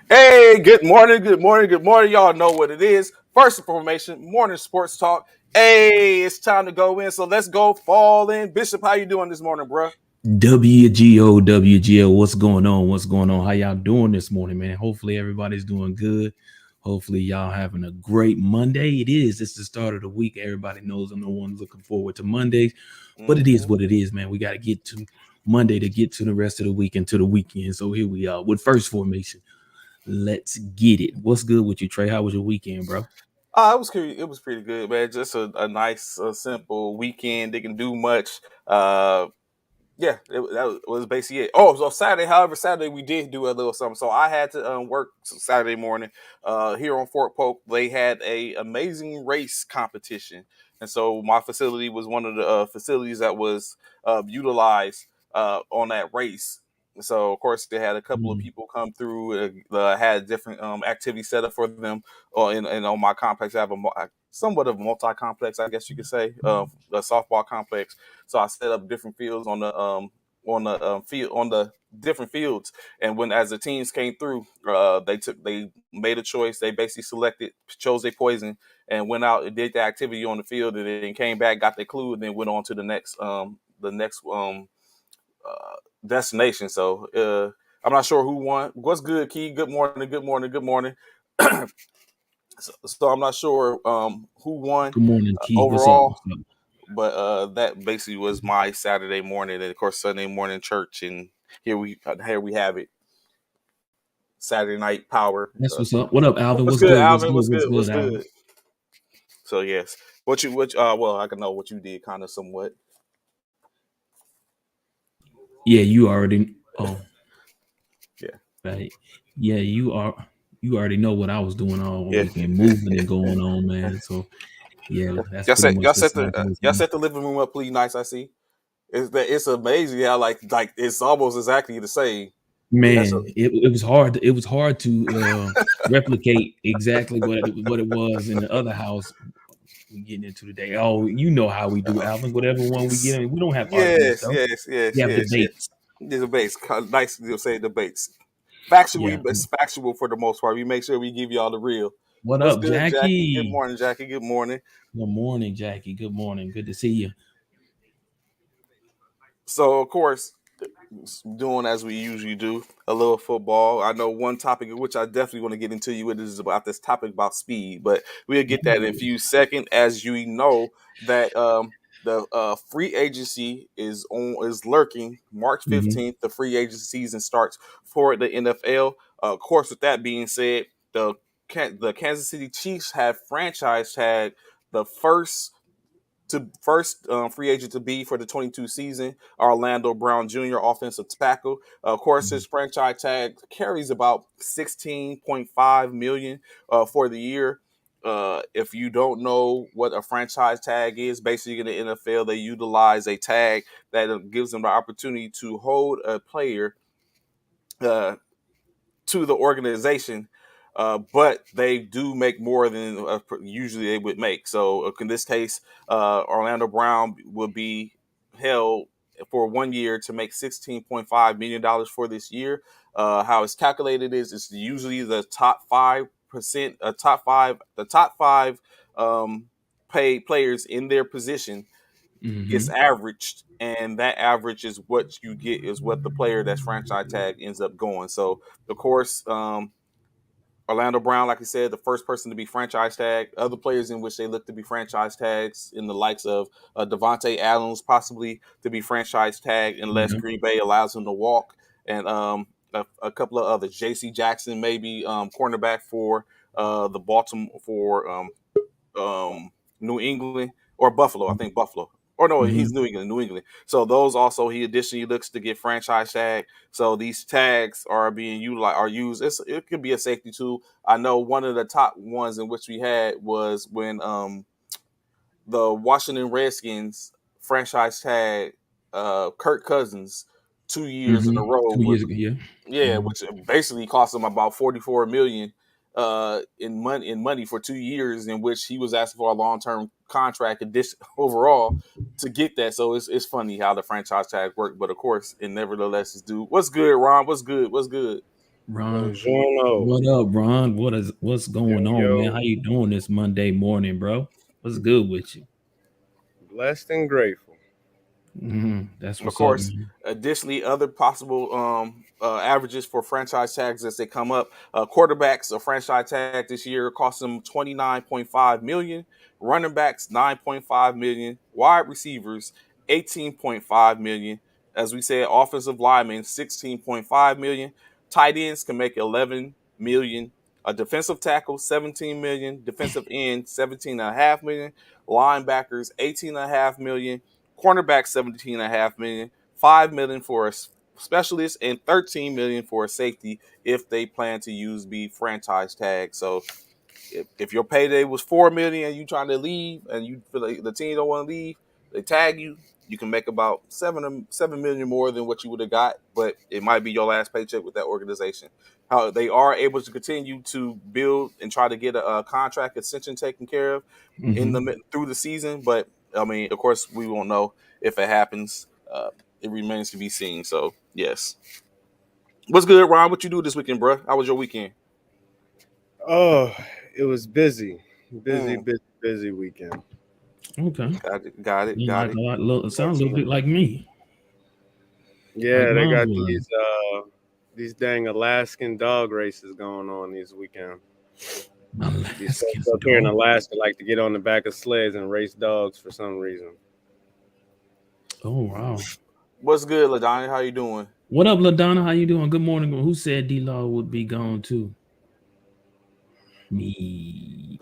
Hey, good morning, good morning, good morning. Y'all know what it is. First information, morning sports talk. Hey, it's time to go in. So let's go fall in. Bishop, how you doing this morning, bro? WGO, what's going on? What's going on? How y'all doing this morning, man? Hopefully everybody's doing good. Hopefully y'all having a great Monday. It's the start of the week. Everybody knows I'm the one looking forward to Mondays, but it is Mm-hmm. what it is, man. We got to get to Monday to get to the rest of the week and to the weekend. So here we are with first formation. Let's get it. What's good with you, Trey? How was your weekend, bro? It was pretty good, man. Just a nice, simple weekend. Didn't do much. Yeah, that was basically it. Oh, so Saturday, however, Saturday we did do a little something. So I had to work Saturday morning. Here on Fort Polk, they had a amazing race competition, and so my facility was one of the facilities that was utilized on that race. So of course they had a couple of Mm, people come through. Had different activities set up for them. And on my complex, I have somewhat of a multi-complex, I guess you could say, a softball complex. So I set up different fields on the field on the different fields. And when as the teams came through, they made a choice. They basically chose their poison, and went out and did the activity on the field, and then came back, got their clue, and then went on to the next destination. So I'm not sure who won. What's good, Key? Good morning. Good morning. Good morning. So I'm not sure who won Good morning, Key. What's up? overall. What's up? But that basically was my Saturday morning, and of course Sunday morning church, and here we have it. Saturday night power. That's what's up. What up, Alvin? What's What's good, good? What's Alvin? good? What's What's good? What's good, Alvin? good? So yes, well, I can know what you did, kind of somewhat. Yeah, you already. Oh, Yeah, right. Yeah, you are. You already know what I was doing all yeah. weekend, moving and going on, man. So yeah, that's Y'all pretty set much y'all the set side the of this, y'all man. set the living room up pretty nice. I see. It's amazing how like it's almost exactly the same. Yeah, so Man, it was hard. It was hard to replicate exactly what it was in the other house. We getting into today. Oh, you know how we do, Alvin. Whatever one we get it's, in, we don't have arguments yes, though. yes, yes, We have yes, yes. debates. The debates, nice to say debates. Factual, Yeah. it's factual for the most part. We make sure we give you all the real. What What's up, good, Jackie? Good Jackie? morning, Jackie. Good morning. Good morning, Jackie. Good morning. Good to see you. So, of course, doing as we usually do, a little football. I know one topic which I definitely want to get into you with is about this topic about speed, but we'll get that in a few seconds. As you know, that the free agency is lurking. March Mhm. 15th, the free agency season starts for the NFL. Of course, with that being said, the Kansas City Chiefs have franchise tag the first free agent to be for the 22 season, Orlando Brown Jr., offensive tackle. Of course, his franchise tag carries about 16.5 million for the year. If you don't know what a franchise tag is, basically in the NFL, they utilize a tag that gives them the opportunity to hold a player uh, to the organization, but they do make more than usually they would make. So in this case, Orlando Brown will be held for 1 year to make $16.5 million for this year. How it's calculated is it's usually the top 5%, the top five paid players in their position gets Mhm. averaged, and that average is what you get is what the player that's franchise tag ends up going. So of course, Orlando Brown, like I said, the first person to be franchise tag. Other players in which they look to be franchise tags in the likes of Devontae Adams, possibly to be franchise tag unless Mhm. Green Bay allows him to walk, and a couple of others. J.C. Jackson, maybe cornerback for the Baltimore for um, New England or Buffalo. I think Buffalo. Or no, he's Mhm. New England. New England. So those also he additionally looks to get franchise tag. So these tags are being utilized, are used. It could be a safety tool. I know one of the top ones in which we had was when the Washington Redskins franchise tag Kirk Cousins 2 years in a Mhm. row 2 years with, ago, yeah. yeah, Mhm. which basically cost him about 44 million in money for 2 years, in which he was asking for a long term contract addition overall to get that. So it's funny how the franchise tag work, but of course, it nevertheless is due. What's good, Ron? What's good? What's good? Ron. Buongiorno. What up, Ron? What's Yo, going on, man? yo. How you doing this Monday morning, bro? What's good with you? Blessed and grateful. That's Of what's up, course, man. additionally, other possible averages for franchise tags as they come up. Quarterbacks, a franchise tag this year cost them 29.5 million. Running backs 9.5 million. Wide receivers 18.5 million. As we said, offensive linemen 16.5 million. Tight ends can make 11 million. A defensive tackle 17 million. Defensive end 17.5 million. Linebackers 18.5 million. Cornerback 17.5 million, 5 million for a specialist, and 13 million for a safety if they plan to use the franchise tag. So if your payday was 4 million and you trying to leave and you feel like the team don't want to leave, they tag you. You can make about 7 million more than what you would have got, but it might be your last paycheck with that organization. How they are able to continue to build and try to get a contract extension taken care of in hmm the through the season, but I mean, of course, we won't know if it happens. It remains to be seen. So yes, what's good, Ron? What you do this weekend, bro? How was your weekend? Oh, it was busy. Busy, Mm, busy, busy weekend. Okay. got it, got it, You got like it. a lot. It sounds a little bit Excellent. like me, like Yeah, they mine got was. these dang Alaskan dog races going on this weekend. These folks Alaskans up here in dog. Alaska like to get on the back of sleds and race dogs for some reason. Oh wow. What's good, Ladonna? How you doing? What up, Ladonna? How you doing? Good morning. Who said D Law would be gone too? Me.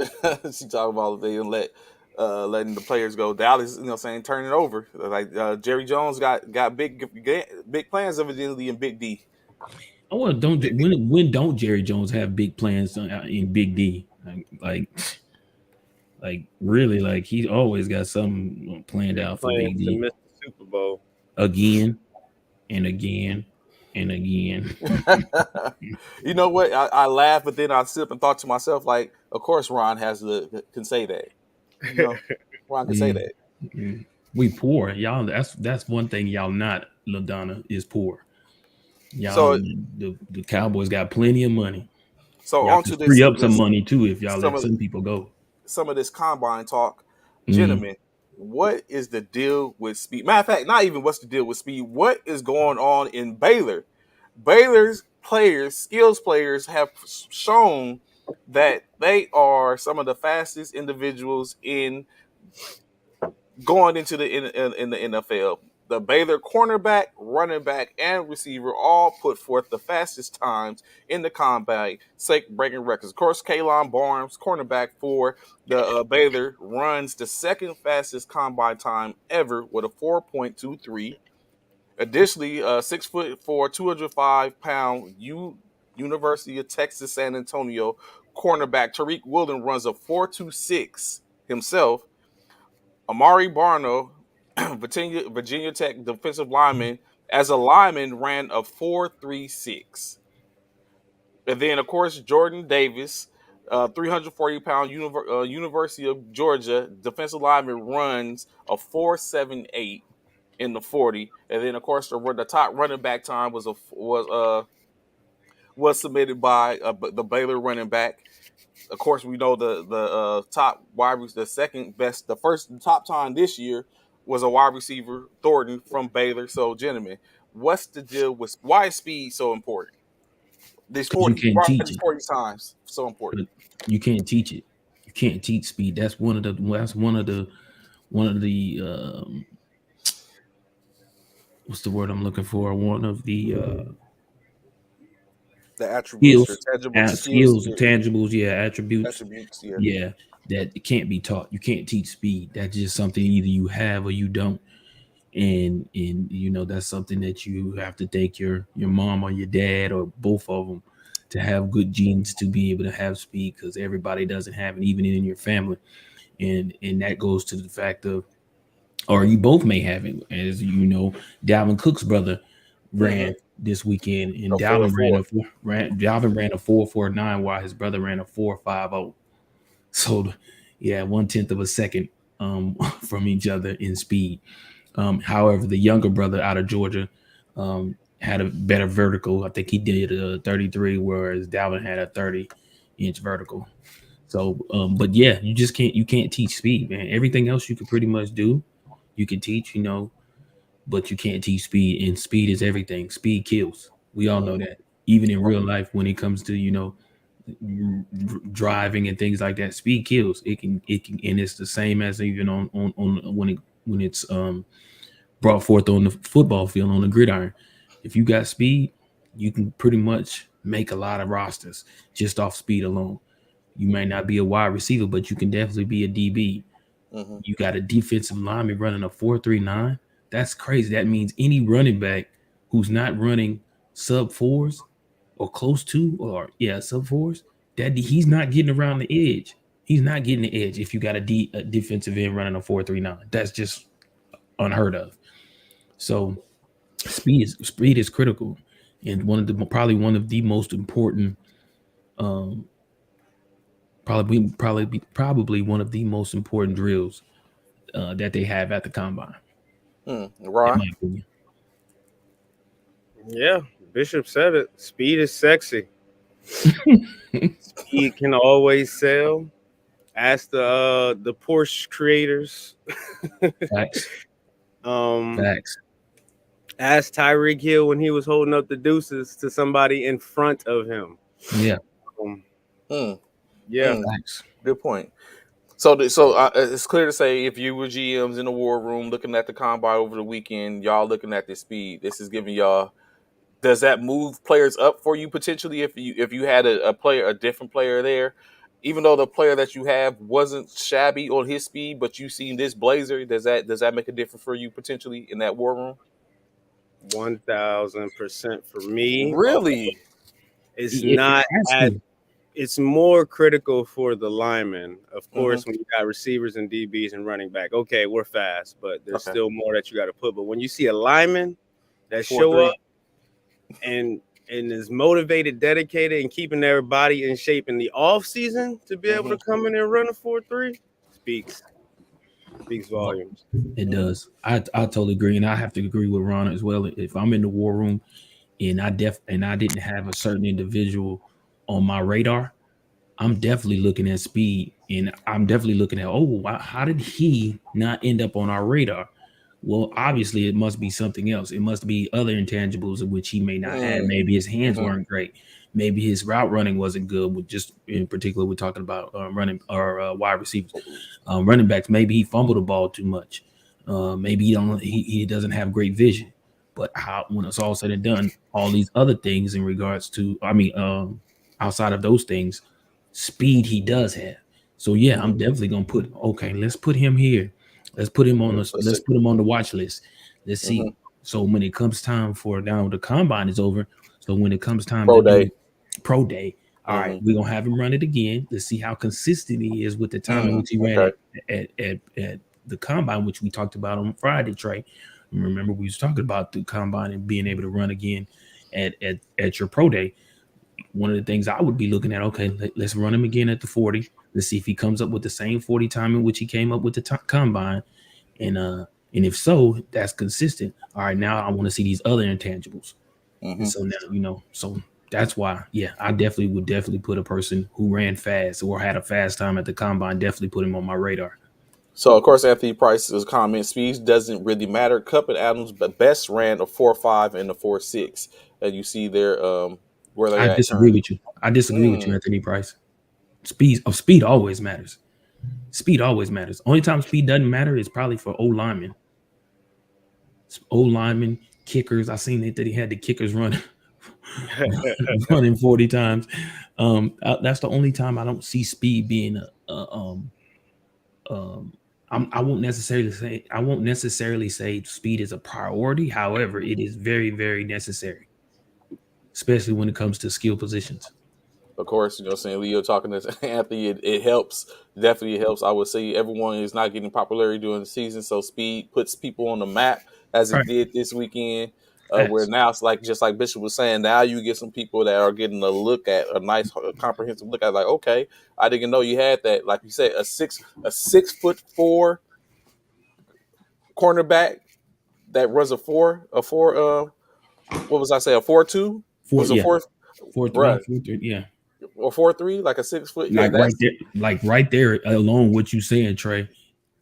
She talking about they letting the players go. Dallas, saying turn it over. Like Jerry Jones got big plans evidently in Big D. Oh well, don't when don't Jerry Jones have big plans in Big D? Like really, like he's always got something planned Big out for plans Big to D miss the Super Bowl. again and again and again. You know what? I laughed, but then I sit and thought to myself, like, of course Ron can say that. You know, Ron can say Mm, that. mm. We poor, y'all. That's one thing y'all not. LaDonna is poor. Y'all, So the Cowboys got plenty of money. so Y'all on can to free this up some this money too if y'all some let of some people go. some of this combine talk, Mm. gentlemen. What is the deal with speed? Matter of fact, not even what's the deal with speed. What is going on in Baylor? Baylor's players, skills players, have shown that they are some of the fastest individuals in going into in the NFL. The Baylor cornerback, running back, and receiver all put forth the fastest times in the combine, sake breaking records. Of course, Kalon Barnes, cornerback for the Baylor, runs the second fastest combine time ever with a 4.23. Additionally, 6 foot four, 205 pound University of Texas San Antonio cornerback Tariq Woolen runs a 4.26 himself. Amari Barno, Virginia Tech defensive lineman, as a lineman ran a 4.36. And then, of course, Jordan Davis, 340 pound University of Georgia defensive lineman, runs a 4.78 in the 40. And then, of course, the top running back time was submitted by the Baylor running back. Of course, we know the top wide the second best, the first top time this year was a wide receiver Thornton from Baylor. So, gentlemen, what's the deal with why is speed so important? These Because you 40 can't right, teach these it. 40 times so important. But you can't teach it. You can't teach speed. That's one of the what's the word I'm looking for? One of the The attributes, the skills, tangible skills, skills, tangibles, yeah, attributes, attributes. Yeah. yeah, that it can't be taught. You can't teach speed. That's just something either you have or you don't. And that's something that you have to thank your mom or your dad or both of them to have good genes to be able to have speed because everybody doesn't have it, even in your family. And that goes to the fact of, or you both may have it, as you know, Dalvin Cook's brother Mm-hmm. ran this weekend, and A 4.4. Dalvin ran a 4.49 while his brother ran a 4.50. So, yeah, 1/10 of a second from each other in speed. However, the younger brother out of Georgia had a better vertical. I think he did a 33, whereas Dalvin had a 30-inch vertical. So, but yeah, you can't teach speed, man. Everything else you can pretty much do, you can teach, but you can't teach speed, and speed is everything. Speed kills. We all know that. Even in real life, when it comes to driving and things like that, speed kills. It can, and it's the same as even on when it's brought forth on the football field on the gridiron. If you got speed, you can pretty much make a lot of rosters just off speed alone. You may not be a wide receiver, but you can definitely be a DB. Mm-hmm. You got a defensive lineman running a 4.39. That's crazy. That means any running back who's not running sub fours or close to, or yeah, sub fours, that he's not getting around the edge. He's not getting the edge if you got a defensive end running a 4.39. That's just unheard of. So speed is critical, and probably one of the most important, um, probably one of the most important drills that they have at the combine, in Ron. my opinion. Yeah, Bishop said it. Speed is sexy. Speed can always sell. Ask the Porsche creators. Facts, um, facts. ask Tyreek Hill when he was holding up the deuces to somebody in front of him. Yeah, Um, Mm. yeah, facts. Good point. So it's clear to say if you were GMs in the war room looking at the combine over the weekend, y'all looking at this speed. This is giving y'all. Does that move players up for you potentially if you had a different player there, even though the player that you have wasn't shabby on his speed, but you seen this blazer? Does that make a difference for you potentially in that war room? 1000% for me. Really? It's It not has as to. it's more critical for the linemen. Of Mm-hmm. course, when you got receivers and DBs and running back, okay, we're fast, but there's Okay. still more that you got to put. But when you see a lineman that Four show three. up and is motivated, dedicated, and keeping their body in shape in the off season to be able Mm-hmm. to come in and run a 4.3 speaks volumes. It does. I totally agree, and I have to agree with Ron as well. If I'm in the war room and I didn't have a certain individual on my radar, I'm definitely looking at speed, and I'm definitely looking at, how did he not end up on our radar? Well, obviously, it must be something else. It must be other intangibles of which he may not have. Maybe his hands Mm-hmm. weren't great. Maybe his route running wasn't good. With just in particular, we're talking about running or wide receivers, running backs. Maybe he fumbled the ball too much. Maybe he doesn't have great vision. But when it's all said and done, all these other things in regards to, outside of those things, speed he does have. So yeah, I'm definitely gonna let's put him here. Let's put him on the watch list. Let's Mm-hmm. see. So when it comes time for now the combine is over. So when it comes time Pro to day. do pro day, all right, Mm-hmm. we're gonna have him run it again. Let's see how consistent he is with the time in which he ran Okay. at the combine, which we talked about on Friday, Trey. Remember, we was talking about the combine and being able to run again at your pro day. One of the things I would be looking at, okay, let's run him again at the 40. Let's see if he comes up with the same 40 time in which he came up with the combine. And if so, that's consistent. All right, now I want to see these other intangibles. Mm-hmm. And so now, so that's why, yeah, I definitely put a person who ran fast or had a fast time at the combine, definitely put him on my radar. So of course, Anthony Price's comment: speed doesn't really matter. Cup and Adams, but best ran a 4.5 and a 4.6, and you see there where I they're at disagree currently. with you. I disagree with you, Anthony Price. Speed always matters. Speed always matters. Only time speed doesn't matter is probably for O linemen. O linemen, kickers. I seen that he had the kickers running 40 times. That's the only time I don't see speed being um I won't necessarily say speed is a priority. However, it is very, very necessary, especially when it comes to skill positions. Of course, saying Leo talking to Anthony, it helps. Definitely it helps. I would say everyone is not getting popularity during the season, so speed puts people on the map as it Right. did this weekend. Where Facts. now it's like just like Bishop was saying, now you get some people that are getting a nice comprehensive look at, like, okay, I didn't know you had that. Like you said, a 6'4" cornerback that runs a four What was I say? A 4-2 Four, was a yeah, fourth, 4-3, bruh, 4-3, yeah. or 4-3, like a 6 foot. Yeah, Like right that's there, alone, what you saying, Trey?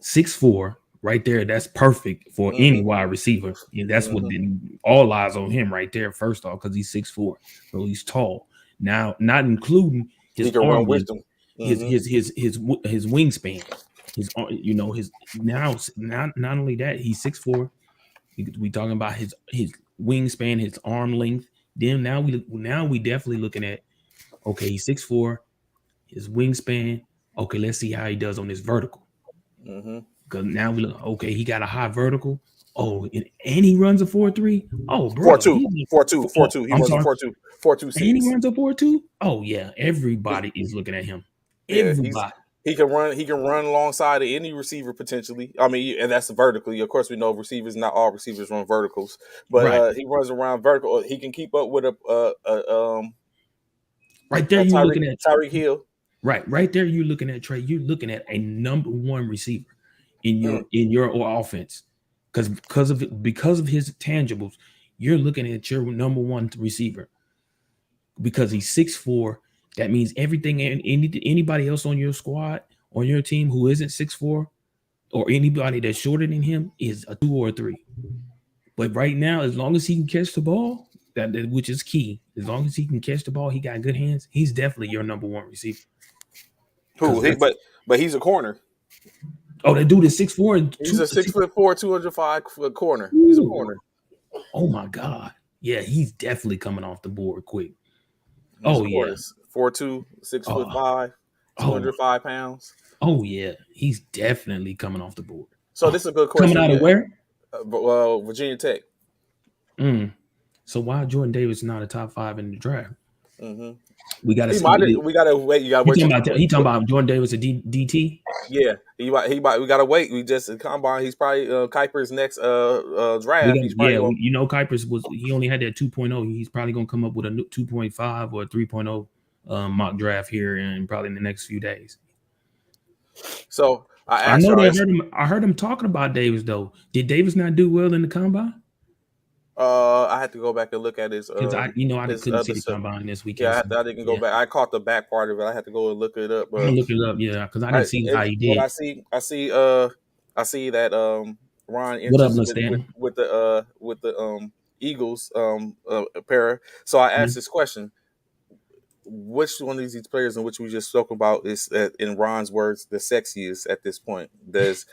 6'4", right there. That's perfect for any mm-hmm, wide receiver. And that's what mm-hmm, all eyes on him right there. First off, because he's 6'4", so he's tall. Now, not including he his can run arm with length, them. his Mm-hmm, his his his his wingspan, his now not only that he's 6'4". We talking about his wingspan, his arm length. Then now we definitely looking at, okay, he's 6'4", his wingspan. Okay, let's see how he does on this vertical. mm-hmm. Because now we look, okay, he got a high vertical. Oh, and he runs a 4.3. Oh, Four bro, two, he's 4-2, 4-2. He I'm runs a sorry. 4-2, 4-2 And he 6. runs a 4.2. Oh, yeah. He, Everybody is looking at him. yeah, Everybody. he can run. He can run alongside of any receiver potentially. I mean, and that's vertically. Of course, we know receivers. Not all receivers run verticals, but Right. he runs around vertical. He can keep up with Right there, a you looking at Tyreek Hill. right there, you looking at Trey. You're looking at a number one receiver in Mm, your offense. Because of his tangibles, you're looking at your number one receiver. Because he's 6'4", that means everything anybody else on your squad, on your team who isn't 6'4", or anybody that's shorter than him is a 2 or a 3. But right now, as long as he can catch the ball, that which is key. As long as he can catch the ball, he got good hands. He's definitely your number one receiver. Because who? But he's a corner. that dude is 6'4" and He's two. a 6'4", 205 corner. He's a Ooh, corner. oh my God, yeah, he's definitely coming off the board quick. He's a Oh yeah. corner. 4'2", six foot Oh, five, two oh, hundred five pounds. oh yeah, he's definitely coming off the board. So this is a good Coming question. out of Yeah, where? Virginia Tech. Mm. So why Jordan Davis not a top 5 in the draft? Mm-hmm. We got He to. might. We gotta wait. You gotta wait. He talking about Jordan Davis at DT. Yeah, he might. We gotta wait. We just combine. He's probably Kuiper's next draft. He's probably going. Kuiper's he only had that 2.0. He's probably gonna come up with a 2.5 or a 3.0 mock draft here in probably in the next few days. So I I asked know her. I heard him talking about Davis though. Did Davis not do well in the combine? I had to go back and look at Because I his couldn't see other the stuff. combine this weekend. Yeah, So I didn't go yeah, back. I caught the back part of it. I had to go and look it up. I'm gonna look it up. Yeah, because I didn't see how he What did. I see that Ron What up, enters Stanton? with the Eagles pair. So I asked Mhm. this question: which one of these players in which we just spoke about is, in Ron's words, the sexiest at this point? Does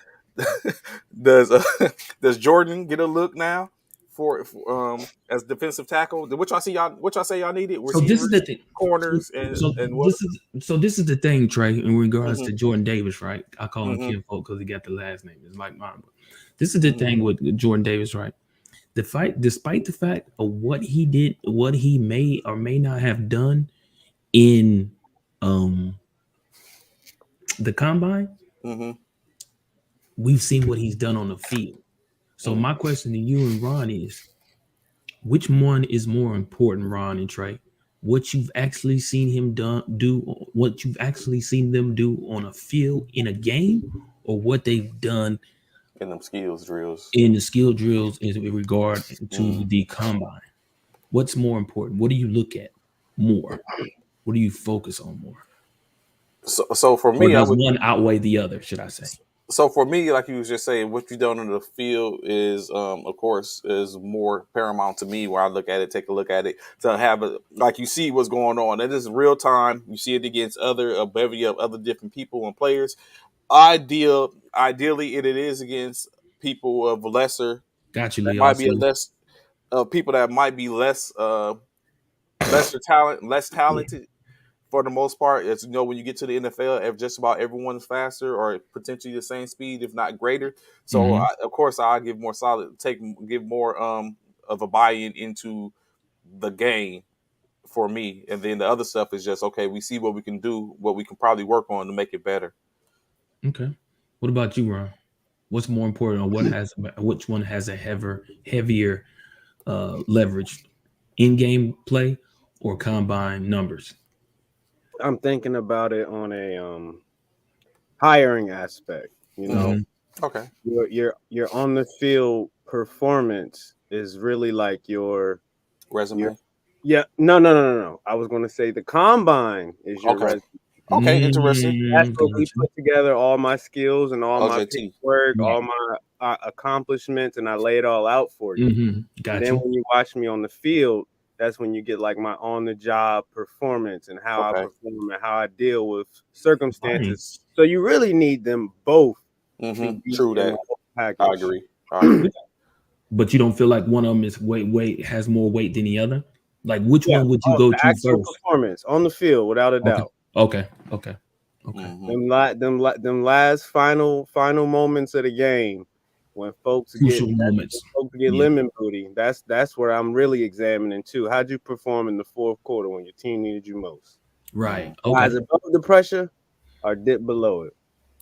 does Jordan get a look now for as defensive tackle? Which I say y'all needed So this is the receivers, thing. corners, So and what? this is the thing, Trey, in regards Mm-hmm, to Jordan Davis, right? I call him mm-hmm, Kinfolk because he got the last name. It's like mine. But this is the mm-hmm, thing with Jordan Davis, right? Despite the fact of what he did, what he may or may not have done in um the combine, mm-hmm, we've seen what he's done on the field. So mm. my question to you and Ron is, which one is more important, Ron and Trey? What you've actually seen him do, what you've actually seen them do on a field in a game, or what they've done In them skills drills. in the skill drills in regard to Mm. the combine? What's more important? What do you look at more? What do you focus on more? So for Or me, I does would. one outweigh the other, should I say? So for me, like you was just saying, what you done in the field is, of course, is more paramount to me. Where I look at it, take a look at it, to have a like you see what's going on. It is real time. You see it against a bevy of other different people and players. Ideally, it is against people of lesser Got you, that Leo. I might be see a you. less people that might be less talented for the most part. As you know, when you get to the NFL, just about everyone's faster or potentially the same speed, if not greater. So, Mhm. of course, I give more give more of a buy-in into the game for me, and then the other stuff is just okay. We see what we can do, what we can probably work on to make it better. Okay. What about you, Ron? What's more important, or which one has a heavier leverage, in-game play or combine numbers? I'm thinking about it on a hiring aspect. You know, Mm-hmm. Okay. your on the field performance is really like your resume. Yeah, no. I was going to say the combine is your Okay. resume. Okay. Interesting. That's where we Gotcha. put together all my skills and all my OJT. work, Right. all my accomplishments, and I lay it all out for you. And Got then you. when you watch me on the field, that's when you get like my on-the-job performance and how I Okay. perform and how I deal with Right. circumstances. So you really need them both to be True in the that. whole I package. agree. I agree. But you don't feel like one of them is has more weight than the other? Like which Yeah, one would you go the to actual first? performance on the field, without a Okay. doubt. Okay. Mm-hmm. Them last final moments of the game when Crucial moments. folks get Yeah. lemon booty. That's where I'm really examining too. How'd you perform in the fourth quarter when your team needed you most? Right. Rise Okay. above the pressure or dip below it.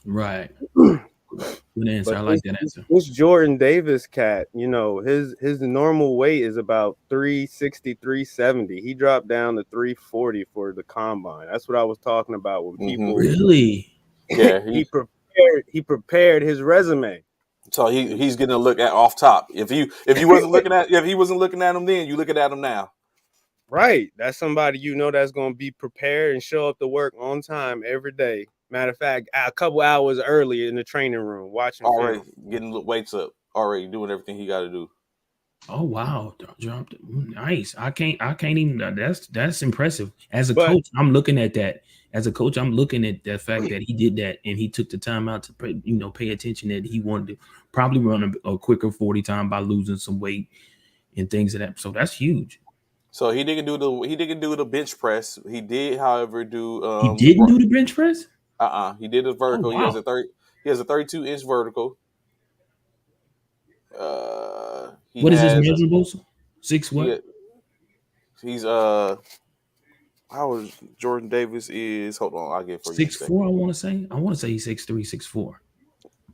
Right. Good answer. But I like that answer. this Jordan Davis cat, his normal weight is about 360, 370. He dropped down to 340 for the combine. That's what I was talking about when Mm-hmm. people Really? Yeah. he prepared his resume. So he's getting a look at off top. If he wasn't looking at him then, you looking at him now. Right. That's somebody that's going to be prepared and show up to work on time every day. Matter of fact, a couple hours early in the training room watching Already film. getting weights up. Already doing everything he got to do. Oh wow. Dropped. Nice. I can't even that's impressive. As a But coach, I'm looking at that. As a coach, I'm looking at the fact that he did that and he took the time out to pay attention that he wanted to probably run a quicker 40 time by losing some weight and things of that. So that's huge. So he didn't do the bench press. He did, however, do He didn't do the bench press? He did a Oh vertical. wow. He has a 32-inch vertical. He What is his has measurables? Six what? he he's how is Jordan Davis is, hold on, I'll get it for you in a 6'4", second. I want to say. I want to say he's 6'3", 6'4".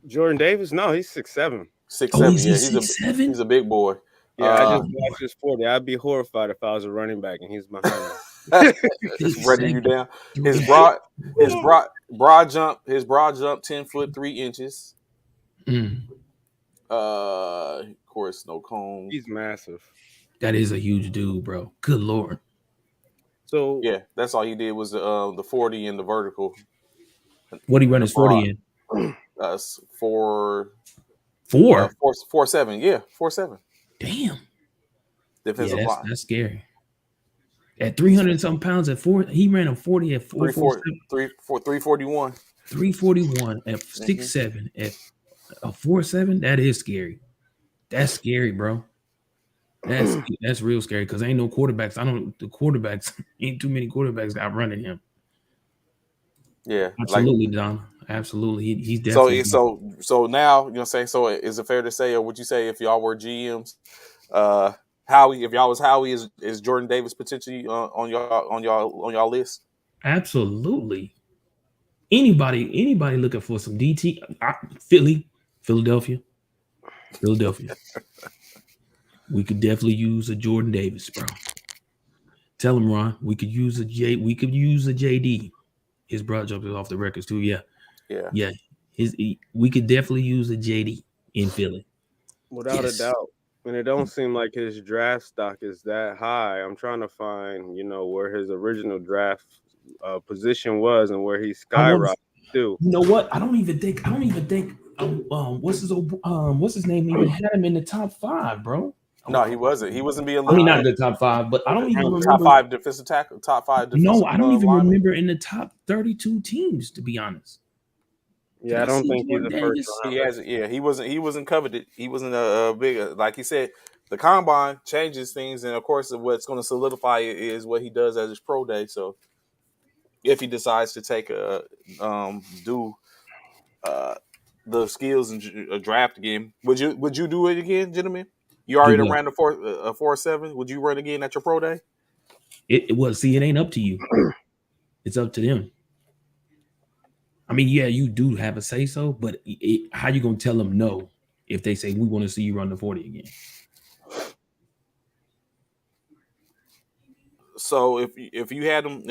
Jordan Davis, no, he's 6'7". Six Oh, seven, is he yeah, 6'7"? he's a big boy. Yeah, I just Oh boy. watched his 40. I'd be horrified if I was a running back and he's behind me. Running you down. His 6'3". broad jump 10'3". Mm, Of course, no cone. He's massive. that is a huge dude, bro. Good Lord. So Yeah, that's all he did was the 40 and the vertical What he run and the his 40 broad. in? Four 4? 4.7. Yeah, 4.7. Damn. Yeah, Defensive line. that's scary. At 300 something pounds at 4, he ran a 40 at 341. 341 at Mm-hmm. 6'7", at a 4'7". That is scary. That's scary, bro. That's real scary because ain't no quarterbacks. Ain't too many quarterbacks outrunning him. Yeah, like Absolutely, Don. Absolutely. He's so. definitely. So now you know, what I'm saying. So is it fair to say, or would you say, if y'all were GMs, Howie, if y'all was Howie, is Jordan Davis potentially on y'all list? Absolutely. Anybody looking for some DT? Philadelphia. We could definitely use a Jordan Davis, bro. Tell him, Ron. We could use a JD. His broad jump is off the records too. Yeah. Yeah. Yeah. We could definitely use a JD in Philly. without a Yes. doubt. And it don't seem like his draft stock is that high. I'm trying to find, where his original draft position was and where he I want skyrocketed to. You know what? I don't even think what's his name even had him in the top 5, bro. No, he wasn't. He wasn't being I mean, looked not at. in the top 5, but I don't even Top remember. five defensive tackle, top 5 No, defensive I don't even lineman. remember in the top 32 teams, to be honest. Did Yeah, I I don't see think he's Jordan a first Davis? He rounder. has, yeah, he wasn't coveted. He wasn't a big, like he said. The combine changes things, and of course, what's going to solidify it is what he does as his pro day. So, if he decides to take do the skills and a draft again, would you do it again, gentlemen? You Do already done what? ran a 4.7. Would you run again at your pro day? It ain't up to you. It's up to them. I mean, yeah, you do have a say so, but how you gonna tell them no if they say we want to see you run the 40 again? So if you had him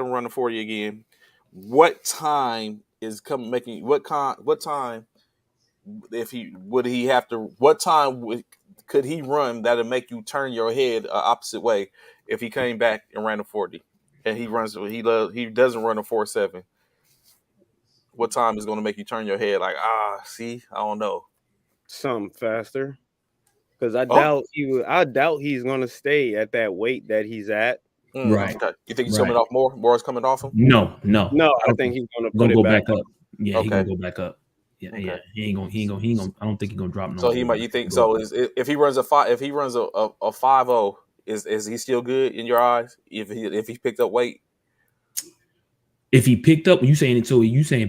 run the 40 again, what time is coming making what time if he would he have to what time could he run that'll make you turn your head opposite way if he came back and ran a 40 and he doesn't run a 4.7? What time is going to make you turn your head like, see, I don't know. Something faster. Because I Oh. doubt he's gonna stay at that weight that he's at. Right. Okay. You think he's Right. coming off more? More is coming off him? No. No, I think he's gonna put Gonna it go back. back up. Yeah, he Okay. gonna go back up. Yeah, Okay. yeah. He ain't gonna. I don't think he's gonna drop no So he more. might. You think so? If he runs a 5.0, is he still good in your eyes? If he picked up weight, If he picked up, you saying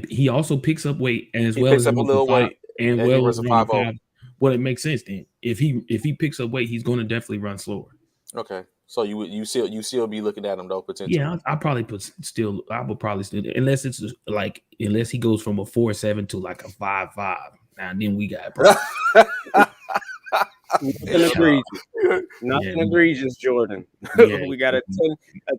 he also picks up weight as he well picks as up a runs a little 5 weight and and he well runs as a run a 5.0. 5. Well, it makes sense then. If he picks up weight, he's gonna definitely run slower. Okay. So you still be looking at him though potentially. Yeah, I would probably still unless it's like unless he goes from a 4.7 to like a 5.5. Now then we got a problem. Nothing egregious. Nothing egregious, Jordan. Yeah. We got a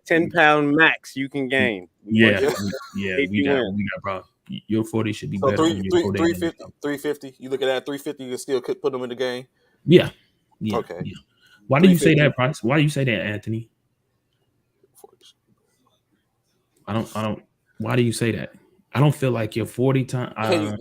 10-pound max you can gain. We got a problem. Your 40 should be So better than your 350. 350. You look at that 350, you can still put him in the game. Yeah. Okay. Yeah. Why do you say that, Price? Why do you say that, Anthony? I don't. Why do you say that? I don't feel like your 40 time. Can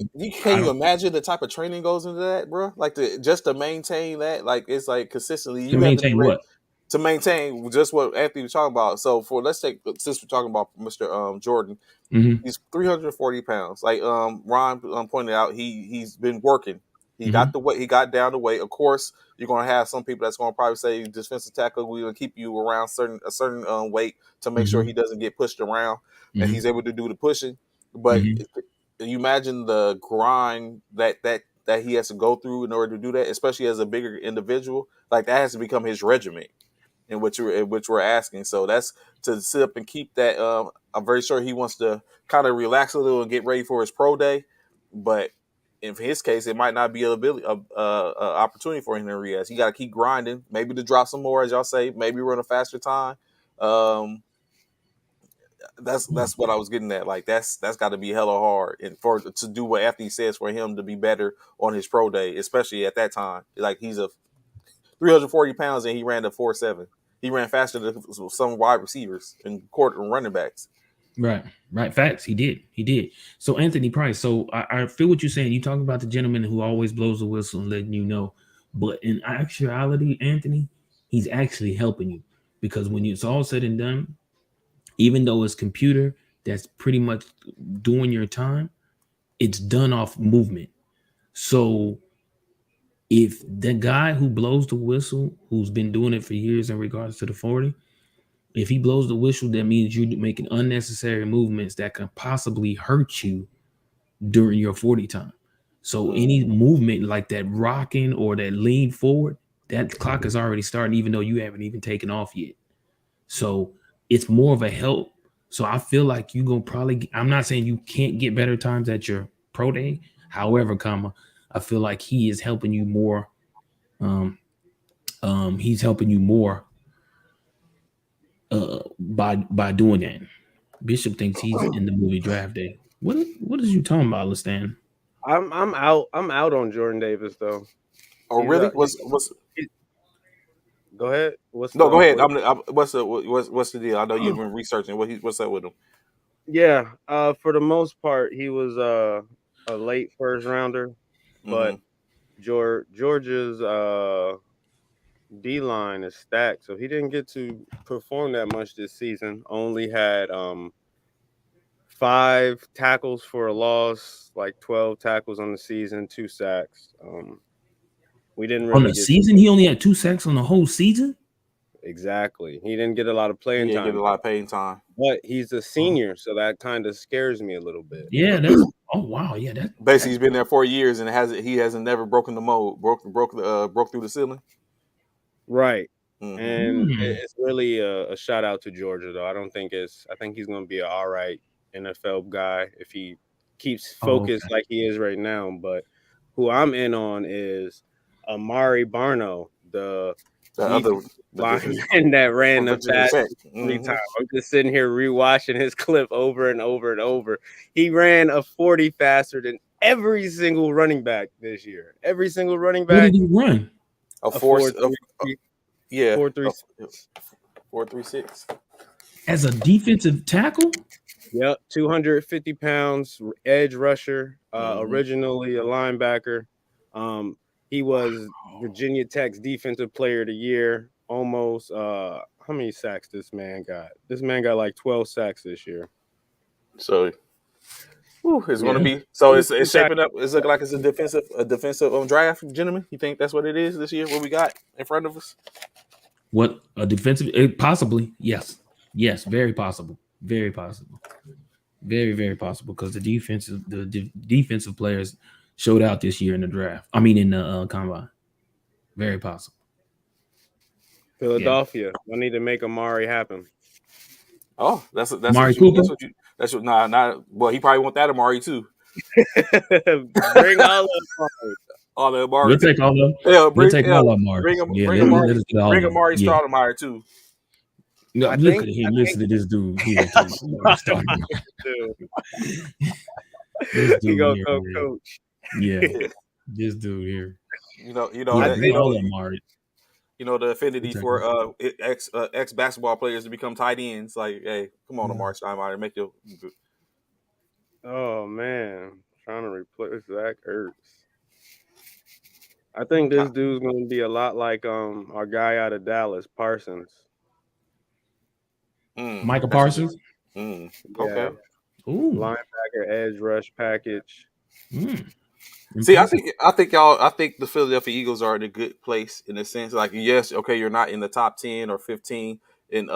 you imagine the type of training goes into that, bro? Like just to maintain that, like it's like consistently. You have to be ready to maintain just what Anthony was talking about. So let's take since we're talking about Mr. Jordan, he's 340 pounds. Like Ron pointed out, he's been working. He got the weight. He got down the weight. Of course, you're gonna have some people that's gonna probably say defensive tackle. We're gonna keep you around a certain weight to make sure he doesn't get pushed around and he's able to do the pushing. But you imagine the grind that he has to go through in order to do that, especially as a bigger individual. Like that has to become his regiment, in which we're asking. So that's to sit up and keep that. I'm very sure he wants to kind of relax a little and get ready for his pro day, but in his case, it might not be an opportunity for him to react. He got to keep grinding, maybe to drop some more, as y'all say, maybe run a faster time. That's what I was getting at. Like that's got to be hella hard, and to do what Anthony says for him to be better on his pro day, especially at that time. Like he's a 340 pounds and he ran a 4.7. He ran faster than some wide receivers and running backs. Right. Facts. He did. So Anthony Price. So I feel what you're saying. You talking about the gentleman who always blows the whistle and letting you know, but in actuality, Anthony, he's actually helping you because when it's all said and done, even though it's computer that's pretty much doing your time, it's done off movement. So if the guy who blows the whistle, who's been doing it for years in regards to the 40, if he blows the whistle, that means you're making unnecessary movements that can possibly hurt you during your 40 time. So any movement like that rocking or that lean forward, that clock is already starting, even though you haven't even taken off yet. So it's more of a help. So I feel like you're going to probably, I'm not saying you can't get better times at your pro day. However, I feel like he is helping you more. He's helping you more by doing that. Bishop thinks he's in the movie Draft Day. What is you talking about, Listan? I'm out on Jordan Davis though. Oh really? Go ahead. Go ahead. What's the deal? I know you've been researching. What's up with him? Yeah. For the most part, he was a late first rounder, but Georgia's D line is stacked, so he didn't get to perform that much this season. Only had 5 tackles for a loss, like 12 tackles on the season, 2 sacks. We didn't really on the season. He only had 2 sacks on the whole season. Exactly. He didn't get a lot of playing time. He didn't get a lot of playing time. But he's a senior, so that kind of scares me a little bit. Yeah, that's wow. Yeah, that basically he's been there 4 years and he hasn't never broken the mold, broke through the ceiling. Right. And it's really a shout out to Georgia though. I think he's going to be an all right NFL guy if he keeps focused like he is right now. But who I'm in on is Amari Barno, the other lineman that ran the fast 3 times. I'm just sitting here rewatching his clip over and over and over. He ran a 40 faster than every single running back this year. Every single running back. What did he run? A force of 4-3-6. 4-3-6. As a defensive tackle? Yep, 250 pounds, edge rusher, originally a linebacker. He was Virginia Tech's Defensive Player of the Year, almost. How many sacks this man got? This man got like 12 sacks this year. So it's going to be. So it's shaping up. It's looking like it's a defensive draft, gentlemen. You think that's what it is this year? What we got in front of us? What a defensive? Possibly, yes, very possible, very possible, very possible. Because the defensive players showed out this year in the draft. I mean, in the combine. Very possible. Philadelphia. I need to make Amari happen. Oh, that's Amari Cooper. That's what. Not. Well, he probably want that Amari too. Bring all the Amari. We'll take all of them. Yeah, we'll take all of Amari. Bring Amari Stoudemire too. No, look at him. Listen to this dude here. He gonna go coach. Yeah, this dude here. All Amari. You know the affinity for ex basketball players to become tight ends. Like, hey, come on, Amari Stoudemire, make your. Oh man, trying to replace Zach Ertz. I think this dude's gonna be a lot like our guy out of Dallas, Parsons. Michael Parsons. Yeah. Okay. Ooh. Linebacker, edge rush package. See, I think the Philadelphia Eagles are in a good place in a sense. Like, yes, okay, you're not in the top 10 or 15, and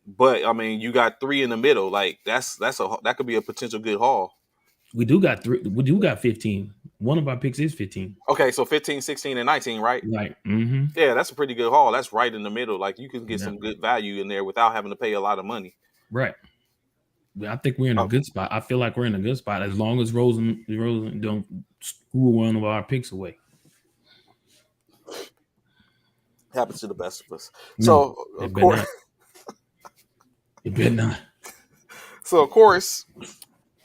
but I mean, you got 3 in the middle. Like, that could be a potential good haul. We do got 3. We do got 15. One of our picks is 15. Okay, so 15, 16, and 19, right? Right. Mm-hmm. Yeah, that's a pretty good haul. That's right in the middle. Like, you can get some good value in there without having to pay a lot of money. Right. I think we're in a good spot. I feel like we're in a good spot as long as Rosen don't screw one of our picks away. Happens to the best of us. No, so of course, it better not. So of course,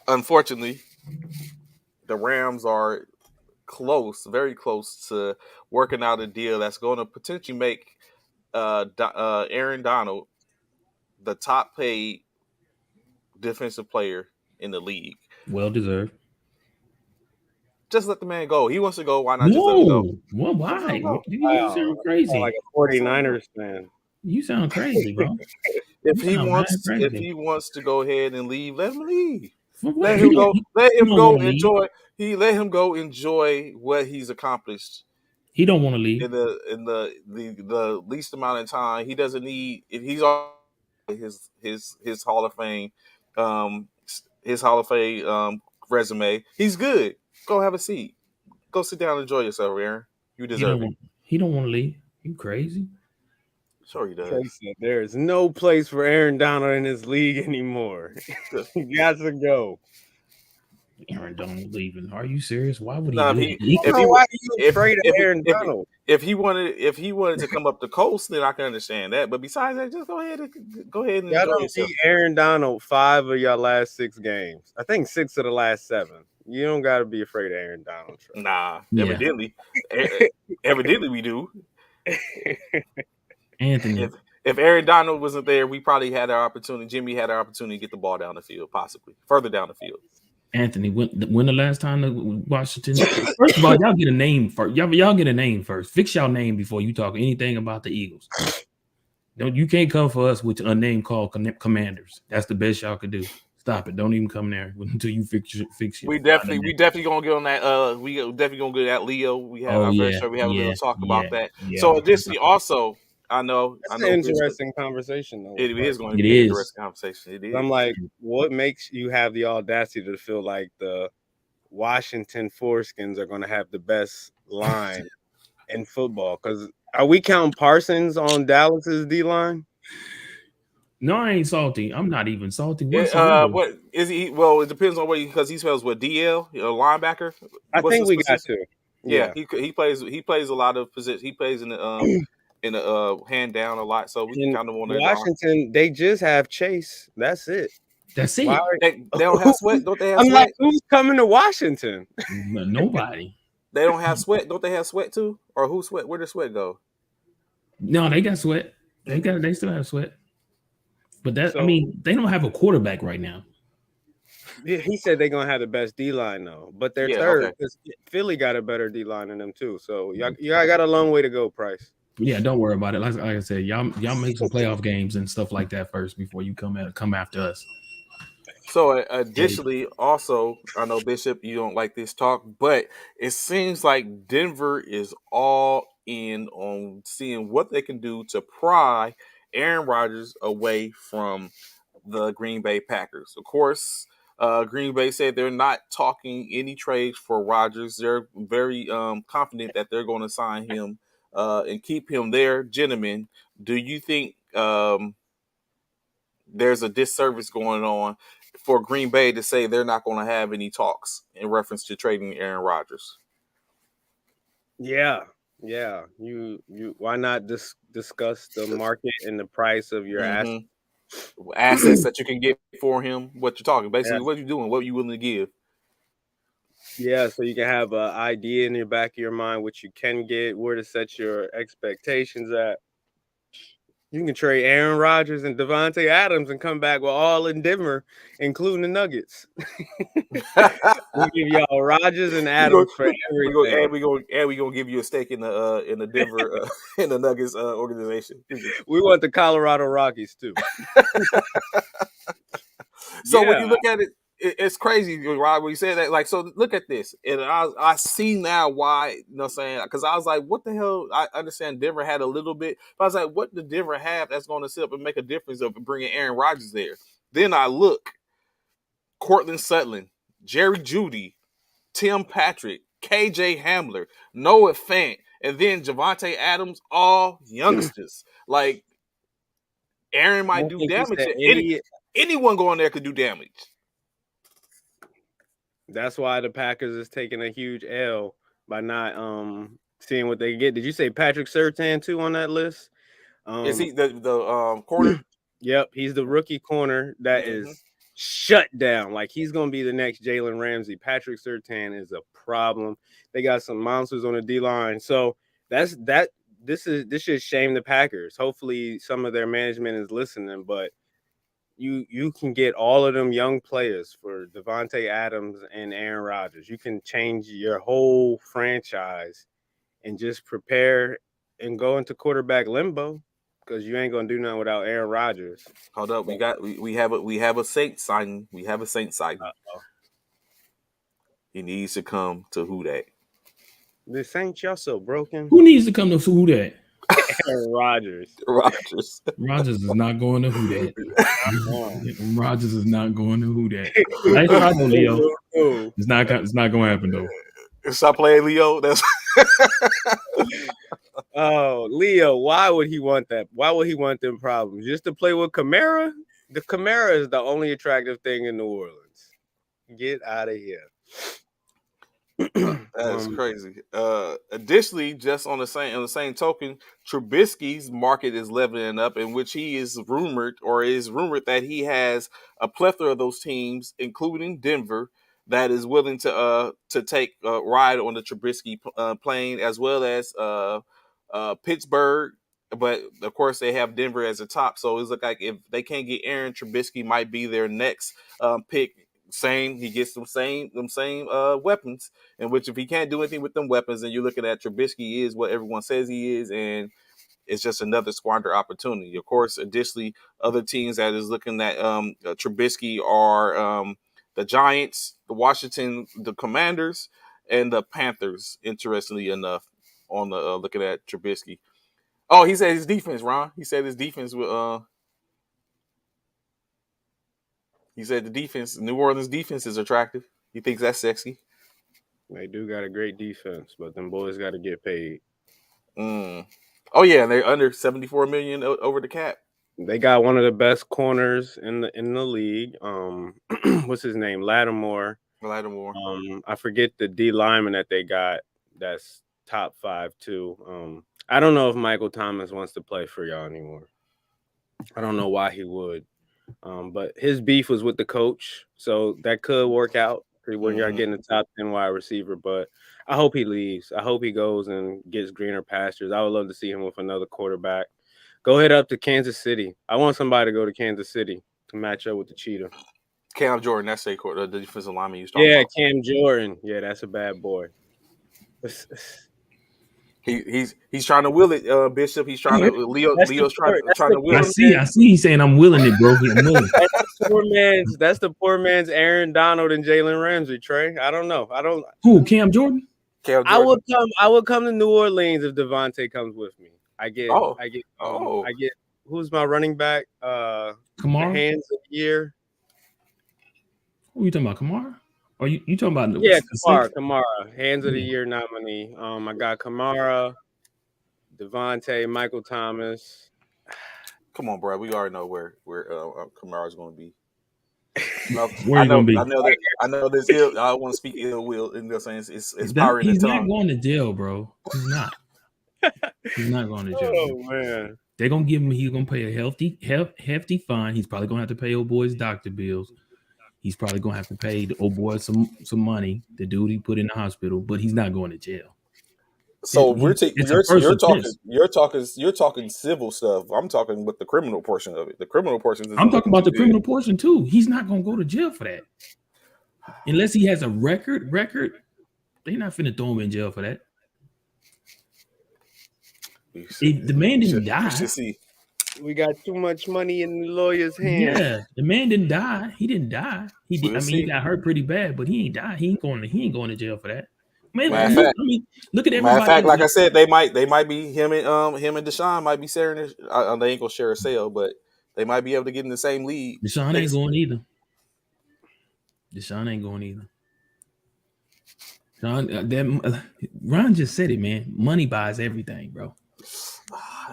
unfortunately, the Rams are very close to working out a deal that's going to potentially make Aaron Donald the top paid defensive player in the league. Well deserved. Just let the man go. He wants to go. Why not just let him go? Well, why? You sound crazy. Like a 49ers fan. You sound crazy, bro. If he wants to go ahead and leave, let him leave. Let him go. Let him go enjoy. Let him go enjoy what he's accomplished. He don't want to leave in the least amount of time. He doesn't need. If he's on his Hall of Fame, resume, he's good. Go have a seat. Go sit down and enjoy yourself, Aaron. You deserve it. He don't want to leave. You crazy? Sure he does. There is no place for Aaron Donald in this league anymore. He got to go. Aaron Donald leaving? Are you serious? Why would he? Why are you afraid of Aaron Donald? If he wanted to come up the coast, then I can understand that. But besides that, just go ahead and y'all don't see Aaron Donald 5 of your last 6 games. I think 6 of the last 7. You don't got to be afraid of Aaron Donald. Nah, evidently we do. Anthony, if Aaron Donald wasn't there, we probably had our opportunity. Jimmy had our opportunity to get the ball down the field, possibly further down the field. Anthony, when the last time Washington? First of all, y'all get a name first. Y'all get a name first. Fix y'all name before you talk anything about the Eagles. You can't come for us with a name called Commanders. That's the best y'all could do. Stop it. Don't even come there until you fix your. We definitely gonna get on that. We definitely gonna get at Leo. I'm very sure we have a little talk about that. Yeah. So additionally, also. I know. It's an interesting conversation, though. It is going to be an interesting conversation. It is. I'm like, what makes you have the audacity to feel like the Washington Foreskins are going to have the best line in football? Because are we counting Parsons on Dallas's D line? No, I ain't salty. I'm not even salty. What is he? Well, it depends on what because he spells what DL, a linebacker. What's think we got to. Yeah, he plays a lot of positions. He plays in the in a hand down a lot, so we can count them on there. Washington, they just have Chase. That's it. That's it. They don't have Sweat. Don't they have I'm Sweat? like, who's coming to Washington? Nobody. They don't have Sweat. Don't they have Sweat too? Or who Sweat? Where does Sweat go? No, they got Sweat. They still have Sweat. But that, So they don't have a quarterback right now. he said they're gonna have the best D line though, but they're third because Philly got a better D line than them too. So y'all got a long way to go, Price. Yeah, don't worry about it. Like I said, y'all make some playoff games and stuff like that first before you come after us. So additionally, also, I know Bishop, you don't like this talk, but it seems like Denver is all in on seeing what they can do to pry Aaron Rodgers away from the Green Bay Packers. Of course, Green Bay said they're not talking any trades for Rodgers. They're very confident that they're going to sign him and keep him there. Gentlemen, do you think there's a disservice going on for Green Bay to say they're not going to have any talks in reference to trading Aaron Rodgers? Yeah. You why not discuss the market and the price of your assets that you can get for him? What you're talking, basically, what you doing? What are you willing to give? Yeah, so you can have an idea in your back of your mind what you can get, where to set your expectations at. You can trade Aaron Rodgers and Devontae Adams and come back with all in Denver, including the Nuggets. We give y'all Rodgers and Adams for everything. We gonna give you a stake in the Denver in the Nuggets organization. We want the Colorado Rockies too. So when you look at it, it's crazy, Rob, when you say that. Like, so look at this, and I see now why. You know what I'm saying? Because I was like, what the hell? I understand Denver had a little bit, but I was like, what did Denver have that's going to sit up and make a difference of bringing Aaron Rodgers there? Then I look, Cortland Sutton, Jerry Jeudy, Tim Patrick, KJ Hamler, Noah Fant, and then Javonte Adams, all youngsters. Like, Aaron might do damage. Anyone going there could do damage. That's why the Packers is taking a huge L by not seeing what they get. Did you say Patrick Surtain too on that list? Is he the corner? Yep, he's the rookie corner that is shut down. Like, he's gonna be the next Jalen Ramsey. Patrick Surtain is a problem. They got some monsters on the D line. So this should shame the Packers. Hopefully some of their management is listening, but you can get all of them young players for Devontae Adams and Aaron Rodgers. You can change your whole franchise and just prepare and go into quarterback limbo because you ain't gonna do nothing without Aaron Rodgers. Hold up, we have a Saints signing. We have a Saints signing. He needs to come to who that? The Saints, y'all so broken. Who needs to come to who that? Rodgers. Rodgers is not going to who that. Rodgers is not going to who that. Nice try, Leo. It's not going to happen though. Stop playing Leo. That's oh, Leo. Why would he want that? Why would he want them problems? Just to play with Kamara? The Kamara is the only attractive thing in New Orleans. Get out of here. That's crazy. Additionally, just on the same token, Trubisky's market is leveling up, in which he is rumored that he has a plethora of those teams, including Denver, that is willing to take a ride on the Trubisky plane, as well as Pittsburgh. But of course, they have Denver as a top. So it's like if they can't get Aaron, Trubisky might be their next pick. He gets them same weapons, in which if he can't do anything with them weapons, then you're looking at Trubisky is what everyone says he is, and it's just another squander opportunity. Of course, additionally, other teams that is looking at Trubisky are the Giants, the Commanders, and the Panthers. Interestingly enough, on the looking at Trubisky. Oh, he said his defense, Ron. He said his defense will. He said the defense, New Orleans defense, is attractive. He thinks that's sexy. They do got a great defense, but them boys got to get paid. Oh yeah, they're under $74 million over the cap. They got one of the best corners in the league. What's his name? Lattimore. I forget the D lineman that they got. That's top 5 too. I don't know if Michael Thomas wants to play for y'all anymore. I don't know why he would. But his beef was with the coach, so that could work out when you're getting a top 10 wide receiver. But I hope he leaves. I hope he goes and gets greener pastures. I would love to see him with another quarterback. Go head up to Kansas City. I want somebody to go to Kansas City to match up with the Cheetah. Cam Jordan, that's the defensive lineman you was talking Yeah, about. Cam Jordan. Yeah, that's a bad boy. He's trying to will it, Bishop. He's trying to Leo's trying to will I it. see he's saying I'm willing it, bro. I'm willing. That's the poor man's Aaron Donald and Jalen Ramsey, Trey. I don't know. Who, Cam Jordan? I would come to New Orleans if Devontae comes with me. I get who's my running back? Kamara? The hands of the year. Who are you talking about, Kamara? Or you talking about Kamara, hands of the year nominee. I got Kamara, Devontae, Michael Thomas. Come on, bro. We already know where Kamara's going to be. Where you going to be? I know this ill. I don't want to speak ill will. In the sense, it's power in the tongue. He's not going to jail, bro. He's not. He's not going to jail. Oh man. They're gonna give him. He's gonna pay a hefty fine. He's probably gonna have to pay old boy's doctor bills. He's probably gonna have to pay the old boy some money. The dude he put in the hospital, but he's not going to jail. So you're talking civil stuff. I'm talking with the criminal portion of it. The criminal portion. I'm talking about the criminal portion too. He's not gonna go to jail for that unless he has a record. They're not finna throw him in jail for that. The man didn't die. We got too much money in the lawyer's hands. Yeah, the man didn't die. He didn't die. He did. He got hurt pretty bad, but he ain't died. He ain't going to jail for that. Man, look at everybody. Matter of fact, like I said, they might be him and Deshaun might be sharing. They ain't gonna share a sale, but they might be able to get in the same league. Deshaun ain't going either. Ron just said it, man. Money buys everything, bro.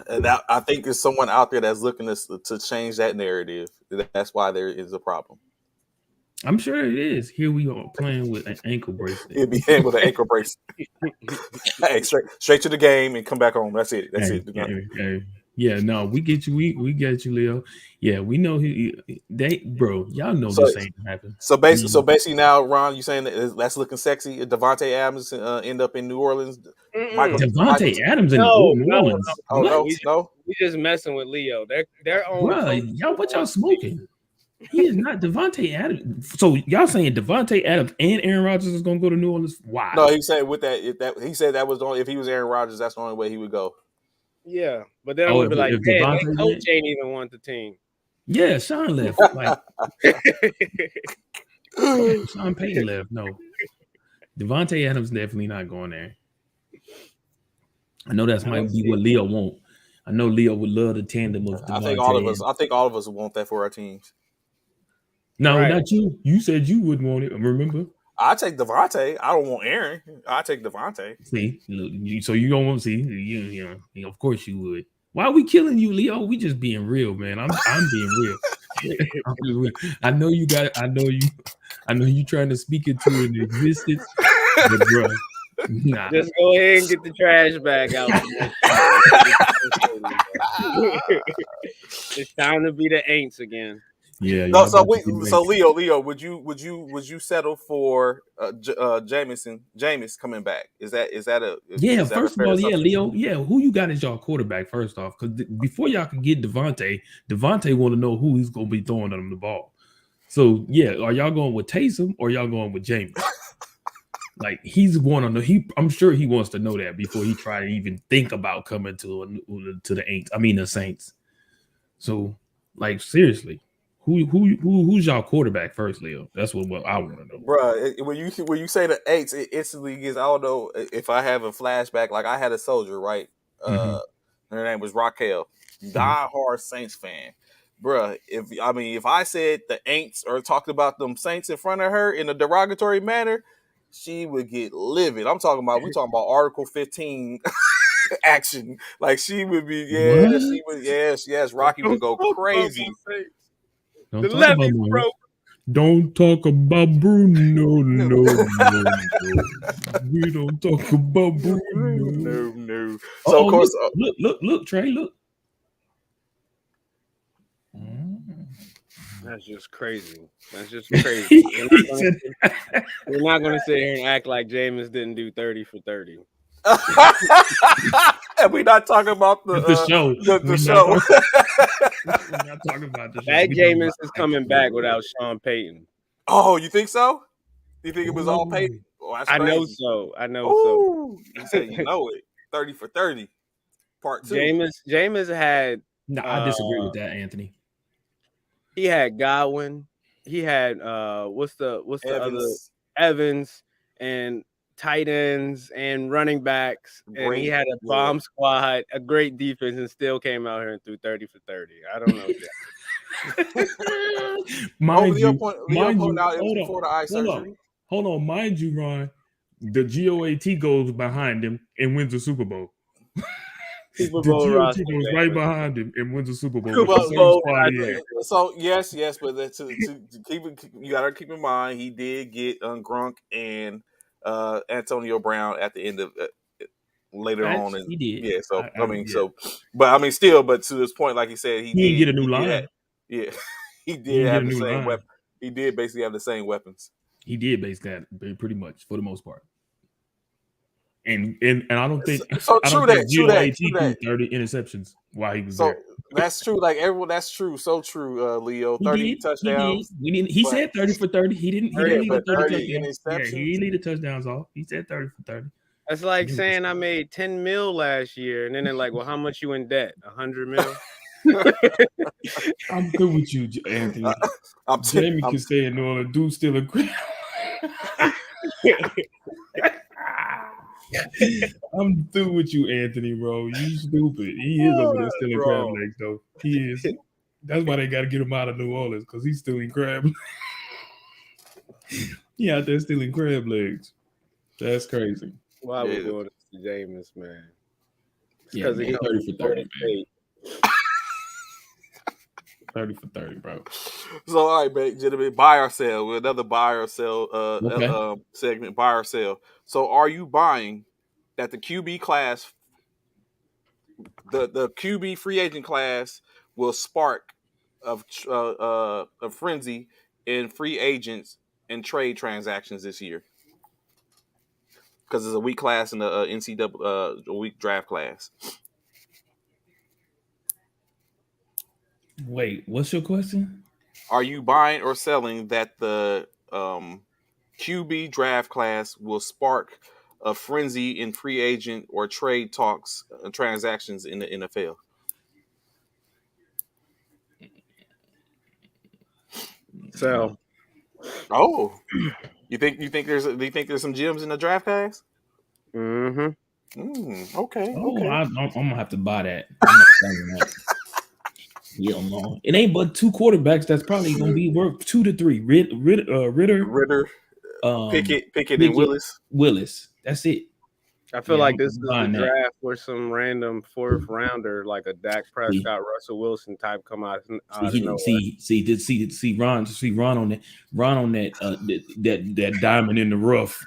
And I think there's someone out there that's looking to change that narrative. That's why there is a problem. I'm sure it is. Here we are playing with an ankle bracelet. He'll be in with an ankle bracelet. Hey, straight to the game and come back home. That's it. Yeah, no, we get you. We get you, Leo. Yeah, we know y'all know this ain't gonna happen. So basically, now, Ron, you saying that's looking sexy? If Devontae Adams end up in New Orleans, Devontae Adams in New Orleans? No. We just messing with Leo. They're on. Bro, y'all, what y'all smoking? He is not Devontae Adams. So y'all saying Devontae Adams and Aaron Rodgers is gonna go to New Orleans? Why? No, he's saying with that he said that was the only, if he was Aaron Rodgers, that's the only way he would go. Yeah, but then I would be like, hey, that coach ain't even want the team. Yeah, Sean left. Sean Payton left. No, Devontae Adams definitely not going there. I know that might be what Leo want. I know Leo would love the tandem of Devontae. I think all of us want that for our teams. No, not you. You said you wouldn't want it. Remember? I take Devontae. I don't want Aaron. I take Devontae. See, look, so you don't want to see? You know, of course you would. Why are we killing you, Leo? We just being real, man. I'm being real. I know you got. I know you trying to speak it to an existence, but bro, nah. Just go ahead and get the trash bag out. It's time to be the Aints again. Yeah. No, so Leo, would you settle for Jameis coming back? Is that a yeah? First of all, yeah, Leo, yeah. Who you got as your quarterback? First off, because before y'all can get Devontae want to know who he's gonna be throwing on the ball. So yeah, are y'all going with Taysom or y'all going with Jameis? Like he's one on the I'm sure he wants to know that before he try to even think about coming to the Aints. I mean the Saints. So like seriously. Who's y'all quarterback first, Leo? That's what I want to know, bro. When you say the Aints, it instantly gets. I don't know if I have a flashback. Like I had a soldier, right? Her name was Raquel, diehard Saints fan, bro. If I said the Aints or talked about them Saints in front of her in a derogatory manner, she would get livid. We talking about Article 15 action. Like she would be, yes. Rocky would go crazy. Don't talk about Bruno. No. We don't talk about Bruno. No. So of course, look, Trey, look. That's just crazy. That's just crazy. We're not gonna sit here and act like Jameis didn't do 30 for 30. And we're not talking about the show. The show. We're not talking about the show. That Jameis is coming back without Sean Payton. Oh, you think so? You think it was all Payton? Oh, that's crazy. I know so. You said you know it. 30 for 30. Part 2. Jameis had. No, I disagree with that, Anthony. He had Godwin. He had what's the other Evans and tight ends and running backs, and he had a bomb squad, a great defense, and still came out here and threw 30 for 30. I don't know. Hold on, mind you, Ron, the GOAT goes behind him and wins the Super Bowl. Super Bowl the GOAT goes right behind him and wins the Super Bowl. So yes, but to keep it, you gotta keep in mind he did get Gronk and Antonio Brown at the end of later on. And, he did. Yeah. So but to this point, like he said, he did get a new line. He did have the same weapon. He did basically have the same weapons. He did basically have, pretty much for the most part. And I don't think so. True that. 30 interceptions while he was there. That's true. Like everyone, that's true. So true, Leo. 30 touchdowns. He said 30 for 30. He didn't leave the 30 interceptions. He didn't leave the touchdowns off. He said 30 for 30. That's like saying I made 10 mil last year, and then they're like, "Well, how much you in debt? 100 mil." I'm good with you, Anthony. Jamie can stay in New Orleans. Dude still a crap. I'm through with you, Anthony, bro. You stupid. He is over there still in crab legs, though. He is. That's why they got to get him out of New Orleans, because he's still in crab legs. He out there still in crab legs. That's crazy. Why are we doing this to Jameis, man? Because he's 30 for 30, man. 30 for 30, bro. So, all right, man, gentlemen, buy or sell. With another buy or sell segment, buy or sell. So, are you buying that the QB class, the QB free agent class, will spark a frenzy in free agents and trade transactions this year? Because it's a weak class in the NCAA, a weak draft class. Wait, what's your question? Are you buying or selling that the QB draft class will spark a frenzy in free agent or trade talks and transactions in the NFL? So, you think there's some gems in the draft class? Mm-hmm. Okay. I'm gonna have to buy that. I'm not selling that. Yeah, no. It ain't but 2 quarterbacks that's probably gonna be worth 2 to 3. Ritter, Pickett, and Willis. That's it. I feel like this is the draft where some random 4th rounder, like a Dak Prescott, Russell Wilson type, come out. See Ron on that diamond in the rough,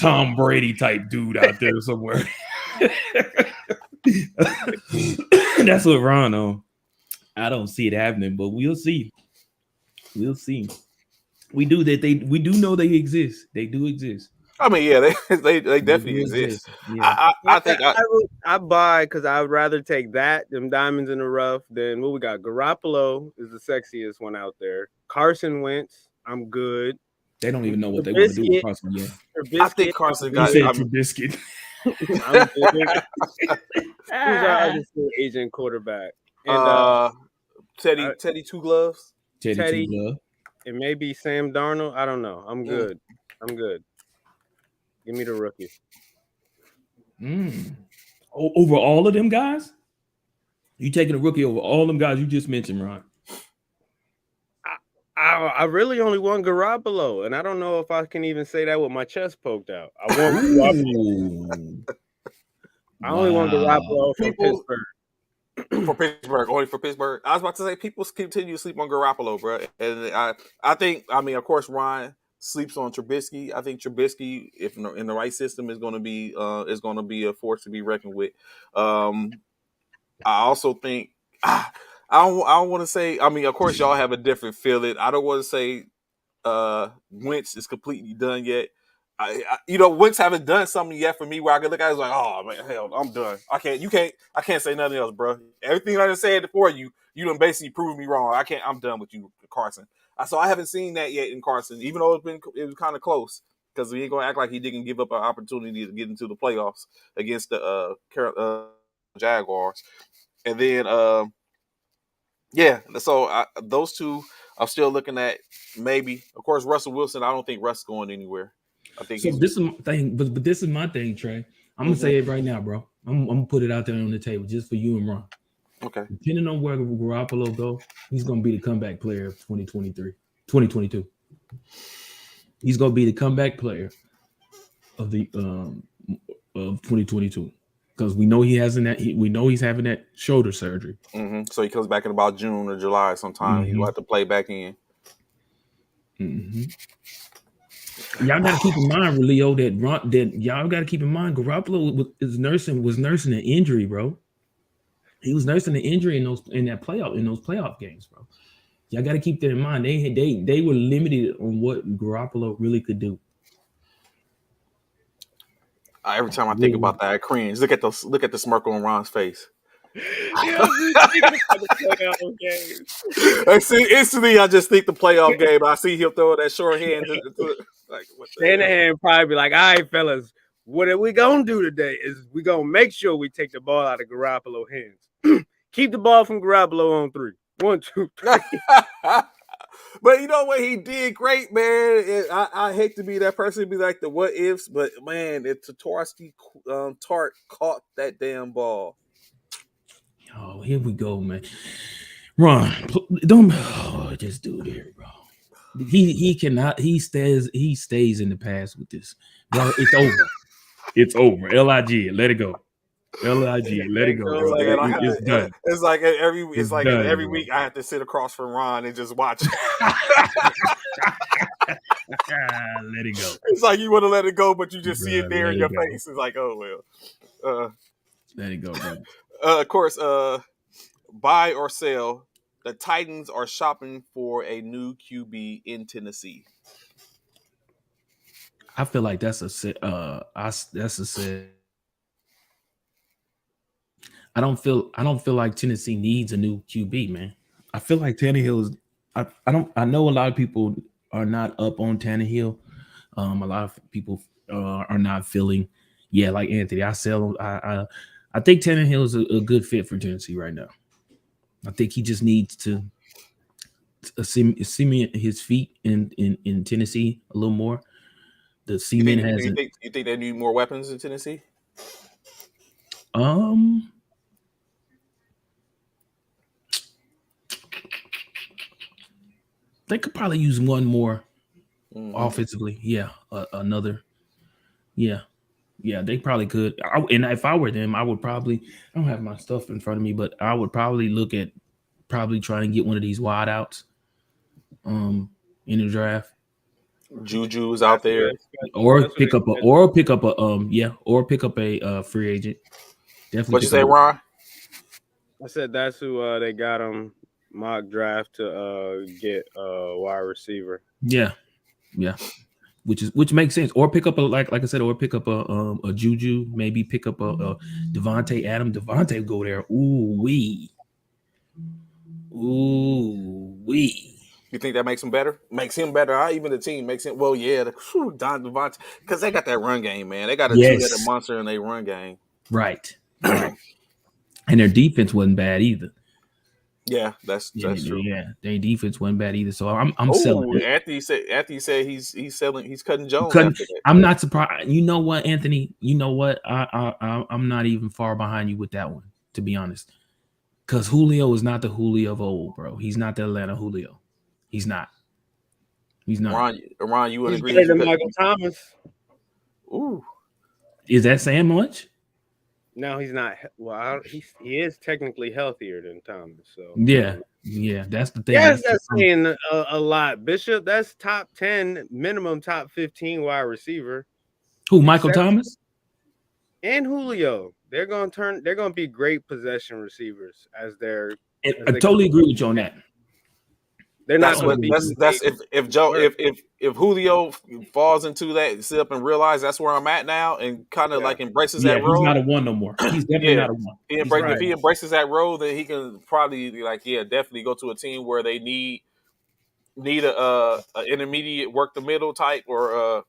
Tom Brady type dude out there somewhere. That's what Ron on. I don't see it happening, but we'll see. We do know they exist. They do exist. I mean, yeah, they definitely exist. Yeah. I think I buy, because I would rather take them diamonds in the rough than what we got. Garoppolo is the sexiest one out there. Carson Wentz, I'm good. They don't even know what they want to do with Carson yet. I think Carson got Trubisky. I'm good. Who's our other free agent quarterback? And Teddy Two Gloves. Teddy Two Gloves. And maybe Sam Darnold. I don't know. I'm good. Give me the rookie. Over all of them guys? You taking a rookie over all them guys you just mentioned, Ron? I really only want Garoppolo, and I don't know if I can even say that with my chest poked out. I want Garoppolo. I only want Garoppolo from Pittsburgh. For Pittsburgh, only for Pittsburgh. I was about to say people continue to sleep on Garoppolo, bro, and I think, of course, Ryan sleeps on Trubisky. I think Trubisky, if in the right system, is going to be a force to be reckoned with. I also think I don't want to say. I mean, of course, y'all have a different feeling. I don't want to say Wentz is completely done yet. Wentz haven't done something yet for me where I can look at it like, oh man, hell, I'm done. I can't say nothing else, bro. Everything I just said before you done basically proved me wrong. I'm done with you, Carson. So I haven't seen that yet in Carson, even though it was kind of close because we ain't gonna act like he didn't give up an opportunity to get into the playoffs against the Jaguars, and then yeah, so those two I'm still looking at maybe. Of course, Russell Wilson. I don't think Russ going anywhere. I think so. This is my thing, but this is my thing, Trey. I'm gonna say it right now, bro. I'm gonna put it out there on the table just for you and Ron. Okay. Depending on where Garoppolo go, he's gonna be the comeback player of 2022. He's gonna be the comeback player of the of 2022 because we know he's having that shoulder surgery. Mm-hmm. So he comes back in about June or July sometime. Mm-hmm. He'll have to play back in. Mm-hmm. Y'all got to keep in mind, Leo, that y'all got to keep in mind Garoppolo was nursing an injury, bro. He was nursing an injury in those playoff games, bro. Y'all got to keep that in mind. They were limited on what Garoppolo really could do. Every time I think about that, I cringe. Look at the smirk on Ron's face. Yeah, the playoff games. I see instantly. I just think the playoff game. I see him throw that short hand. Like what the Shanahan probably be like, "All right, fellas, what are we gonna do today? Is we gonna make sure we take the ball out of Garoppolo hands. Keep the ball from Garoppolo on 3. 1, 2, 3." But you know what? He did great, man. I hate to be that person to be like the what ifs, but man, if Tatarsky Tart caught that damn ball. Oh, here we go, man. Ron, don't just do it here, bro. He cannot. He stays in the past with this, bro. It's over. It's over. LIG, let it go. LIG, let it go, bro. It's done. It's like every done, week I have to sit across from Ron and just watch. Let it go. It's like you want to let it go, but you just see it there in your face. It's like, oh well. Let it go, bro. Of course, buy or sell. The Titans are shopping for a new QB in Tennessee. I feel like that's a set. That's a set. I don't feel like Tennessee needs a new QB, man. I feel like Tannehill is. I know a lot of people are not up on Tannehill. A lot of people are not feeling. Yeah, like Anthony, I think Tannehill is a good fit for Tennessee right now. I think he just needs to cement his feet in Tennessee a little more. The cement hasn't. You think they need more weapons in Tennessee? They could probably use one more offensively. Yeah, another. Yeah, they probably could. And if I were them, I would probably. I don't have my stuff in front of me, but I would probably look at try and get one of these wide outs. In the draft. Juju's out there, or pick up a free agent. Definitely. What you say, Ron? I said that's who they got him mock draft to get a wide receiver. Yeah, which makes sense. Or pick up like I said, or pick up a Juju. Maybe pick up a Devontae Adams. Devontae go there. Ooh wee. You think that makes him better? Makes him better. Even the team makes him. Well, yeah, Don Devontae, because they got that run game, man. They got a two-headed monster in their run game. Right. And their defense wasn't bad either. Yeah, that's true. Yeah, their defense wasn't bad either. So I'm selling. Anthony said he's selling. He's cutting Jones. I'm not surprised. You know what, Anthony? You know what? I'm not even far behind you with that one, to be honest. Because Julio is not the Julio of old, bro. He's not the Atlanta Julio. He's not. Ron, you would agree? Better than Michael Thomas. Ooh, is that saying much? No, he's not. Well, he is technically healthier than Thomas. So yeah, that's the thing. Yes, that's saying a lot, Bishop. That's top 10, minimum top 15 wide receiver. Who? Michael Thomas and Julio. They're gonna be great possession receivers as their I totally agree with you on that. They're not going to be. That's if Julio falls into that, sit up and realize that's where I'm at now, and kind of like embraces that role. He's not a one no more. He's definitely not a one. If he embraces that role, then he can probably definitely go to a team where they need a intermediate work the middle type or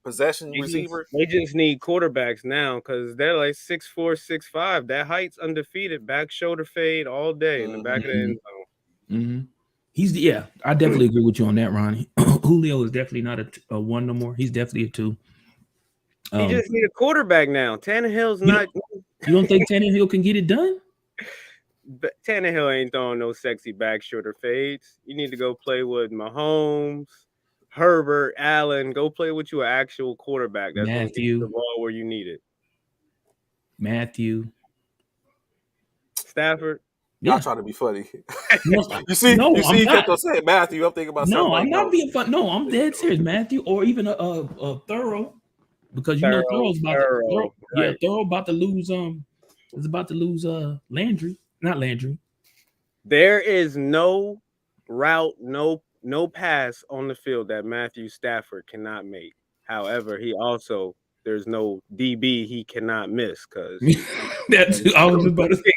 possession receiver. They just need quarterbacks now because they're like 6'4", 6'5". That height's undefeated. Back shoulder fade all day in the back of the end zone. Mm-hmm. I definitely agree with you on that, Ronnie. Julio is definitely not a one no more. He's definitely a two. He just need a quarterback now. Tannehill's not. You don't think Tannehill can get it done? But Tannehill ain't throwing no sexy back shoulder fades. You need to go play with Mahomes, Herbert, Allen. Go play with you an actual quarterback. That's going to get the ball where you need it. Matthew Stafford. Y'all trying to be funny. You see, he kept on saying Matthew. I'm thinking about something. No, I'm not being funny. No, I'm dead serious, Matthew, or even a Thorough, because Thorough about to lose. Is about to lose. Landry, not Landry. There is no route, no pass on the field that Matthew Stafford cannot make. However, there's no DB he cannot miss because I was about to say.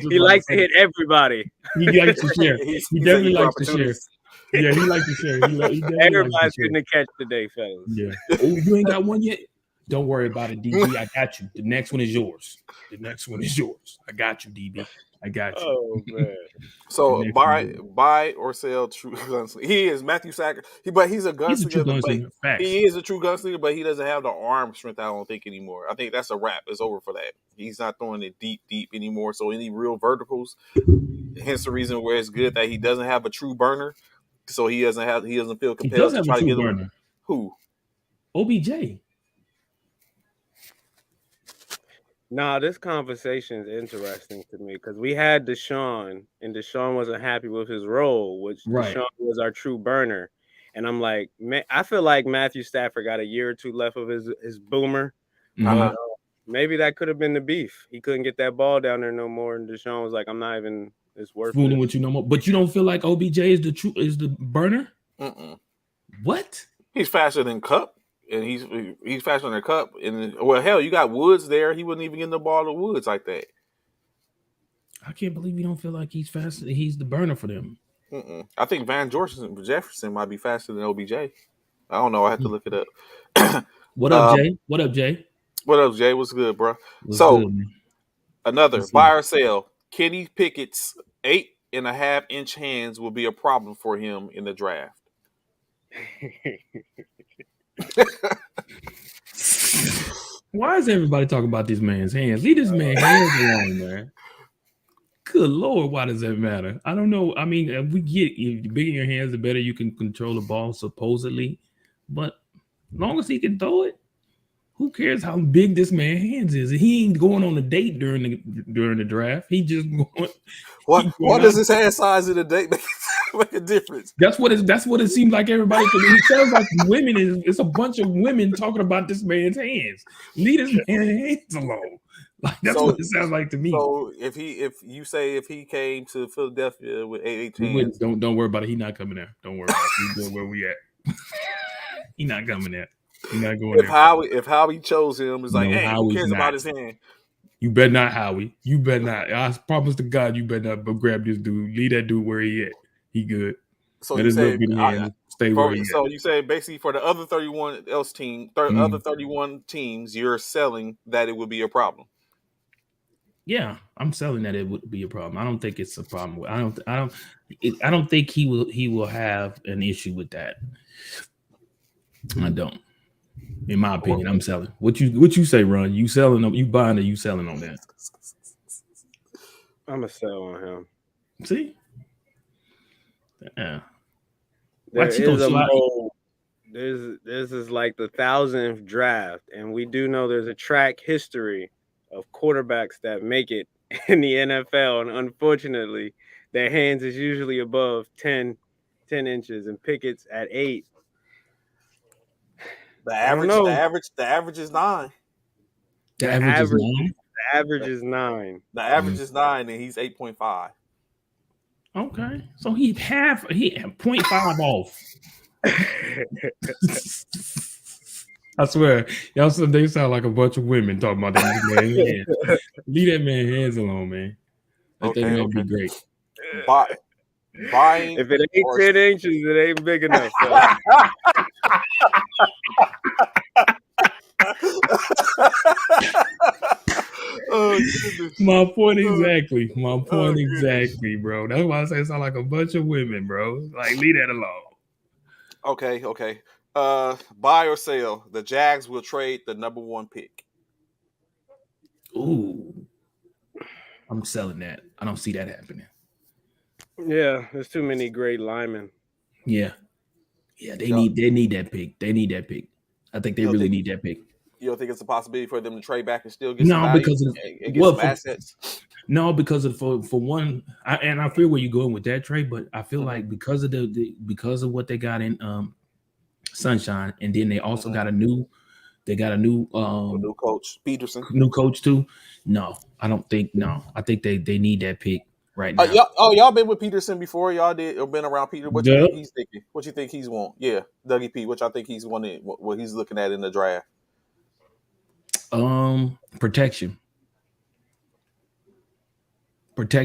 He likes to hit everybody. He likes to share. He definitely likes to share. Yeah, he likes to share. Everybody's getting a catch today, fellas. Yeah. Oh, you ain't got one yet? Don't worry about it, DB. I got you. The next one is yours. I got you, DB. I got you. Oh man. So buy or sell true gunslinger. He is Matthew Stafford. But he's a gunslinger. He is a true gunslinger, but he doesn't have the arm strength, I don't think, anymore. I think that's a wrap. It's over for that. He's not throwing it deep anymore. So any real verticals, hence the reason where it's good that he doesn't have a true burner. So he doesn't feel compelled to try to get him. Who? OBJ. Nah, this conversation is interesting to me because we had Deshaun, and Deshaun wasn't happy with his role, which Deshaun was our true burner. And I'm like, man, I feel like Matthew Stafford got a year or two left of his boomer. Uh-huh. Maybe that could have been the beef. He couldn't get that ball down there no more, and Deshaun was like, I'm not even. It's worth fooling with you no more. But you don't feel like OBJ is the burner? What? He's faster than Cup. And he's faster than Cup. And hell, you got Woods there. He wouldn't even get the ball to Woods like that. I can't believe you don't feel like he's faster. He's the burner for them. I think Van Jefferson might be faster than OBJ. I don't know. I have to look it up. What up, Jay? What up, Jay? What up, Jay? What's good, bro? Another buy or sell. Kenny Pickett's 8.5-inch hands will be a problem for him in the draft. Why is everybody talking about this man's hands? Leave this man's hands alone, man. Good Lord, why does that matter? I don't know. I mean, if the bigger your hands, the better you can control the ball, supposedly. But as long as he can throw it, who cares how big this man's hands is? He ain't going on a date during the draft. He just going. What does his hand size in a date make a difference? That's what it seems like. Everybody. It sounds like it's a bunch of women talking about this man's hands. Leave this man's hands alone. Like that's what it sounds like to me. So if he came to Philadelphia with 8 hands, don't worry about it. He's not coming there. Don't worry about it. He's where we at. He's not coming there. He's not going there. If Howie chose him, it's like, hey, who cares about his hand? You better not, Howie. You better not. I promise to God, you better not grab this dude. Leave that dude where he at. He good. So you say, stay where he so you say basically for the other 31 other 31 teams, you're selling that it would be a problem. Yeah, I'm selling that it would be a problem. I don't think it's a problem. I don't think he will have an issue with that. I don't. In my opinion, I'm selling. What you say, Ron? You selling them? You buying or you selling on that? I'm a sell on him. See? Yeah. This is like the 1,000th draft, and we do know there's a track history of quarterbacks that make it in the NFL, and unfortunately, their hands is usually above 10 inches, and Pickett's at 8. The average is 9. The average is 9? The average is 9. The average is 9, and he's 8.5. Okay, so he 0.5 off. I swear, y'all said they sound like a bunch of women talking about that man. Leave that man hands alone, man. Let that man be great. Buying if it ain't 10 inches, it ain't big enough. Oh, goodness. My point exactly. My point exactly, bro. That's why I say it sound like a bunch of women, bro. Like, leave that alone. Okay. Buy or sell. The Jags will trade the number 1 pick. Ooh. I'm selling that. I don't see that happening. Yeah, there's too many great linemen. Yeah, they need that pick. They need that pick. I think they really need that pick. You don't think it's a possibility for them to trade back and still get some value because of and get some assets? No, because of for one, I feel where you're going with that trade, but I feel like because of because of what they got in Sunshine, and then they also got a new coach, Peterson. New coach too. No, I don't think. No, I think they need that pick right now. Y'all been with Peterson before? Y'all did or been around Peter? What you think he's thinking? What you think he's want? Yeah, Dougie P. What y'all think he's wanting? What he's looking at in the draft? Protection and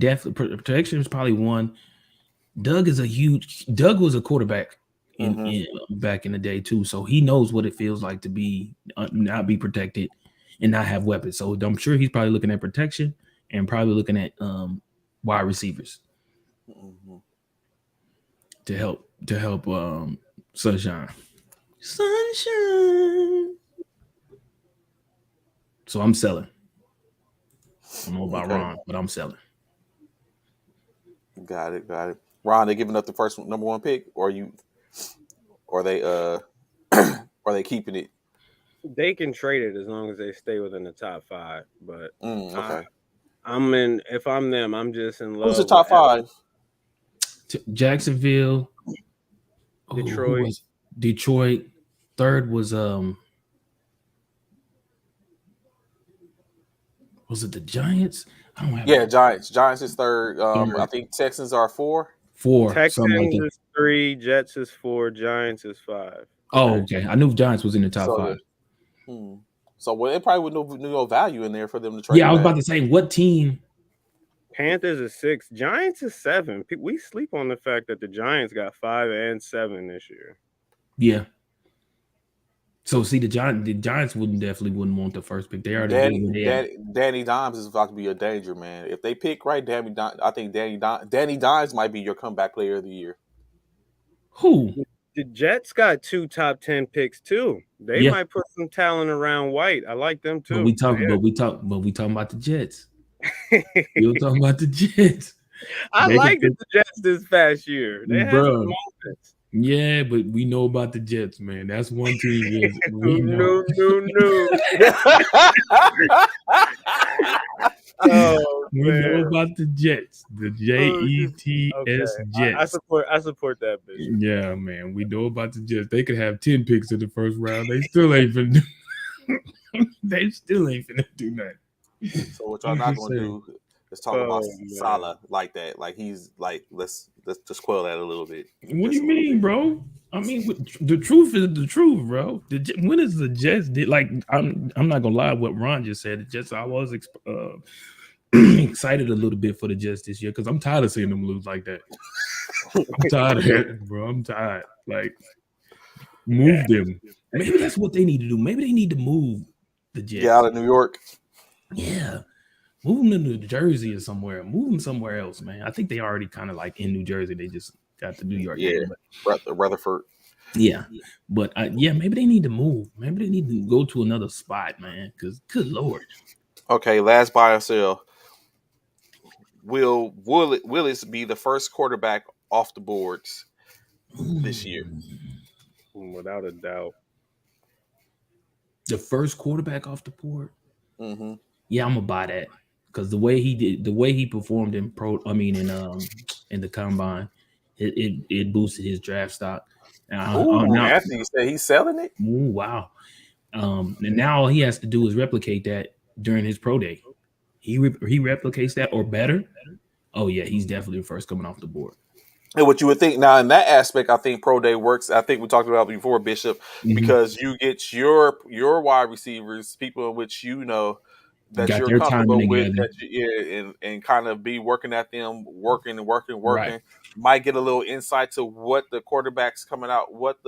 definitely protection is probably one. Doug was a quarterback in back in the day too, so he knows what it feels like to be not be protected and not have weapons. So I'm sure he's probably looking at protection and probably looking at wide receivers to help Sunshine. So I'm selling. I don't know about Ron, but I'm selling. Got it. Ron, they giving up the first number 1 pick, or they are they keeping it? They can trade it as long as they stay within the top 5. But okay. If I'm them, I'm just in love. Who's the top 5? Jacksonville, Detroit. Detroit. Third was it the Giants? I don't have Giants. Giants is third. I think Texans are 4. Texans is 3. Jets is 4. Giants is 5. Oh, okay. I knew Giants was in the top 5. So it probably would no value in there for them to trade. Yeah, I was about to say, what team? Panthers is 6. Giants is 7. We sleep on the fact that the Giants got 5 and 7 this year. Yeah. So see, the Giants definitely wouldn't want the first pick. They already Danny Dimes is about to be a danger, man. If they pick right, I think Danny Dimes might be your comeback player of the year. Who? The Jets got 2 top 10 picks too. They might put some talent around White. I like them too. But we talking about the Jets. You're talking about the Jets. I liked the Jets this past year. They had some moments. Yeah, but we know about the Jets, man. That's one team. We know. We know about the Jets, the Jets. Jets. I support that bitch. Yeah, man. We know about the Jets. They could have 10 picks in the first round. They still ain't finna do nothing. So what y'all not gonna do is talk about Salah like that. Like he's like let's just quell that a little bit. What do you mean, bro? I mean, the truth is the truth, bro. When is the Jets did like? I'm not gonna lie. What Ron just said. I was excited a little bit for the Jets this year because I'm tired of seeing them lose like that. I'm tired of it, bro. I'm tired. Like, move them. Maybe that's what they need to do. Maybe they need to move the Jets. Get out of New York. Yeah. Move them to New Jersey or somewhere. Move them somewhere else, man. I think they already kind of like in New Jersey. They just got the New York. Yeah, Rutherford. Yeah, but maybe they need to move. Maybe they need to go to another spot, man. Because good Lord. Okay, last buy or sell. Will Willis be the first quarterback off the boards this year? Without a doubt. The first quarterback off the board? Mm-hmm. Yeah, I'm gonna buy that. Because the way he performed in the combine, it boosted his draft stock. Anthony said he's selling it. Ooh, wow. And now all he has to do is replicate that during his pro day. He replicates that or better. Oh yeah, he's definitely the first coming off the board. And what you would think now in that aspect, I think pro day works. I think we talked about before, Bishop, because you get your wide receivers, people in which that Got you're their timing comfortable with, together. that and kind of be working at them, working and working, Right. working. Might get a little insight to what the quarterbacks coming out, what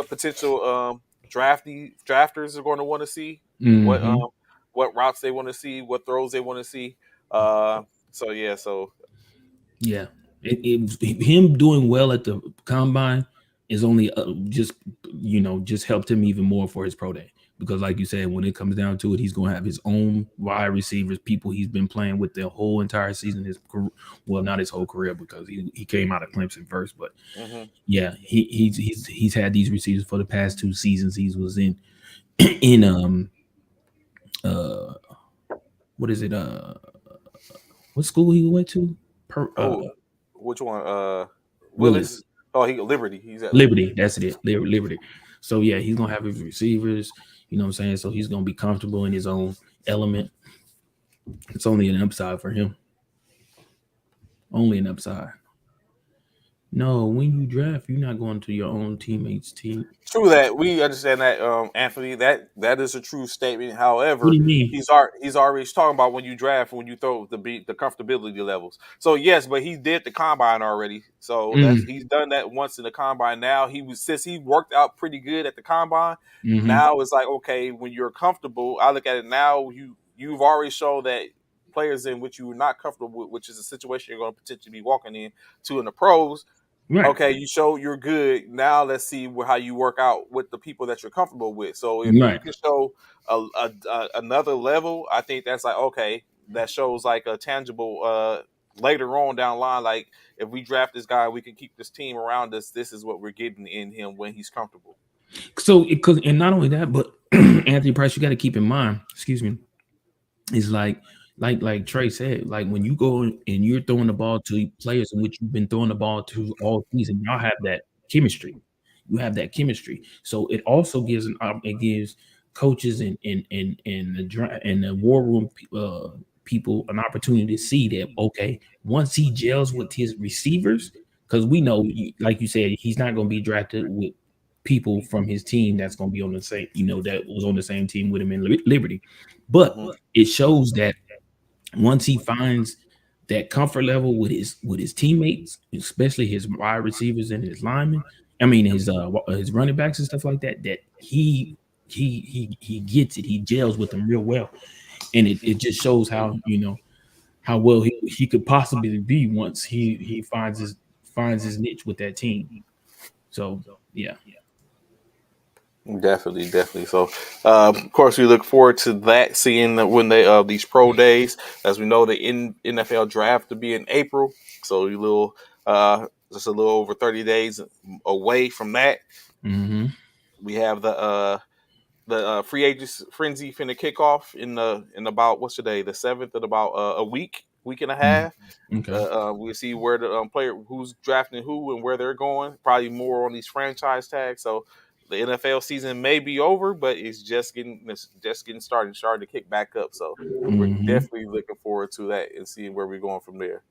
potential drafters are going to want to see, Mm-hmm. what routes they want to see, what throws they want to see. So yeah, so Yeah, him doing well at the combine is only just helped him even more for his pro day, because like you said, when it comes down to it, he's going to have his own wide receivers, people he's been playing with the whole entire season. Well, not his whole career, because he came out of Clemson first, but yeah, he's had these receivers for the past 2 seasons. He was in uh what is it what school he went to? oh, which one? Willis. Willis. Oh, Liberty. He's at Liberty. Liberty, that's it. Liberty. So yeah, he's gonna have his receivers, you know what I'm saying? So he's gonna be comfortable in his own element. It's only an upside for him. Only an upside. No, when you draft, you're not going to your own teammates' team. True that. We understand that, Anthony. That is a true statement. What do However, you mean? he's already talking about when you draft, when you throw the comfortability levels. So yes, but he did the combine already. So he's done that once in the combine. Now since he worked out pretty good at the combine. Now it's like, okay, when you're comfortable, I look at it now. You've already shown that players in which you're not comfortable with, which is a situation you're going to potentially be walking in the pros. Right. Okay, you show you're good. Now let's see how you work out with the people that you're comfortable with. So if you can show another level, I think that's like, okay, that shows like a tangible later on down the line. Like, if we draft this guy, we can keep this team around us. This is what we're getting in him when he's comfortable. So and not only that, but Anthony Price, you got to keep in mind, excuse me, is like Trey said, like when you go and you're throwing the ball to players in which you've been throwing the ball to all season, y'all have that chemistry. You have that chemistry. So it also gives it gives coaches and the war room people an opportunity to see that, okay, once he gels with his receivers, because we know, like you said, he's not going to be drafted with people from his team that's going to be on the same, that was on the same team with him in Liberty. But it shows that once he finds that comfort level with his teammates, especially his wide receivers and his linemen, I mean his running backs and stuff like that, that he gets it, he gels with them real well, and it just shows how how well he could possibly be once he finds his niche with that team. So yeah. Definitely. So, of course, we look forward to that. Seeing when these pro days, as we know, the NFL draft to be in April. So just a little over 30 days away from that. We have the free agents frenzy finna kick off in about, what's today, the 7th, in about a week and a half. Okay. We'll see where the player who's drafting who and where they're going. Probably more on these franchise tags. So the NFL season may be over, but it's just getting started to kick back up. So we're definitely looking forward to that and seeing where we're going from there.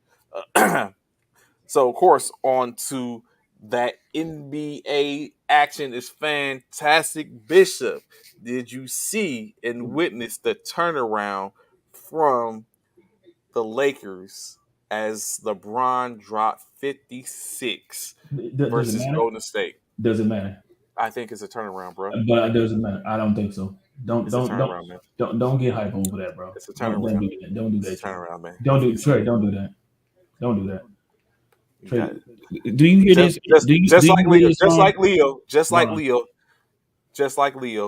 So of course, on to that NBA action is fantastic. Bishop, did you see and witness the turnaround from the Lakers as LeBron dropped 56 versus Golden State? Doesn't matter. I think it's a turnaround, bro. But it doesn't matter. I don't think so. Don't get hype over that, bro. It's a turnaround. Don't do that. It's a turnaround, man. Don't do Trey. Don't do that. Don't do that. Trey, do you hear this? Just like Leo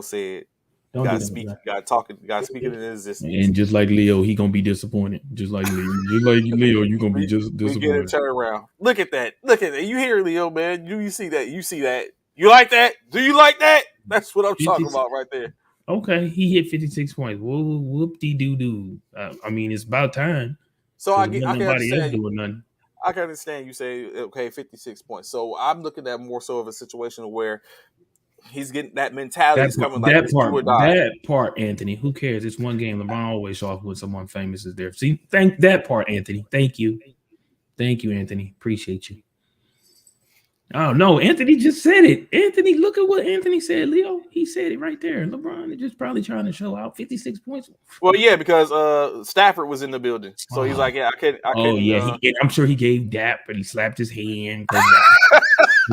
said. Got speaking in existence. And just like Leo, he gonna be disappointed. Just like Leo, you gonna be just disappointed. We get a turnaround. Look at that. You hear Leo, man? You see that? You like that? Do you like that? That's what I'm talking about right there. Okay, he hit 56 points. Whoop-de-doo-doo. I mean, it's about time. So I can understand. I can understand you say, okay, 56 points. So I'm looking at more so of a situation where He's getting that mentality. He's coming like do or die. That part, Anthony. Who cares? It's one game. LeBron always off when someone famous is there. See, thank that part, Anthony. Thank you, Anthony. Appreciate you. Oh no, Anthony just said it. Anthony, look at what Anthony said, Leo. He said it right there. LeBron is just probably trying to show out 56 points. Well, yeah, because Stafford was in the building, so he's like, yeah, I couldn't. I'm sure he gave dap, but he slapped his hand.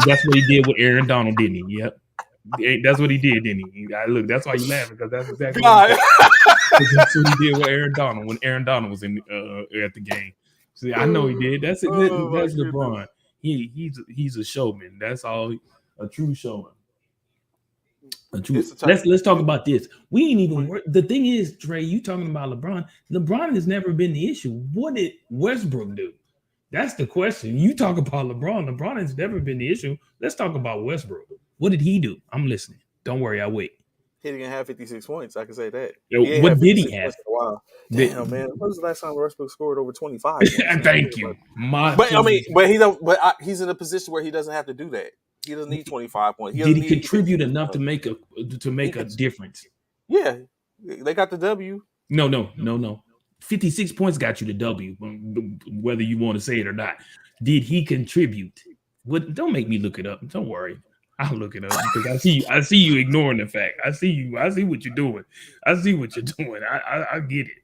That's what he did with Aaron Donald, didn't he? Yep. That's what he did, didn't he? Look, that's why you laughing, because that's exactly what that's what he did with Aaron Donald when Aaron Donald was in at the game. See, I know he did. That's it. That's LeBron. He's a showman. That's all. A true showman. Let's talk about this. We ain't even. The thing is, Trey, you talking about LeBron? LeBron has never been the issue. What did Westbrook do? That's the question. You talk about LeBron. LeBron has never been the issue. Let's talk about Westbrook. What did he do? I'm listening. Don't worry, I'll wait. He didn't have 56 points. I can say that. What did he have? Wow. Damn, man. When was the last time Westbrook scored over 25? Thank you. He's in a position where he doesn't have to do that. He doesn't need 25 points. Did he contribute enough to make a difference? Yeah. They got the W. No. 56 points got you the W, whether you want to say it or not. Did he contribute? Don't make me look it up. Don't worry. I'll look it up because I see you ignoring the fact. I see what you're doing. I see what you're doing. I get it.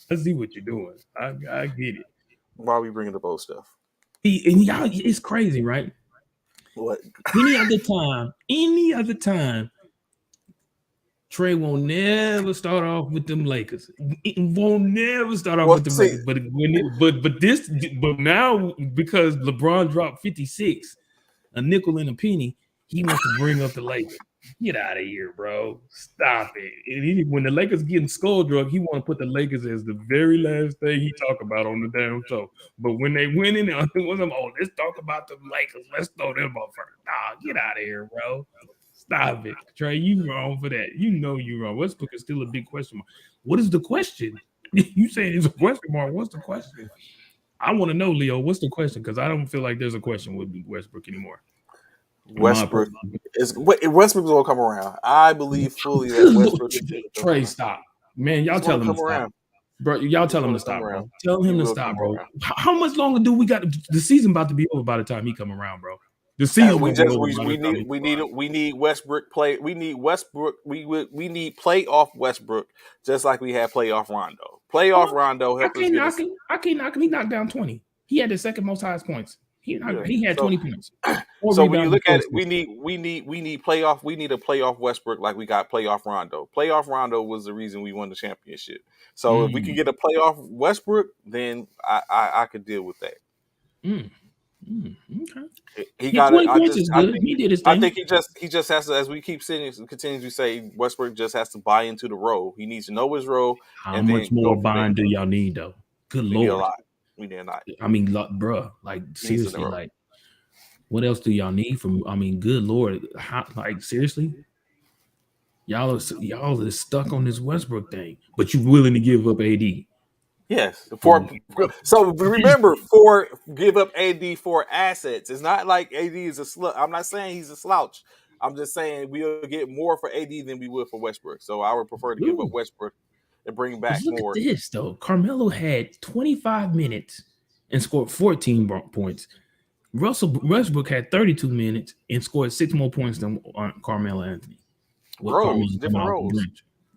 I see what you're doing. I get it. Why are we bringing up old stuff? It's crazy, right? What? Any other time, Trey won't never start off with them Lakers. It won't never start off with them Lakers. But now because LeBron dropped 56, a nickel and a penny, he wants to bring up the Lakers. Get out of here, bro. Stop it. And when the Lakers getting skull drug, he want to put the Lakers as the very last thing he talk about on the damn show. But when they win in, let's talk about the Lakers. Let's throw them up first. Nah, get out of here, bro. Stop it. Trey, you wrong for that. You know you wrong. Westbrook is still a big question mark. What is the question? You saying it's a question mark. What's the question? I want to know, Leo, what's the question? Because I don't feel like there's a question with Westbrook anymore. Westbrook will come around. I believe fully that Westbrook. Trey, stop, man. Y'all tell him to stop, bro. Y'all tell him to stop, bro. Tell him to stop, bro. How much longer do we got? The season about to be over by the time he come around, bro. The season we need Westbrook play. We need Westbrook. We need playoff Westbrook, just like we had playoff Rondo. Rondo helped us. I can't knock him. He knocked down 20. He had the second most highest points. He had 20 points. So when you look at it, we need playoff. We need a playoff Westbrook like we got playoff Rondo. Playoff Rondo was the reason we won the championship. So if we can get a playoff Westbrook, then I could deal with that. Okay. He got it. He did his thing. I think he just has to, as we keep saying, continues to say, Westbrook just has to buy into the role. He needs to know his role. How much more buying do y'all need though? Good Lord. We need a lot. I mean, bro, like seriously, like what else do y'all need from? I mean, good Lord, seriously, y'all are stuck on this Westbrook thing, but you willing to give up AD? Yes. So remember, give up AD for assets. It's not like AD is a slouch. I'm not saying he's a slouch. I'm just saying we'll get more for AD than we would for Westbrook. So I would prefer to give up Westbrook and bring back more. Look at this though. Carmelo had 25 minutes and scored 14 points. Westbrook had 32 minutes and scored 6 more points than Carmelo Anthony. Different roles.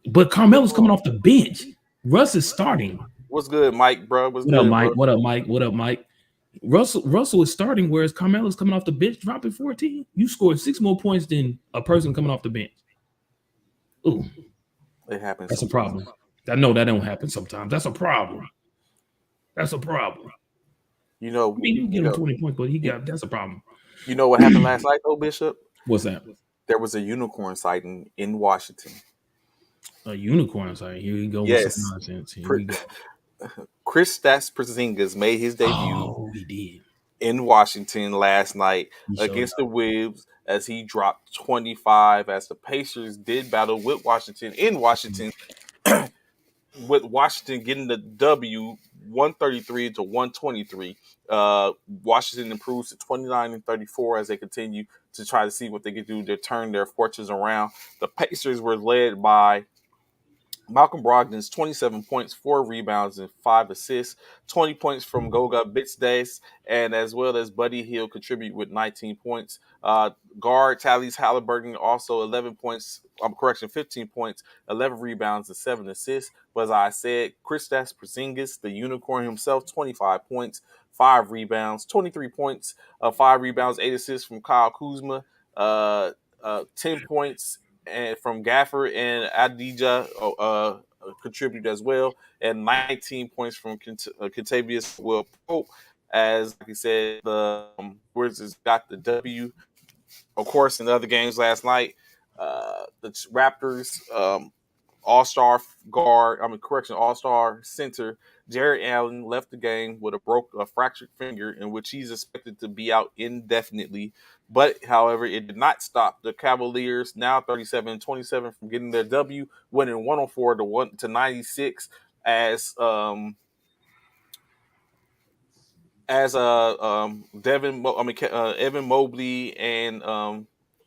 But Carmelo's coming off the bench. Russ is starting. What's good, Mike, bro? What up, Mike? Russell is starting, whereas Carmelo's coming off the bench, dropping 14. You scored 6 more points than a person coming off the bench. Ooh, it happens. That's a problem. I know that don't happen sometimes. That's a problem. You know, you get him 20 points, but that's a problem. You know what happened last night, though, Bishop? What's that? There was a unicorn sighting in Washington. A unicorn sighting. Here we go. Yes. With some nonsense. Here we go. Kristaps Porzingis made his debut. Oh, he did. In Washington last night against the Wizards as he dropped 25 as the Pacers did battle with Washington in Washington. With Washington getting the W 133 to 123. Washington improves to 29-34 as they continue to try to see what they can do to turn their fortunes around. The Pacers were led by Malcolm Brogdon's 27 points, 4 rebounds, and 5 assists. 20 points from Goga Bitadze, and as well as Buddy Hield contribute with 19 points. Guard Tyrese Halliburton also 11 points, 15 points, 11 rebounds, and 7 assists. But as I said, Kristaps Porzingis, the unicorn himself, 25 points, 5 rebounds, 23 points, 5 rebounds, 8 assists from Kyle Kuzma, 10 points and from Gafford and Adija contribute as well, and 19 points from Kentavious Will Pope. As like I said, the Wizards got the W. Of course, in the other games last night, the Raptors all-star center Jared Allen left the game with a fractured finger, in which he's expected to be out indefinitely. But, however, it did not stop the Cavaliers, now 37-27, from getting their W, winning 104 to 96 as Evan Mobley and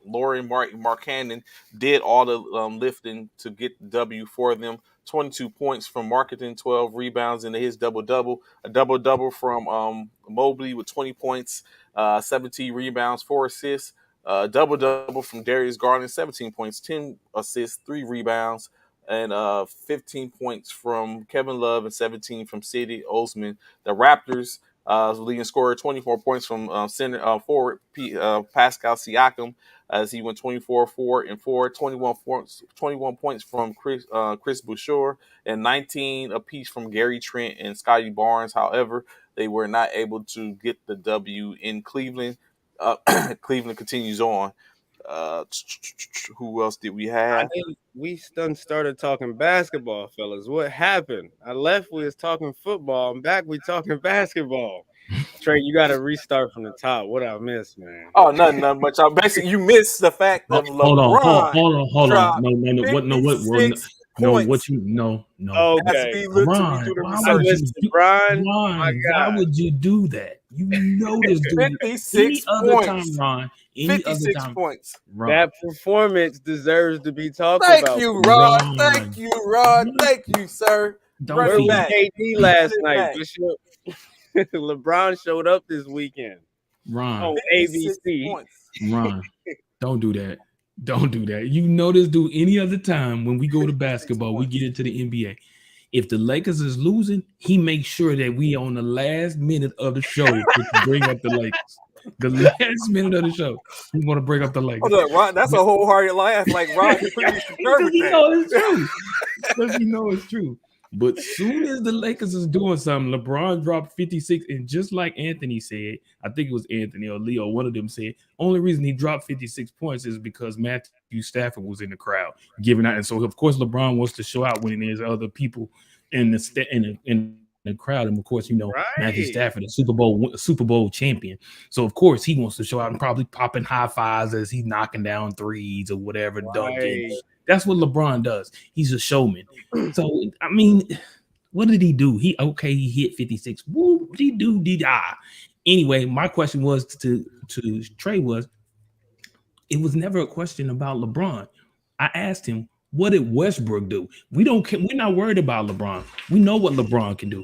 Lauren Markkanen did all the lifting to get the W for them. 22 points from Marketing, 12 rebounds into his double-double. A double-double from Mobley with 20 points, 17 rebounds, 4 assists. Double-double from Darius Garland, 17 points, 10 assists, 3 rebounds, and 15 points from Kevin Love and 17 from Cedi Osman. The Raptors leading scorer, 24 points from forward Pascal Siakam, as he went 24-4-4, 21 points from Chris Boucher, and 19 apiece from Gary Trent and Scotty Barnes. However, they were not able to get the W in Cleveland. Cleveland continues on. Who else did we have? We started talking basketball, fellas. What happened? I left, we was talking football. I'm back, we talking basketball. Trey, you got to restart from the top. What I missed, man? Oh, nothing much. Basically, you missed the fact of LeBron. Hold on. No. Okay. Why would you do that? You know this dude. 56 points. Ron. 56 points. Ron. That performance deserves to be talked about. Thank you, Ron. Thank you, Ron. Thank you, sir. Where was KD last night, Bishop? LeBron showed up this weekend. Ron. On ABC. Ron, don't do that. Don't do that. You know this dude any other time when we go to basketball, we get into the NBA. If the Lakers is losing, he makes sure that we on the last minute of the show to bring up the Lakers. The last minute of the show, we want to bring up the Lakers. Hold up, Ron, that's a wholehearted laugh. Like Ron, because he knows it's true. Because he knows it's true. But soon as the Lakers is doing something, LeBron dropped 56, and just like Anthony said, I think it was Anthony or Leo, one of them said, only reason he dropped 56 points is because Matthew Stafford was in the crowd giving out. And so, of course, LeBron wants to show out when there's other people in the crowd. And, of course, Matthew Stafford, a Super Bowl champion. So, of course, he wants to show out and probably popping high fives as he's knocking down threes or whatever, dunking. That's what LeBron does. He's a showman. So, I mean, what did he do? He hit 56. Woo, Anyway, my question was to Trey was, it was never a question about LeBron. I asked him, what did Westbrook do? We're not worried about LeBron. We know what LeBron can do.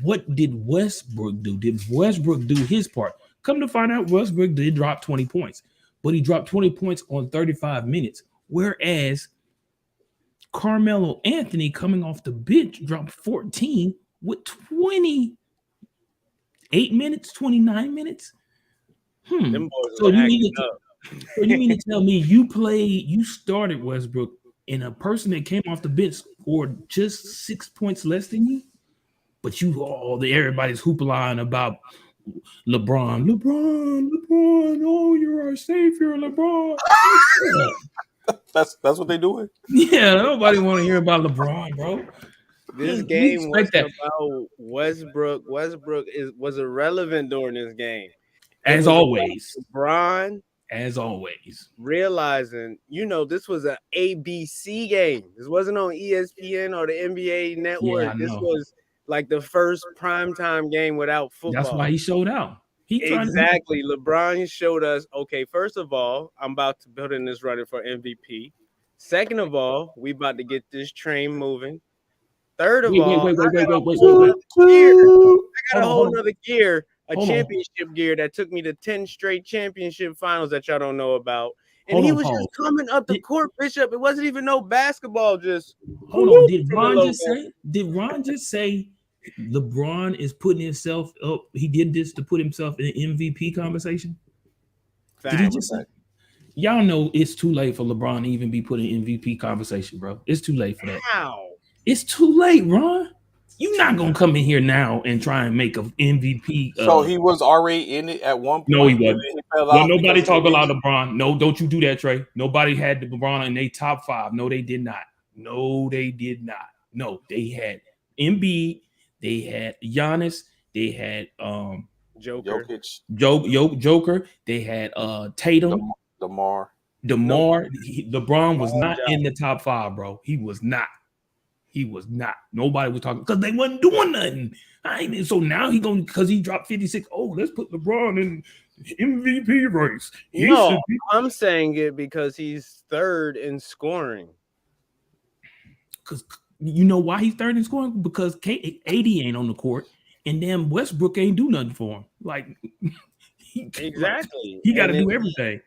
What did Westbrook do? Did Westbrook do his part? Come to find out, Westbrook did drop 20 points, but he dropped 20 points on 35 minutes. Whereas Carmelo Anthony coming off the bench dropped 14 with 28 minutes, 29 minutes. So you mean to tell me you started Westbrook and a person that came off the bench scored just 6 points less than you? But everybody's hoopla about LeBron. Oh, you're our savior, LeBron. That's what they doing. Yeah, nobody want to hear about LeBron, bro. This game was about Westbrook. Westbrook was irrelevant during this game. As always. LeBron, as always, realizing, this was an ABC game. This wasn't on ESPN or the NBA network. This was like the first primetime game without football. That's why he showed out. Exactly. LeBron showed us, okay, first of all, I'm about to build in this running for MVP. Second of all, we about to get this train moving. Third of all, wait. I got a whole nother gear, a championship gear that took me to 10 straight championship finals that y'all don't know about. And he was just coming up the court, Bishop. It wasn't even no basketball, just hold on. Did Ron just say LeBron is putting himself up? He did this to put himself in an MVP conversation? Fact. Did he just say? Y'all know it's too late for LeBron to even be put in MVP conversation, bro. It's too late for that. How? It's too late, Ron. You're not gonna come in here now and try and make an MVP. So he was already in it at one point. No, he wasn't. Well, nobody talk about LeBron. No, don't you do that, Trey. Nobody had the LeBron in their top 5. No, they did not. No, they did not. No, they had Embiid. They had Giannis. They had Joker. Joker. They had Tatum. DeMar. LeBron was not in the top 5, bro. He was not. Nobody was talking because they wasn't doing nothing. So now because he dropped 56. Oh, let's put LeBron in MVP race. I'm saying it because he's third in scoring. Because you know why he's third in scoring? Because AD ain't on the court, and then Westbrook ain't do nothing for him. Like exactly, he got to do everything.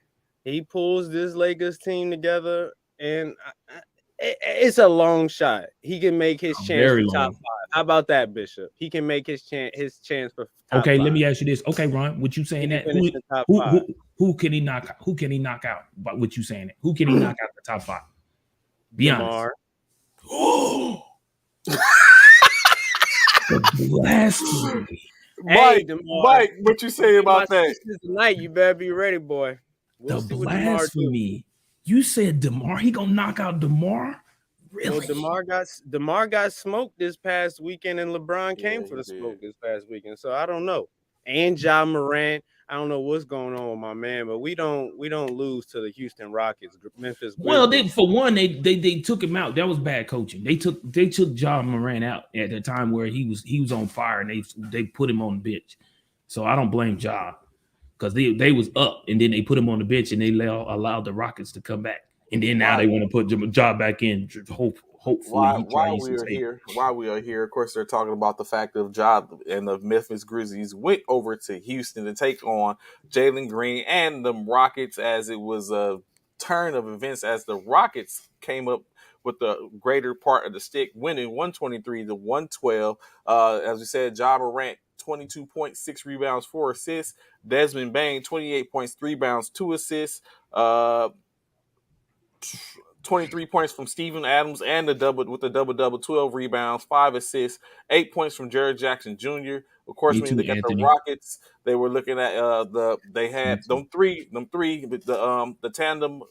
He pulls this Lakers team together, and it's a long shot. He can make his chance for top 5. How about that, Bishop? He can make his chance for top 5. Let me ask you this. Okay, Ron, what you saying that who can he knock out? Who can he knock out? But what you saying that? Who can he knock out the top 5? Be honest. The blasphemy. Mike, what you say about that? Tonight, you better be ready, boy. We'll the blasphemy. You said DeMar, he gonna knock out DeMar? Really? Well, DeMar got smoked this past weekend, and LeBron came for the smoke this past weekend. So I don't know. And Ja Morant, I don't know what's going on with my man, but we don't lose to the Houston Rockets, Memphis. Well, they took him out. That was bad coaching. They took Ja Morant out at the time where he was on fire, and they put him on the bench. So I don't blame Ja. Because they was up, and then they put him on the bench, and they allowed the Rockets to come back, and then now they want to put Ja back in. Hopefully, while we are here, of course, they're talking about the fact of Ja and the Memphis Grizzlies went over to Houston to take on Jalen Green and the Rockets, as it was a turn of events as the Rockets came up with the greater part of the stick, winning 123-112. As we said, Ja Morant 22.6 rebounds, 4 assists. Desmond Bane, 28 points, 3 rebounds, 2 assists. 23 points from Steven Adams and the double-double, 12 rebounds, 5 assists, 8 points from Jared Jackson Jr. Of course, when you look at the Rockets, they were looking at they had the tandem,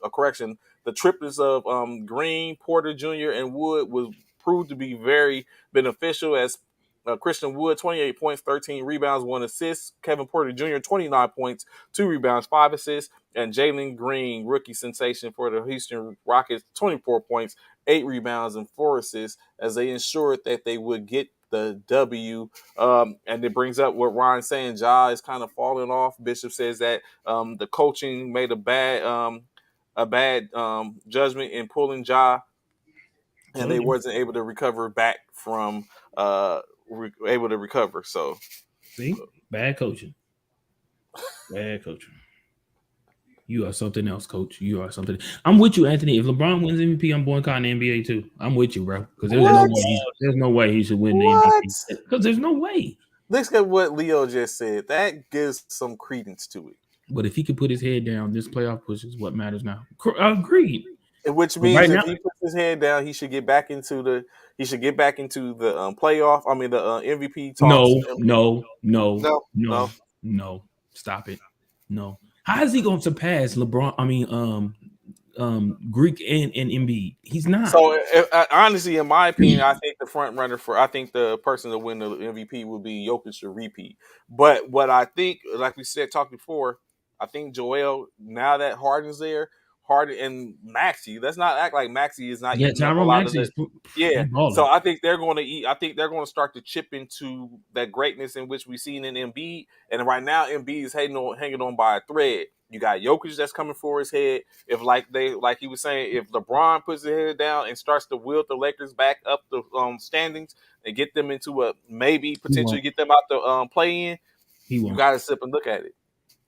the triplets of Green, Porter Jr., and Wood was proved to be very beneficial as Christian Wood, 28 points, 13 rebounds, 1 assist. Kevin Porter Jr., 29 points, 2 rebounds, 5 assists. And Jalen Green, rookie sensation for the Houston Rockets, 24 points, 8 rebounds, and 4 assists as they ensured that they would get the W. And it brings up what Ron's saying. Ja is kind of falling off. Bishop says that the coaching made a bad judgment in pulling Ja, and they wasn't able to recover back from able to recover. So, see, bad coaching. You are something else, coach. You are something. I'm with you, Anthony. If LeBron wins MVP, I'm boycotting the NBA too. I'm with you, bro. Because there's no way he should win the MVP. Because there's no way. Look at what Leo just said. That gives some credence to it. But if he can put his head down, this playoff push is what matters now. Agreed. Which means if he puts his head down, he should get back into the playoff. I mean the MVP talks. No. Stop it. No. How is he going to surpass LeBron? I mean, Greek and Embiid. He's not. So honestly, in my opinion, I think the person to win the MVP would be Jokic to repeat. But what I think, like we said, talked before, I think Joel, now that Harden's there, Harden and Maxey. Let's not act like Maxey is not Yeah, eating up a Tyrone lot of Maxey the. is Yeah, he balling. so I think they're going to eat. I think they're going to start to chip into that greatness in which we've seen in Embiid. And right now, Embiid is hanging on by a thread. You got Jokic that's coming for his head. If like he was saying, if LeBron puts his head down and starts to wield the Lakers back up the standings and get them into a maybe potentially get them out the play in, you got to sip and look at it.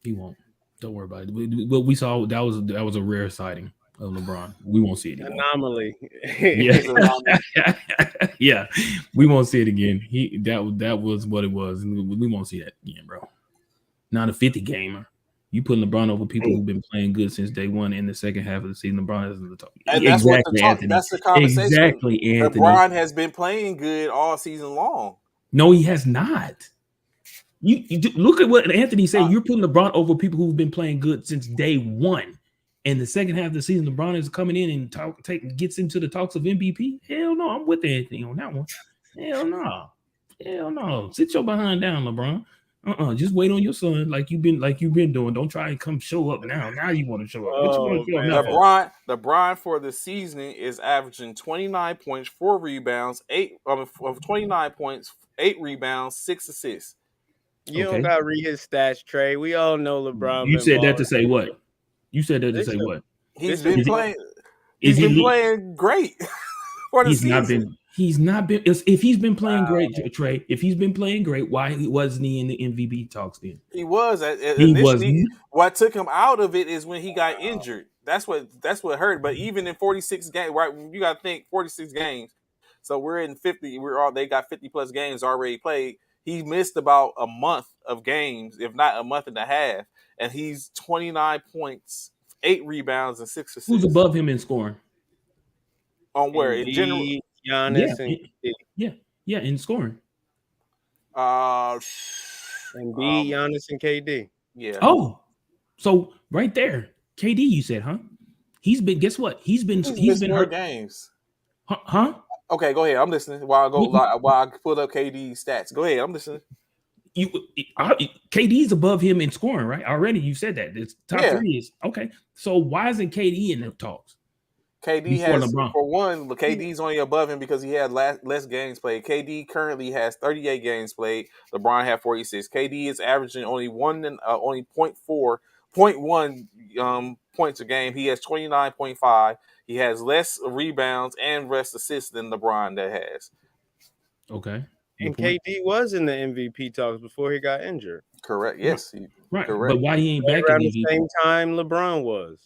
He won't. Don't worry about it. What we saw that was a rare sighting of LeBron. We won't see it again. Anomaly. Yeah, yeah. We won't see it again. That was what it was. We won't see that again, bro. Not a 50 gamer. You put LeBron over people who've been playing good since day one in the second half of the season. LeBron is in the top. And that's what Anthony. that's the conversation. Exactly, Anthony. LeBron has been playing good all season long. No, he has not. You look at what Anthony said. You're putting LeBron over people who've been playing good since day one. And the second half of the season, LeBron is coming in and gets into the talks of MVP. Hell no, I'm with Anthony on that one. Hell no. Sit your behind down, LeBron. Just wait on your son like you've been doing. Don't try and come show up now. Now you want to show up. What you want to show up now? LeBron for the season is averaging 29 points, 4 rebounds, 29 points, 8 rebounds, 6 assists. You don't gotta read his stats, Trey. We all know LeBron. You said that to say what? You said that to say what? He's been playing. He's been playing great for the season. He's not been. If he's been playing great, Trey. If he's been playing great, why wasn't he in the MVP talks then? He was. Initially, what took him out of it is when he got injured. That's what hurt. But even in 46 games, right? You got to think 46 games. So we're in 50. They got 50 plus games already played. He missed about a month of games, if not a month and a half, and he's 29 points, 8 rebounds, and 6 assists. Who's above him in scoring? On where? In general? Giannis and yeah, in scoring. Embiid, Giannis, and KD. Yeah. Oh, so right there, KD. You said, huh? He's been. Guess what? He's been hurt games. Huh? Okay, go ahead. I'm listening. While I pull up KD's stats. Go ahead. I'm listening. KD's above him in scoring, right? Already, you said that. It's top 3 is okay. So why isn't KD in the talks? KD has LeBron. For one, KD's only above him because he had less games played. KD currently has 38 games played. LeBron had 46. KD is averaging only 0.1 points a game. He has 29.5. He has less rebounds and less assists than LeBron that has. Okay. And KD was in the MVP talks before he got injured. Correct. Yes. Right. Correct. But why he ain't back around the same time LeBron was?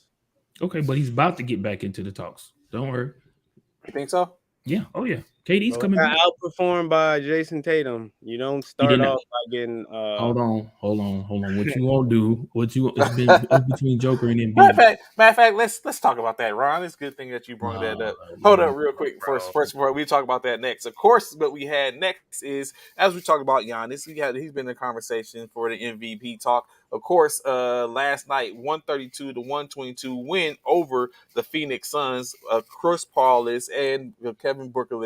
Okay, but he's about to get back into the talks. Don't worry. You think so? Yeah. Oh yeah. KD's coming back. Outperformed by Jason Tatum. You don't start off by getting. Hold on. What you won't do? It's been between Joker and Embiid. Matter of fact, let's talk about that, Ron. It's a good thing that you brought that up. Hold up, real quick. First, we talk about that next. Of course, what we had next is as we talk about Giannis. He's been in conversation for the MVP talk. Of course, last night 132-122 win over the Phoenix Suns. Chris Paul and Kevin Booker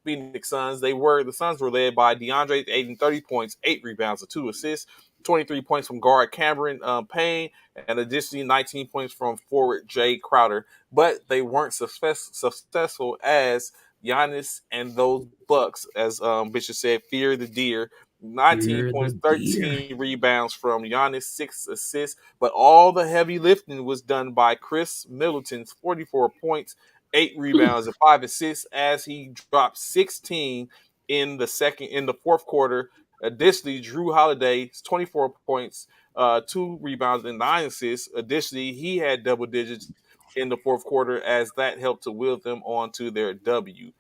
Phoenix Suns. The Suns were led by DeAndre Ayton, 30 points, 8 rebounds, and 2 assists, 23 points from guard Cameron Payne, and additionally 19 points from forward Jay Crowder. But they weren't successful as Giannis and those Bucks, as Bishop said, fear the deer. 19 points, 13 rebounds from Giannis, 6 assists. But all the heavy lifting was done by Chris Middleton's 44 points, 8 rebounds, and 5 assists as he dropped 16 in the fourth quarter. Additionally, Drew Holiday's 24 points, 2 rebounds, and 9 assists. Additionally, he had double digits in the fourth quarter as that helped to will them on to their W.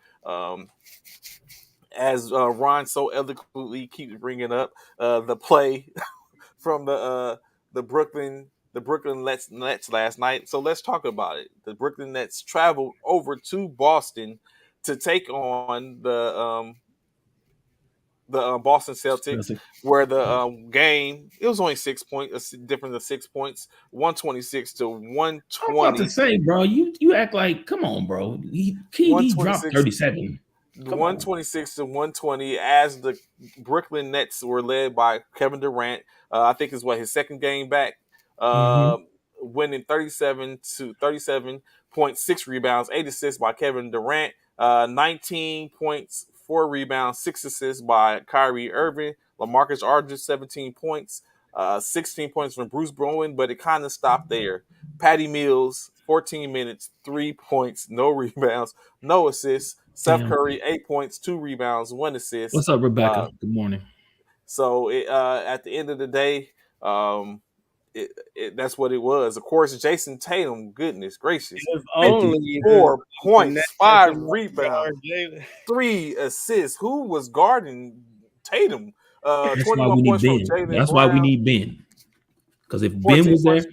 As Ron so eloquently keeps bringing up the play from the Brooklyn Nets last night. So let's talk about it. The Brooklyn Nets traveled over to Boston to take on the Boston Celtics, where the game, it was only 6 points, a difference of 6 points, 126-120. I'm about to say, bro, you act like, come on, bro. KD dropped 37. 126-120 as the Brooklyn Nets were led by Kevin Durant. I think it's his second game back. winning 37.6 rebounds, 8 assists by Kevin Durant, 19 points, 4 rebounds, 6 assists by Kyrie Irving, LaMarcus Aldridge 17 points, 16 points from Bruce Bowen, but it kind of stopped there. Patty Mills 14 minutes, 3 points, no rebounds, no assists. Seth Curry 8 points, 2 rebounds, 1 assist. What's up, Rebecca? Good morning. So at the end of the day, that's what it was. Of course, Jason Tatum, goodness gracious, if only 4 points, 5 rebounds, 3 assists. Who was guarding Tatum? That's 21 why we points need from Ben. Jaylen That's Brown. why we need Ben. Because if Ben was there, it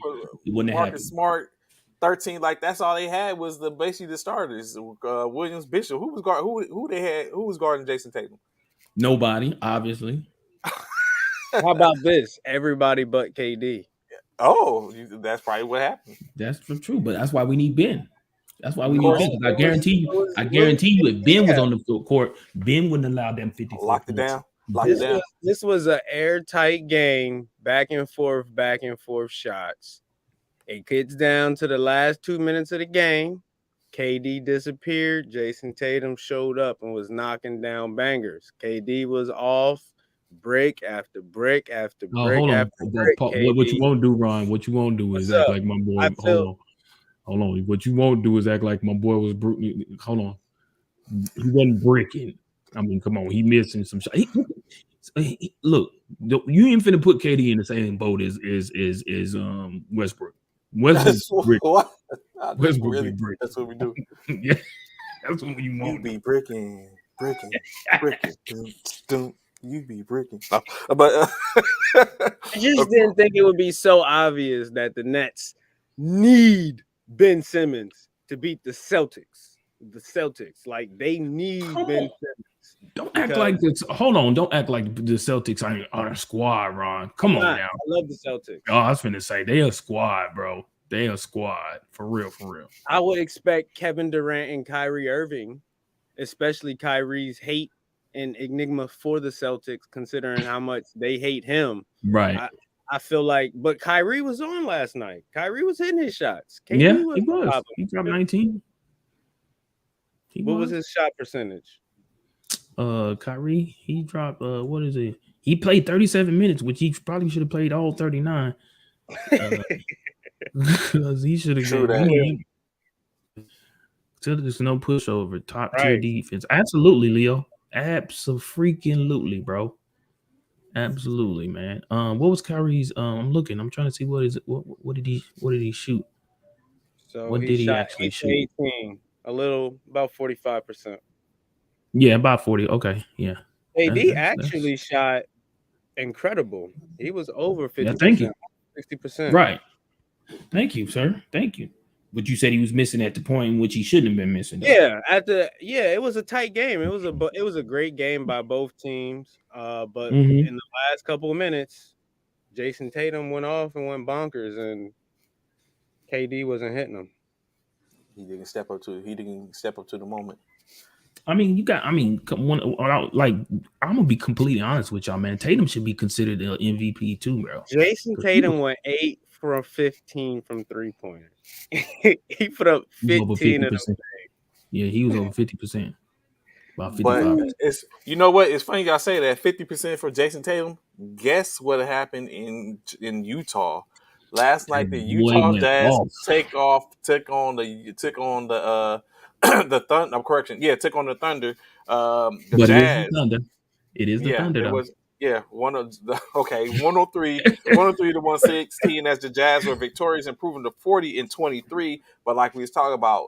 wouldn't have happened. Marcus Smart, 13. Like that's all they had was basically the starters. Williams, Bishop. Who was Who was guarding Jason Tatum? Nobody, obviously. How about this? Everybody but KD. Oh, that's probably what happened. That's true, but that's why we need Ben. That's why we need Ben. I guarantee you, if Ben was on the court, Ben wouldn't allow them 54 Locked it down. Locked it down. This was an airtight game, back and forth shots. It gets down to the last 2 minutes of the game. KD disappeared. Jason Tatum showed up and was knocking down bangers. KD was off. Brick after brick after brick. Hold on. After brick, what you won't do, Ron? What you won't do is act like my boy. Hold on. What you won't do is act like my boy was. Hold on. He wasn't breaking. I mean, come on. He missing some shots. Look, you ain't finna put KD in the same boat as Westbrook. Westbrook. Westbrook really, that's what we do. Yeah, that's what you want. You be bricking. You be bricking. No, but I just didn't think it would be so obvious that the Nets need Ben Simmons to beat the Celtics. The Celtics, like they need Ben Simmons. Don't act like this. Hold on. Don't act like the Celtics are a squad, Ron. Come on now. I love the Celtics. Oh, I was finna say they a squad, bro. They a squad for real. I would expect Kevin Durant and Kyrie Irving, especially Kyrie's hate and enigma for the Celtics, considering how much they hate him. Right. I feel like, but Kyrie was on last night. Kyrie was hitting his shots. He was. He dropped 19. What was his shot percentage? Kyrie, he dropped. What is it? He played 37 minutes, which he probably should have played all 39. Because he should have been. There's no pushover. Top tier defense. Absolutely, Leo. Absolutely, bro. Absolutely, man. What was Kyrie's? I'm looking. I'm trying to see what is it. What did he shoot? So what did he actually shoot? 18, about 45%. Yeah, about 40. Okay, yeah. AD actually shot incredible. He was over 50%. Yeah, thank you. 60%. Right. Thank you, sir. Thank you. But you said he was missing at the point in which he shouldn't have been missing. Though. It was a tight game. It was a great game by both teams. But in the last couple of minutes, Jason Tatum went off and went bonkers, and KD wasn't hitting him. He didn't step up to the moment. I mean, I'm gonna be completely honest with y'all, man. Tatum should be considered an MVP too, bro. Jason Tatum went 8 from 15 from 3-pointers. He put up 15 of them. Yeah, he was over 50%. About 55%. But it's what? It's funny y'all say that 50% for Jason Tatum. Guess what happened in Utah last night? The Utah Jazz took on the the Thunder. Correction, yeah, took on the Thunder. The Jazz. It is the Thunder. It was. Yeah, 103 to 116 as the Jazz were victorious, improving to 40-23. But like we was talking about,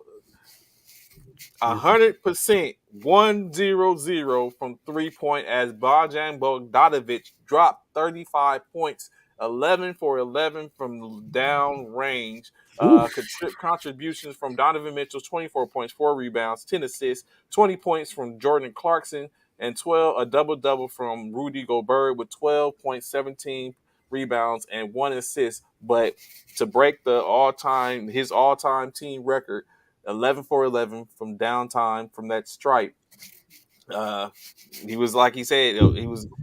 100%, 100 from 3-point as Bojan Bogdanovic dropped 35 points, 11 for 11 from down range. Contributions from Donovan Mitchell, 24 points, 4 rebounds, 10 assists, 20 points from Jordan Clarkson, and a double-double from Rudy Gobert with 12 points, 17 rebounds, and 1 assist. But to break his all-time team record, 11 for 11 from downtime from that stripe. He was, like he said,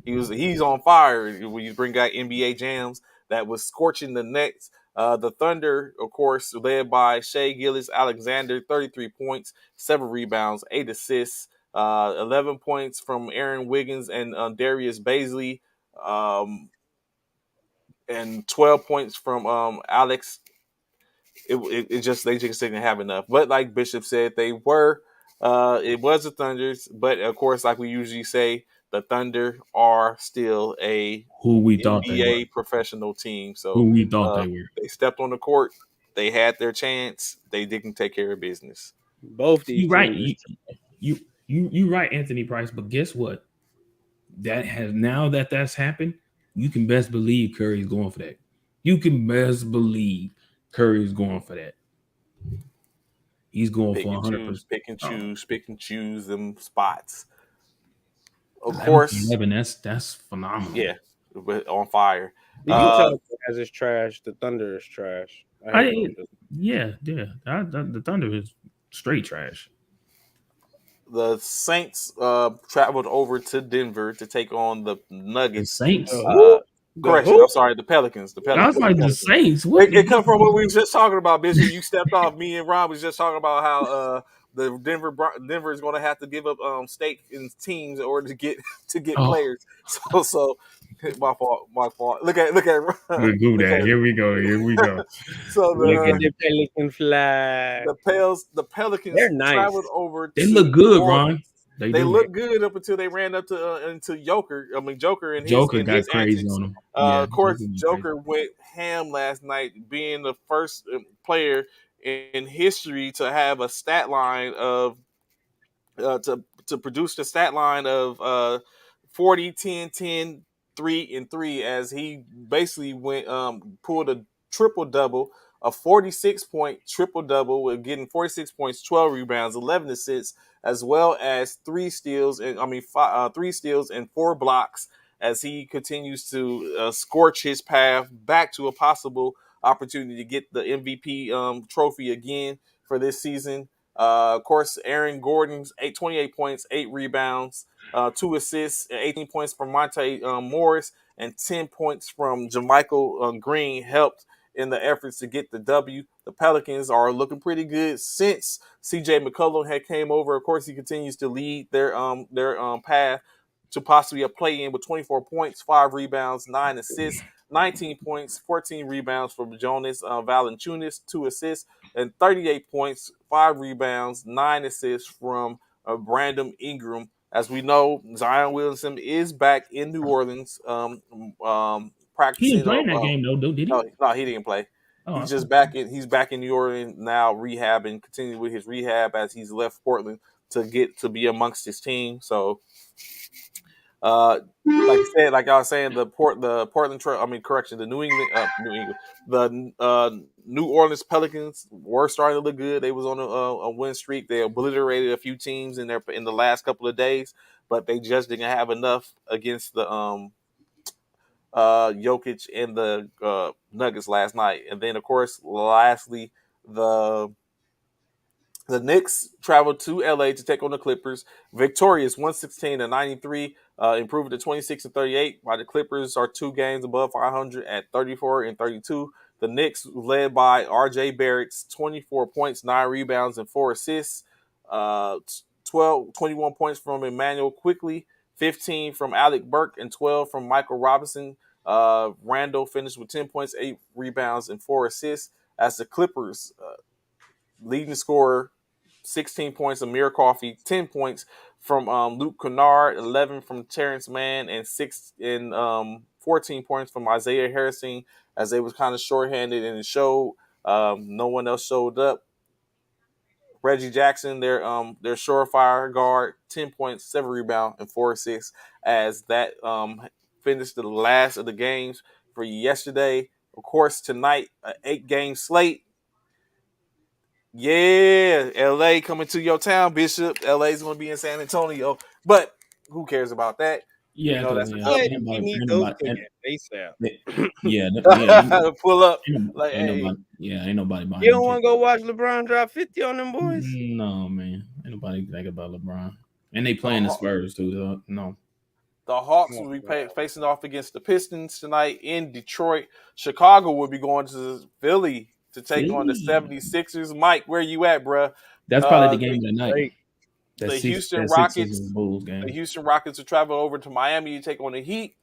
he's on fire when you bring out NBA jams that was scorching the Nets. The Thunder, of course, led by Shea Gilgeous-Alexander, 33 points, 7 rebounds, 8 assists, 11 points from Aaron Wiggins and Darius Baisley, and 12 points from Alex. It just they just didn't have enough. But like Bishop said, it was the Thunders, but of course, like we usually say, the Thunder are still a who we thought NBA they were. professional team. So Who we thought they were. They stepped on the court. They had their chance. They didn't take care of business. Both these you right. teams. You right, Anthony Price. But guess what? That's happened, you can best believe Curry's going for that. You can best believe Curry's going for that. He's going for 100%. Pick and choose them spots. Of course, 11, that's phenomenal. Yeah, on fire. The Utah Jazz is trash. The Thunder is trash. The Thunder is straight trash. The Saints traveled over to Denver to take on the Nuggets. The Saints? Correction, I'm sorry, the Pelicans. I was like, the Saints. It come from what we were just talking about, Bishop. You stepped off. Me and Ron was just talking about how the Denver is going to have to give up stake in teams in order to get players. So my fault. Look at Ron. Here we go. So look at the Pelican flag. The Pelicans They're nice. traveled over. They look good, Ron. They look good up until they ran up into Joker. I mean, Joker and Joker got his crazy antics. on him. Of course, Joker went ham last night, being the first player in history to have a stat line of to produce the stat line of 40, 10, 10, 3, and 3, as he basically went pulled a triple double. A 46-point triple double with getting 46 points, 12 rebounds, 11 assists, as well as 3 steals and 4 blocks, as he continues to scorch his path back to a possible opportunity to get the MVP trophy again for this season. Of course, Aaron Gordon's 28 points, 8 rebounds, 2 assists, 18 points from Monte Morris, and 10 points from Jermichael Green helped in the efforts to get the W. The Pelicans are looking pretty good since CJ McCollum had came over. Of course, he continues to lead their path to possibly a play-in with 24 points, 5 rebounds, 9 assists, 19 points, 14 rebounds from Jonas Valanciunas, 2 assists, and 38 points, 5 rebounds, 9 assists from Brandon Ingram. As we know, Zion Williamson is back in New Orleans, practicing. He didn't play in that game, though, did he? No, he didn't play. He's back in New Orleans now, rehabbing, continuing with his rehab as he's left Portland to be amongst his team. So, like I was saying, the New Orleans Pelicans were starting to look good. They was on a win streak. They obliterated a few teams in the last couple of days, but they just didn't have enough against the Jokic and the Nuggets last night. And then, of course, lastly, the Knicks traveled to LA to take on the Clippers. Victorious 116-93, improved to 26-38, while the Clippers are 2 games above 500 at 34-32. The Knicks, led by RJ Barrett's 24 points, 9 rebounds, and 4 assists. 21 points from Emmanuel Quickly, 15 from Alec Burke, and 12 from Michael Robinson. Randall finished with 10 points, 8 rebounds, and 4 assists. As the Clippers, leading scorer, 16 points, Amir Coffey, 10 points from Luke Kennard, 11 from Terrence Mann, and 14 points from Isaiah Harrison, as they was kind of shorthanded in the show. No one else showed up. Reggie Jackson, their surefire guard, 10 points, 7 rebounds, and 4 assists, as that finished the last of the games for yesterday. Of course, tonight, an 8-game slate. Yeah, LA coming to your town, Bishop. LA's going to be in San Antonio, but who cares about that? Yeah, we need those ASAP. Pull up. Ain't nobody buying. You don't want to go watch LeBron drop 50 on them boys? No, man. Ain't nobody think about LeBron. And they playing the Spurs too. No. The Hawks will be facing off against the Pistons tonight in Detroit. Chicago will be going to Philly to take on the 76ers. Mike, where you at, bruh? That's probably the game of the night. The Houston Sixers Rockets. and Bulls game. The Houston Rockets will travel over to Miami to take on the Heat.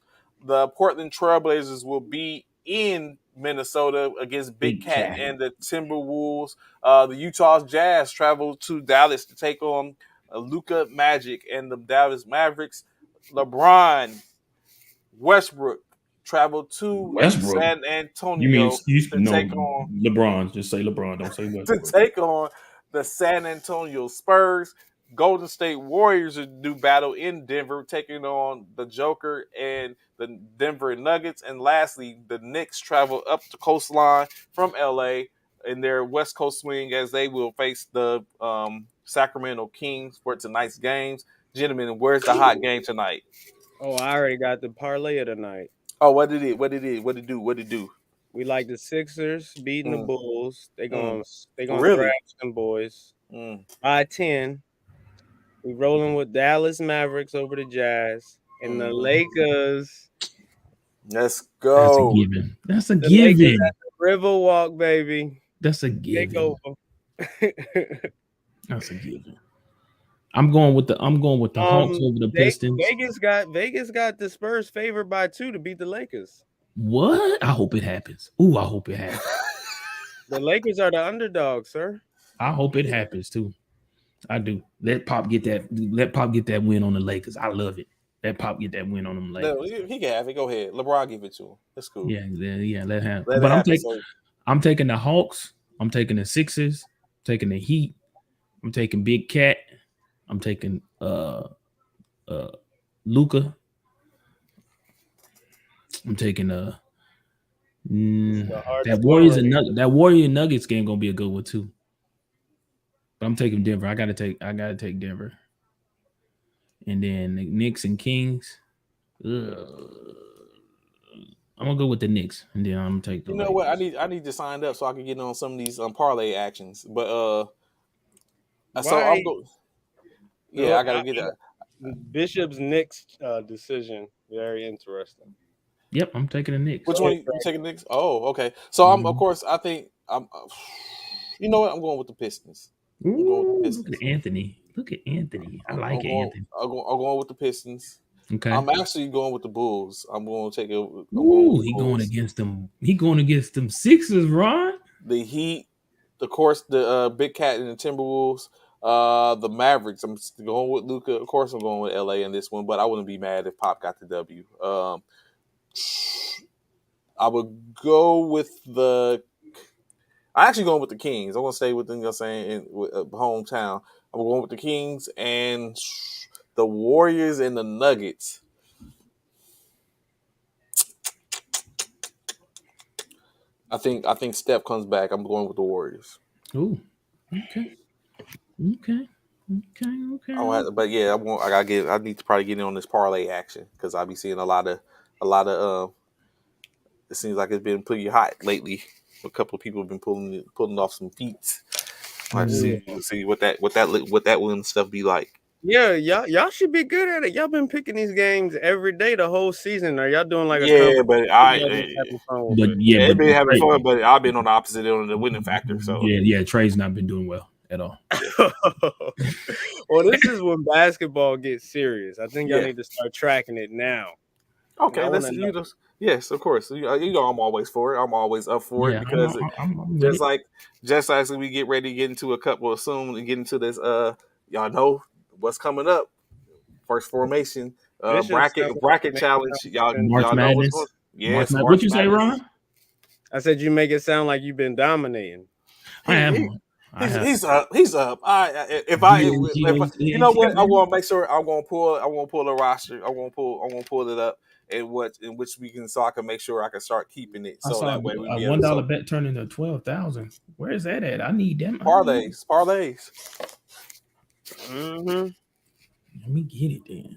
The Portland Trailblazers will be in Minnesota against Big Cat and the Timberwolves. The Utah Jazz travel to Dallas to take on Luka Magic and the Dallas Mavericks. LeBron Westbrook traveled to San Antonio to take on LeBron. Just say LeBron. Don't say Westbrook. To take on the San Antonio Spurs. Golden State Warriors do battle in Denver, taking on the Joker and the Denver Nuggets. And lastly, the Knicks travel up the coastline from LA in their West Coast swing as they will face the Sacramento Kings for tonight's games. Gentlemen, where's the hot game tonight? Oh, I already got the parlay of the night. Oh, what did it do? We like the Sixers beating the Bulls. They gonna really? thrash them boys by 10. We rolling with Dallas Mavericks over the Jazz and the Lakers. Let's go. That's a given. Lakers at the Riverwalk, baby. That's a given. Take over. That's a given. I'm going with the Hawks over the Pistons. Vegas got the Spurs favored by 2 to beat the Lakers. What? I hope it happens. Ooh, I hope it happens. The Lakers are the underdog, sir. I hope it happens too. I do. Let Pop get that win on the Lakers. I love it. Let Pop get that win on them Lakers. No, he can have it. Go ahead. LeBron give it to him. That's cool. Yeah. Let him. But I'm taking the Hawks. I'm taking the Sixers. I'm taking the Heat. I'm taking Big Cat. I'm taking Luka. I'm taking that Warrior Nuggets game gonna be a good one too. But I'm taking Denver. I gotta take Denver. And then the Knicks and Kings. I'm gonna go with the Knicks, and then I'm gonna take the. You know what? I need to sign up so I can get on some of these parlay actions. But so I'm going. Yeah, I gotta get that. Bishop's Knicks decision very interesting. Yep, I'm taking the Knicks. Which one you taking the Knicks? Oh, okay. So I'm of course I think I'm. You know what? I'm going with the Pistons. Look at Anthony. I like Anthony. I'm going with the Pistons. Okay. I'm actually going with the Bulls. I'm going to take it. Going against them. He going against them Sixers, Ron. The Heat, of course, the Big Cat and the Timberwolves. The Mavericks. I'm going with Luka. Of course, I'm going with LA in this one, but I wouldn't be mad if Pop got the W. I would go with the. I'm actually going with the Kings. I'm going to stay with them. In hometown. I'm going with the Kings and the Warriors and the Nuggets. I think Steph comes back. I'm going with the Warriors. Ooh, okay. But yeah, I need to probably get in on this parlay action because I'll be seeing a lot of. It seems like it's been pretty hot lately. A couple of people have been pulling off some feats. See what that win stuff be like. Yeah, y'all should be good at it. Y'all been picking these games every day the whole season. Are y'all doing like they've been having fun, but I've been on the opposite end of the winning factor. So Trey's not been doing well at all. Well, this is when basketball gets serious. I think y'all need to start tracking it now. Okay, yes, of course. You know, I'm always for it. I'm always up for it because just like we get ready to get into a couple of soon and get into this. Y'all know what's coming up. First formation bracket challenge. Y'all know what's going. Yes. What you say, Ron? I said you make it sound like you've been dominating. He's up. You know what? I want to make sure I'm going to pull the roster. I'm going to pull it up. In which we can, so I can make sure I can start keeping it. So that way we $1 bet turned into 12,000. Where is that at? I need them parlays. Mm-hmm. Let me get it then.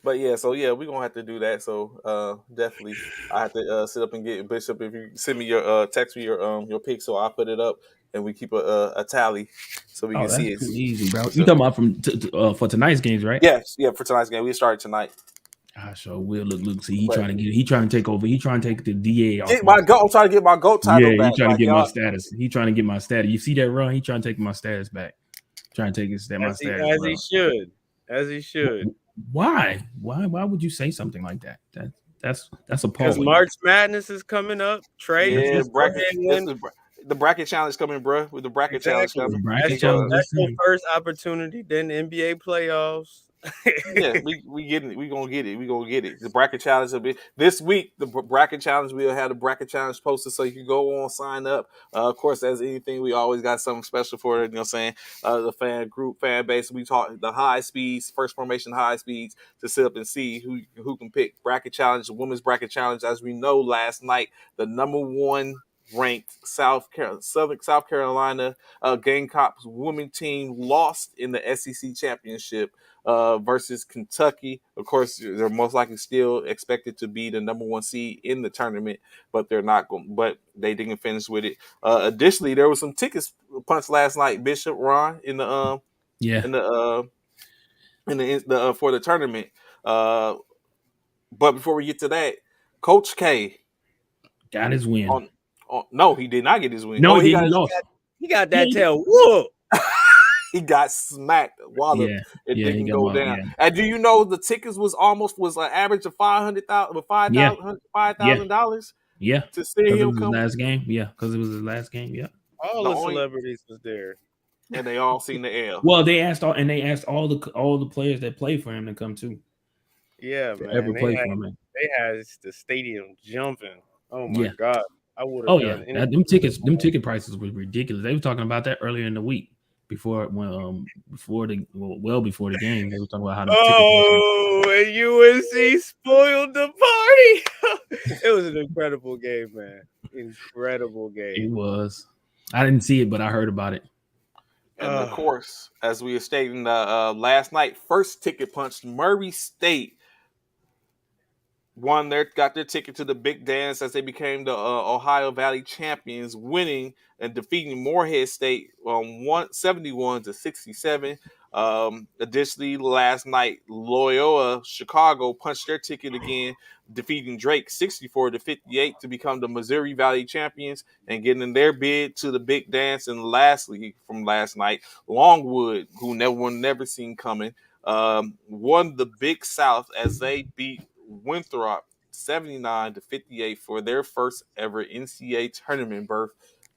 But yeah, so yeah, we're gonna have to do that. So definitely, I have to sit up and get Bishop. If you send me your text me your pick, so I put it up and we keep a tally so we can see it. Easy, bro. You talking about for tonight's games, right? Yes, for tonight's game. We started tonight. I sure will. Look. See, he trying to take over. He trying to take the DA off get my goat. I'm trying to get my goat title Yeah, back. he trying to Like get my y'all, status. He trying to get my status. You see that run? He trying to take my status back. Trying to take my status, as bro. he should. Why? Why would you say something like that? That's Because appalling. March Madness is coming up. Trey, yeah, just go ahead bracket. and This win. is the bracket challenge coming, bro. With the bracket challenge Exactly. coming, Bracket we challenge. go. That's your first opportunity. Then NBA playoffs. Yeah, we getting it. We gonna get it. We gonna get it. The bracket challenge will be this week. The bracket challenge, we'll have the bracket challenge posted, so you can go on, sign up. Of course, as anything, we always got something special for it. You know, what I'm saying the fan group, fan base. We talk the high speeds, first formation high speeds to sit up and see who can pick bracket challenge, the women's bracket challenge. As we know, last night the number one ranked South Carolina Gamecocks women team lost in the SEC championship versus Kentucky. Of course, they're most likely still expected to be the number one seed in the tournament, but they're not going. But they didn't finish with it. Additionally, there was some tickets punched last night, Bishop Ron, in the Yeah, in the for the tournament. But before we get to that, Coach K got his win. on no, he did not get his win. No, Oh, he didn't. He lost. He got Yeah, that tail whoop. he got smacked while yeah, it he didn't got go my down. yeah, And do you know the tickets was an average of yeah, yeah, $5,000 yeah. to see Because it him was his come? last game. Yeah, because it was his last game. Yeah. All The the only celebrities was there. and they all seen the L. Well, they asked all the players that play for him to come too. Yeah, To man. ever play for him. They had the stadium jumping. Oh my Yeah. god. I would have Oh yeah. done anything. Them ticket prices were ridiculous. They were talking about that earlier in the week before before the game. They were talking about how the ticket prices. Oh, and UNC spoiled the party. It was an incredible game, man. Incredible game. It was. I didn't see it, but I heard about it. And of course, as we were stating last night, first ticket punch, Murray State got their ticket to the big dance as they became the Ohio Valley champions, winning and defeating Morehead State 171-67. Additionally, last night Loyola Chicago punched their ticket again, defeating Drake 64-58 to become the Missouri Valley champions and getting their bid to the big dance. And lastly, from last night, Longwood, who never seen coming, won the Big South as they beat Winthrop 79-58 for their first ever NCAA tournament berth.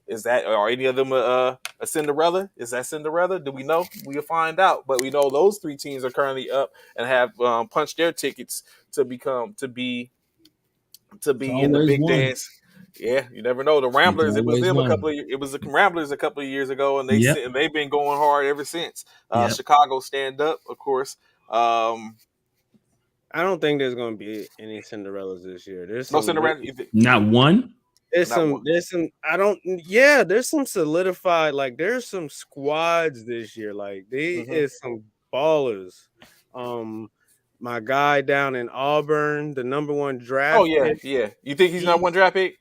Is that, are any of them a Cinderella? Is that Cinderella? Do we know? We'll find out. But we know those three teams are currently up and have punched their tickets to be in the big dance. Yeah, you never know. The Ramblers, it was them it was the Ramblers a couple of years ago, and they've been going hard ever since. Chicago stand up, of course. I don't think there's going to be any Cinderellas this year. There's no Cinderella. Not one. There's some solidified, like there's some squads this year. Like is some ballers. My guy down in Auburn, the number one draft. Oh yeah, pick. Yeah. You think he's number one draft pick?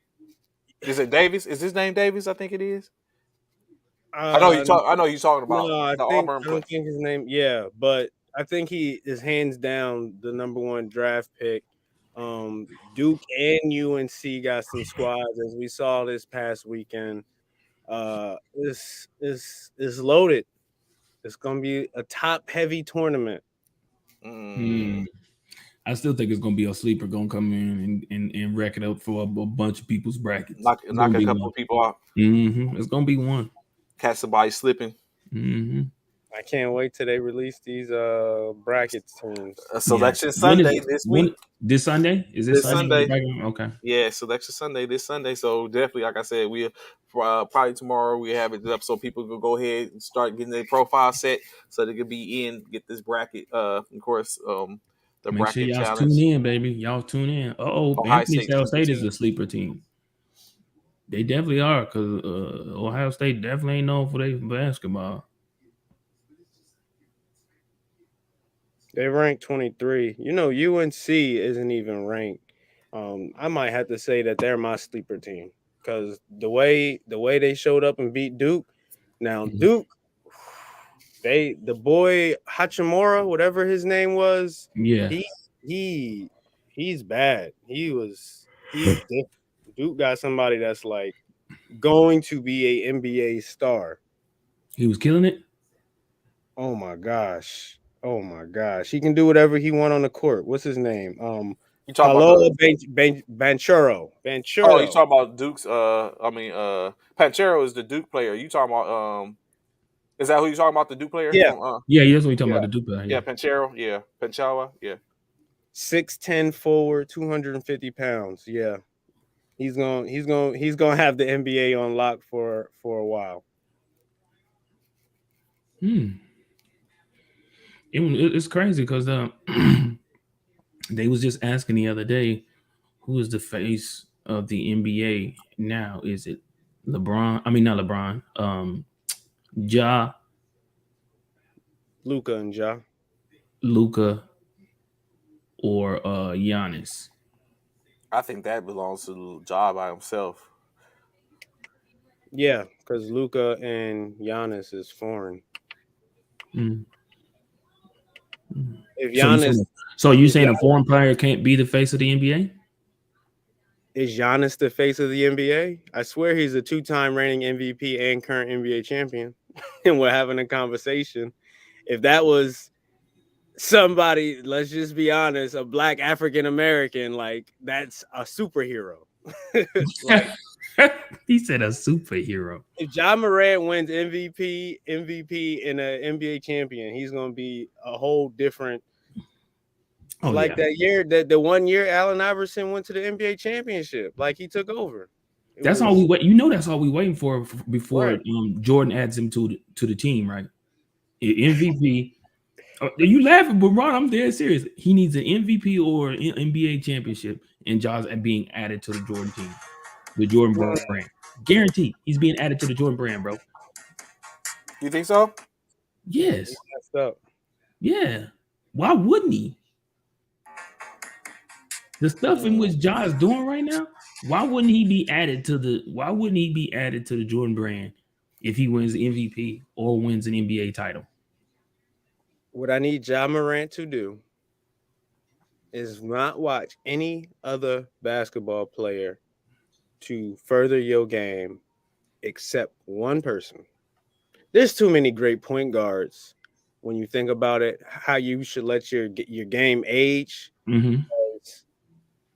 Is it Davis? Is his name Davis? I think it is. I know you're talking about. No, I don't think his name. Yeah, but I think he is hands down the number one draft pick. Duke and UNC got some squads, as we saw this past weekend. This is loaded. It's gonna be a top heavy tournament. I still think it's gonna be a sleeper gonna come in and rack it up for a bunch of people's brackets. Knock a couple of people out. It's gonna be one. Catch somebody slipping. I can't wait till they release these bracket teams. Selection Sunday this week. This Sunday? Is this Sunday? Okay. Yeah, Selection Sunday this Sunday. So definitely, like I said, we'll probably tomorrow we have it up so people can go ahead and start getting their profile set so they can be in, get this bracket. Of course, the Make bracket sure y'all challenge. tune in, baby. Y'all tune in. Ohio State is a sleeper team. They definitely are, because Ohio State definitely ain't known for their basketball. They ranked 23. You know, UNC isn't even ranked. I might have to say that they're my sleeper team because the way they showed up and beat Duke. Now Duke, the boy Hachimura, whatever his name was, yeah, he's bad. He's different. Duke got somebody that's like going to be a NBA star. He was killing it. Oh my gosh. Oh my gosh. He can do whatever he want on the court. What's his name? You talking about Paolo the? Banchero. Oh, you Banchero. talking about Duke's? Panchero is the Duke player. You talking about? Is that who you talking about? The Duke player Yeah. from? Yeah, that's what we talking Yeah, about. The Dupe. yeah, Yeah. Panchero. Yeah, Panchawa. Yeah. 6'10" forward, 250 pounds. Yeah. He's gonna have the NBA on lock for a while. It's crazy because they was just asking the other day, who is the face of the NBA now? Is it LeBron? I mean, not LeBron. Ja, Luca and Ja. Luca, or Giannis? I think that belongs to Ja by himself. Yeah, because Luca and Giannis is foreign. Mm. If So you Giannis saying you is saying a Gian- foreign player can't be the face of the NBA? is Giannis the face of the NBA? I swear he's a two-time reigning MVP and current NBA champion. And we're having a conversation. If that was somebody, let's just be honest, a black African American, like that's a superhero. Like He said a superhero. if John Morant wins MVP, and an NBA champion, he's gonna be a whole different. Oh Like yeah, that year, the 1 year Allen Iverson went to the NBA championship, like he took over. It that's all we was wait. You know, that's all we waiting for before right. Jordan adds him to the team, right? MVP. You laughing, but Ron, I'm dead serious. He needs an MVP or an NBA championship, and Jaws being added to the Jordan team, the Jordan brand. Guaranteed, he's being added to the Jordan brand, bro. You think so? He Yes, messed up. yeah. Why wouldn't he? The stuff in which Ja is doing right now, why wouldn't he be added to the? Why wouldn't he be added to the Jordan brand if he wins the MVP or wins an NBA title? What I need John Morant to do is not watch any other basketball player to further your game except one person. There's too many great point guards when you think about it. How you should let your game age. Mm-hmm.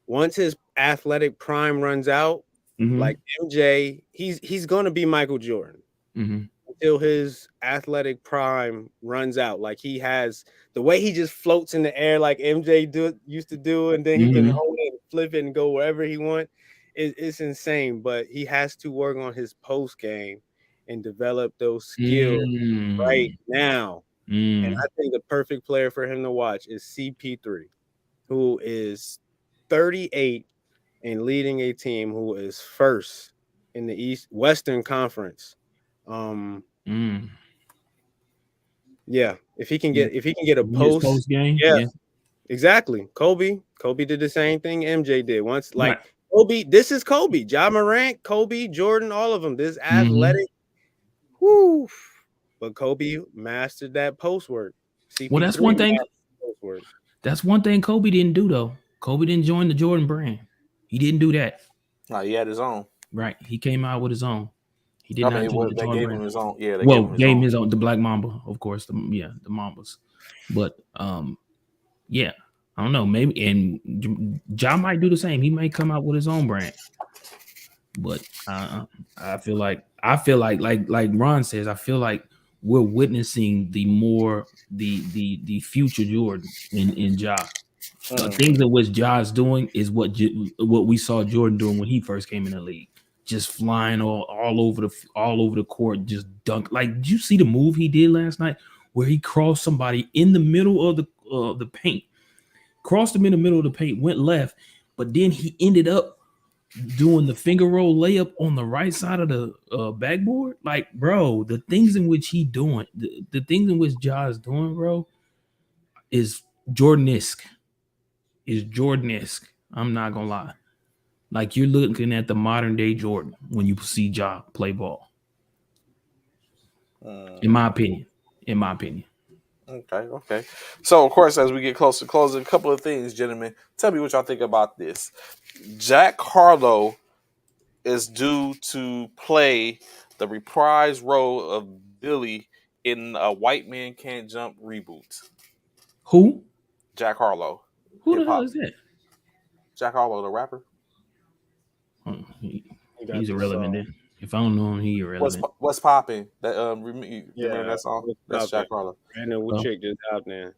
Once his athletic prime runs out, Mm-hmm. like MJ, he's going to be Michael Jordan Mm-hmm. until his athletic prime runs out. Like he has the way he just floats in the air like MJ used to do, and then he can Mm-hmm. hold it and flip it and go wherever he wants. It's insane, but he has to work on his post game and develop those skills right Mm. now. And Mm. I think the perfect player for him to watch is CP3, who is 38 and leading a team who is first in the Western Conference. Mm. Yeah, if he can Yeah. get a His post, post game, yeah, yeah. exactly. Kobe did the same thing MJ did once. Right. Like Kobe, this is Kobe, Ja Morant, Kobe, Jordan, all of them. This Mm-hmm. athletic, whoo. But Kobe mastered that post work. Well, CP3 mastered post work. That's one thing Kobe didn't do though. Kobe didn't join the Jordan brand. He didn't do that. No, he had his own. Right. He came out with his own. He did I not mean, join the they Jordan gave him brand. his own. Yeah, they gave Well, him his game own. his own, the Black Mamba, of course. The Mambas. But yeah, I don't know. Maybe and Ja might do the same. He may come out with his own brand. But I feel like like Ron says, I feel like we're witnessing the future Jordan in Ja. The things in which Ja is doing is what we saw Jordan doing when he first came in the league, just flying all over the court, just dunk. Like, did you see the move he did last night where he crossed somebody in the middle of the paint, crossed him in the middle of the paint, went left, but then he ended up doing the finger roll layup on the right side of the backboard. Like, bro, the things in which he doing, the things in which Ja is doing, bro, is Jordan-esque. I'm not gonna lie. Like, you're looking at the modern day Jordan when you see Ja play ball. In my opinion. Okay. So, of course, as we get close to closing, a couple of things, gentlemen. Tell me what y'all think about this. Jack Harlow is due to play the reprised role of Billy in a White Man Can't Jump reboot. Who? Jack Harlow, Who hip the hell hop. is that? Jack Harlow, the rapper. Oh, You got he's the irrelevant song. then. If I don't know him, he irrelevant. What's popping? That you remember Yeah, that song? what's That's poppin'? Jack Harlow. And the Oh. chick just out there.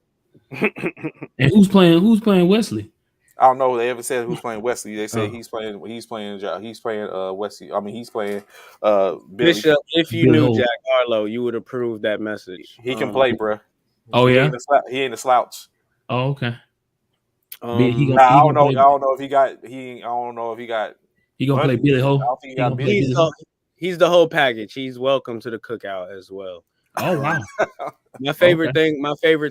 And who's playing Wesley? I don't know. They haven't said who's playing Wesley. They say Oh. he's playing Wesley. I mean, he's playing Billy. Bishop, if you Billy knew Hole. Jack Harlow, you would approve that message. He can play, bro. Oh He yeah. ain't a slouch. Oh okay. Um, Nah, I He don't gonna know. play. I don't know if he got. I don't know if he got He gonna play money. Billy I Hole. don't think he He got gonna play billions. Billy Hole. he's the whole package. He's welcome to the cookout as well. Oh wow. My favorite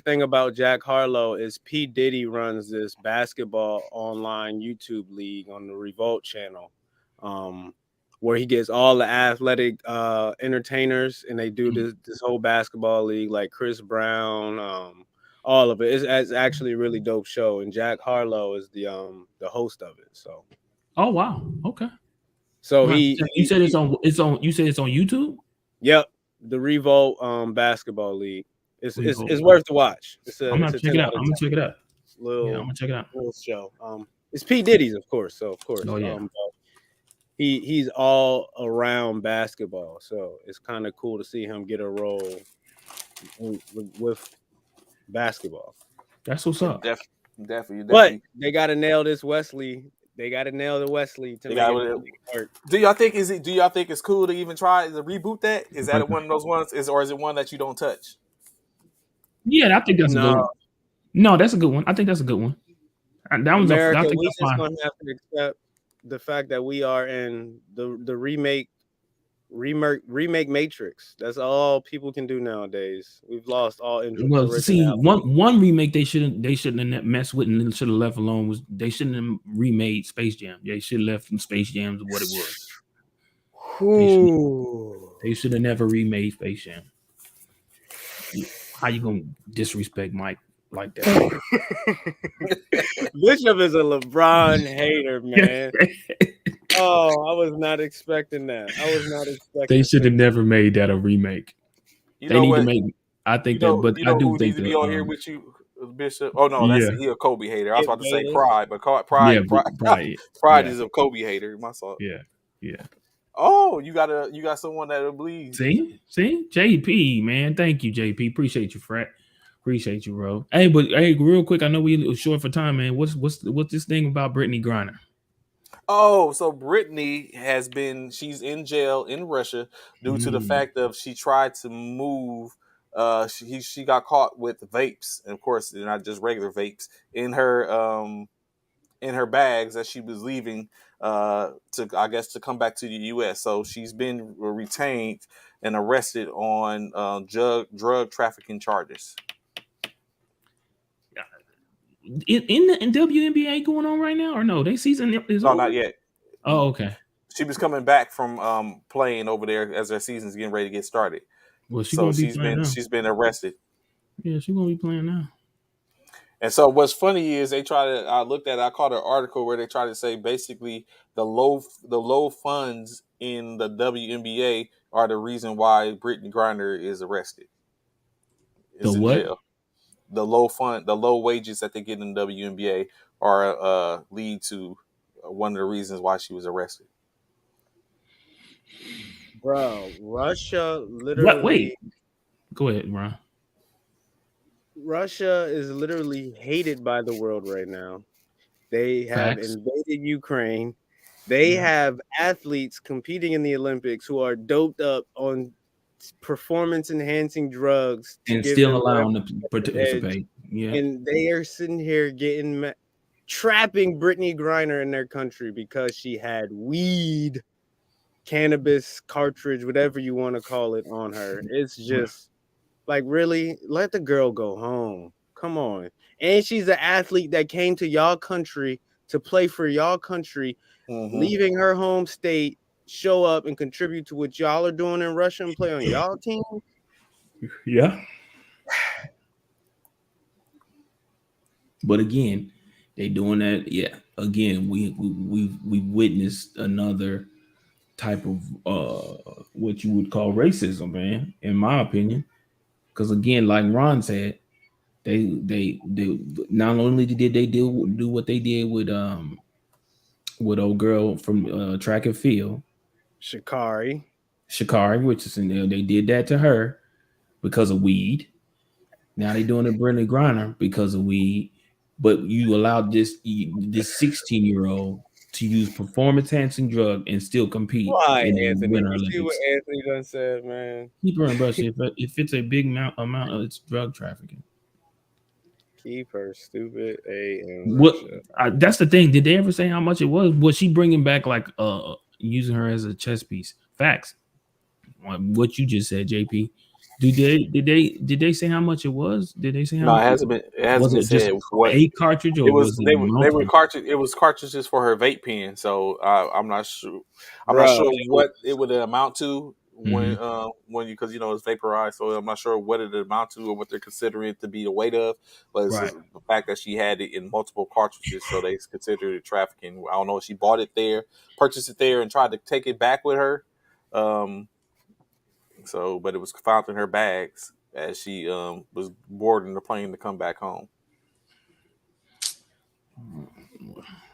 thing about Jack Harlow is P. Diddy runs this basketball online YouTube league on the Revolt channel, where he gets all the athletic entertainers, and they do this whole basketball league, like Chris Brown, all of it. It's actually a really dope show, and Jack Harlow is the host of it. So. Oh wow. Okay. So You said it's on you said it's on YouTube? Yep, the Revolt basketball league. It's worth to watch. I'm gonna check it out. I'm gonna check it out. Little, I'm gonna check it out. Little show. It's P. Diddy's, of course. So of course. Oh yeah. He's all around basketball. So it's kind of cool to see him get a role with basketball. That's what's up. Definitely. But they gotta nail this Wesley. They gotta nail the Wesley to make it work. Do y'all think it's cool to even try to reboot that? Is that one of those ones? Or is it one that you don't touch? Yeah, I think that's a good one. No, that's a good one. I think that's a good one. That one's America, I think we that's just fine. gonna have to accept the fact that we are in the remake Matrix. That's all people can do nowadays. We've lost all interest. Well, see, one remake they shouldn't have messed with and should have left alone was they shouldn't have remade Space Jam. They should have left from Space Jam to what it was. They should have never remade Space Jam. How you gonna disrespect Mike like that? Bishop is a LeBron hater, man. Oh, I was not expecting that. They should have never made that a remake. They need to make. I think that, but I do think to be on here with you, Bishop. Oh no, he a Kobe hater. I was about to say Pride, but Pride is a Kobe hater. My fault. Yeah. Oh, you got someone that'll believe. See, JP, man. Thank you, JP. Appreciate you, Frat. Appreciate you, bro. Hey, real quick, I know we're short for time, man. What's this thing about Brittany Griner? Oh, so Brittany she's in jail in Russia due to the fact of she tried to move. She got caught with vapes, and of course, not just regular vapes in her bags as she was leaving to come back to the U.S. So she's been retained and arrested on drug trafficking charges. In WNBA going on right now, or no? They season is over? Not yet. Oh, okay. She was coming back from playing over there as their season's getting ready to get started. Well, she's been arrested. Yeah, she's gonna be playing now. And so what's funny is I caught an article where they try to say basically the low funds in the WNBA are the reason why Brittany Griner is arrested. In what? Jail. The low wages that they get in the WNBA are lead to one of the reasons why she was arrested. Bro, Russia literally. Wait. Go ahead, Ron. Russia is literally hated by the world right now. They have invaded Ukraine. They have athletes competing in the Olympics who are doped up on performance-enhancing drugs and still allowing them to participate. Yeah, and they are sitting here trapping Brittany Griner in their country because she had weed, cannabis cartridge, whatever you want to call it, on her. It's just like, really, let the girl go home. Come on. And she's an athlete that came to y'all country to play for y'all country, leaving her home state, show up and contribute to what y'all are doing in Russia and play on y'all team. Yeah. But again, they doing that. Yeah. Again, we witnessed another type of what you would call racism, man. In my opinion, because again, like Ron said, they not only did they do what they did with old girl from track and field, Shikari, which is in there, they did that to her because of weed. Now they doing it Brittany Griner because of weed, but you allowed this 16-year-old to use performance enhancing drug and still compete why, in the Anthony? Winter You see what Olympics. Anthony done said, man. Keep her in brush if it's a big amount, it's drug trafficking. Keep her stupid in What Russia. that's the thing. Did they ever say how much it was? Was she bringing back like using her as a chess piece? Facts. What you just said, JP. Did they say how much it was? Did they say how No, much? it hasn't Was been it just said what a cartridge it or was. was it They were multiple? cartridge. It was cartridges for her vape pen. So I'm not sure. I'm not Bruh, sure what it would amount to Mhm. when you, because it's vaporized. So I'm not sure what it amount to or what they're considering it to be the weight of. But it's Right. just the fact that she had it in multiple cartridges, so they considered it trafficking. I don't know if she bought it there, purchased it there, and tried to take it back with her. But it was found in her bags as she was boarding the plane to come back home.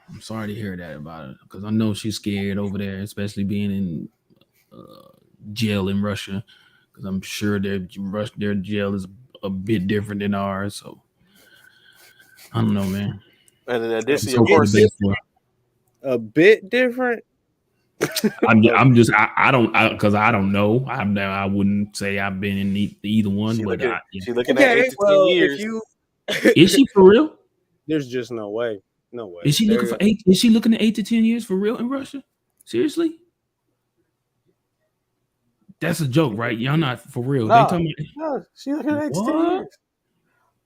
I'm sorry to hear that about it because I know she's scared over there, especially being in jail in Russia. Because I'm sure their jail is a bit different than ours. So I don't know, man. And in Let's addition, of hope for the course, best for her. a bit different. I'm just I don't because I don't know. I wouldn't say I've been in either one, she but looking yeah. she looking at Okay, 8 to 10 well, if years. you Is she for real? there's just no way. No way. Is she looking for 8? Is she looking at 8 to 10 years for real in Russia? Seriously? That's a joke, right? Y'all not for real. They No, talking no, she looking at 8 to 10 what? years.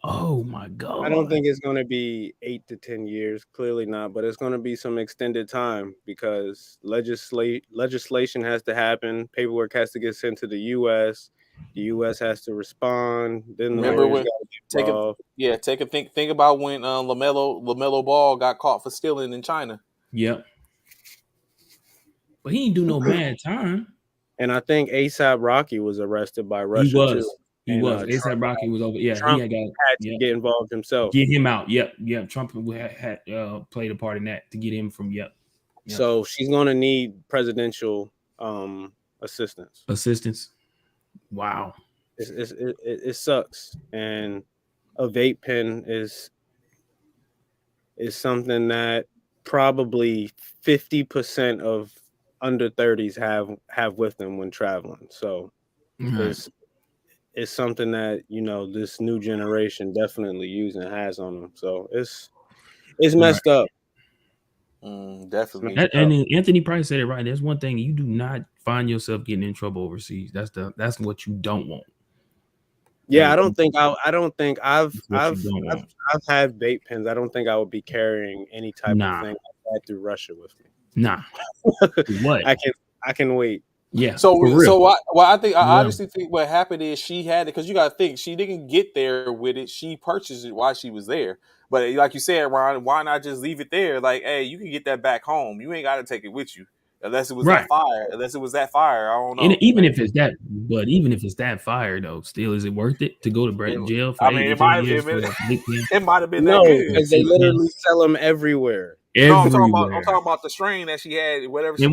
Oh my I god! don't think it's going to be 8 to 10 years. Clearly not, but it's going to be some extended time because legislation has to happen. Paperwork has to get sent to the U.S. The U.S. has to respond. Then the Remember lawyers when got to get take a involved. think about when Lamelo Ball got caught for stealing in China. Yep. But he ain't do no mad time. And I think ASAP Rocky was arrested by He Russia too. was. He And was. ASAP Rocky was over. Yeah, he Trump had got. had to Yep. get involved himself. Get him out. Yep. Trump had played a part in that to get him from. Yep. So she's going to need presidential assistance. Wow. It sucks. And a vape pen is something that probably 50% of under 30s have with them when traveling. So it's something that this new generation definitely use and has on them. So it's messed up. Definitely. And Anthony Price said it right. There's one thing: you do not find yourself getting in trouble overseas. That's what you don't want. Yeah, I don't think I've had vape pens. I don't think I would be carrying any type of thing like that through Russia with me. Nah. What? I can wait. Yeah. So I honestly think what happened is she had it because you got to think she didn't get there with it. She purchased it while she was there. But like you said, Ron, why not just leave it there? Like, hey, you can get that back home. You ain't got to take it with you unless it was that fire. Unless it was that fire, I don't know. And even if it's that fire though, still is it worth it to go to jail for 8 to 10 years? It might have been no, that good because they literally sell them everywhere. No, I'm talking about the strain that she had, whatever she had.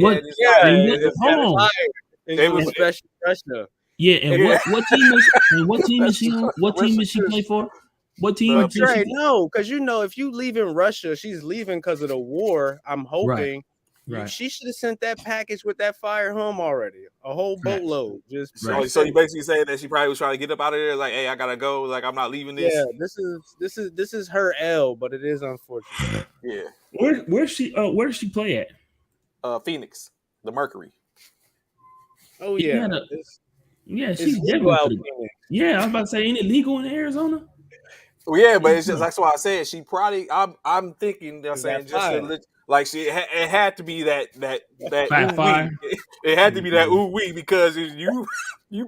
It was special Russia. Yeah, and what team is she on? What team does she play for? What team? Right, no, because if you leave in Russia, she's leaving because of the war. I'm hoping. Right. She should have sent that package with that fire home already. A whole boatload. So you basically saying that she probably was trying to get up out of there, like, hey, I gotta go, like I'm not leaving this. Yeah, this is her L, but it is unfortunate. Yeah. Where does she play at? Phoenix, the Mercury. Oh yeah. She's definitely out. Yeah, I was about to say, ain't it legal in Arizona? Well, yeah, but it's just that's why I said she probably. I'm thinking. I'm saying just like it had to be that fire. It had to be that ooh wee because you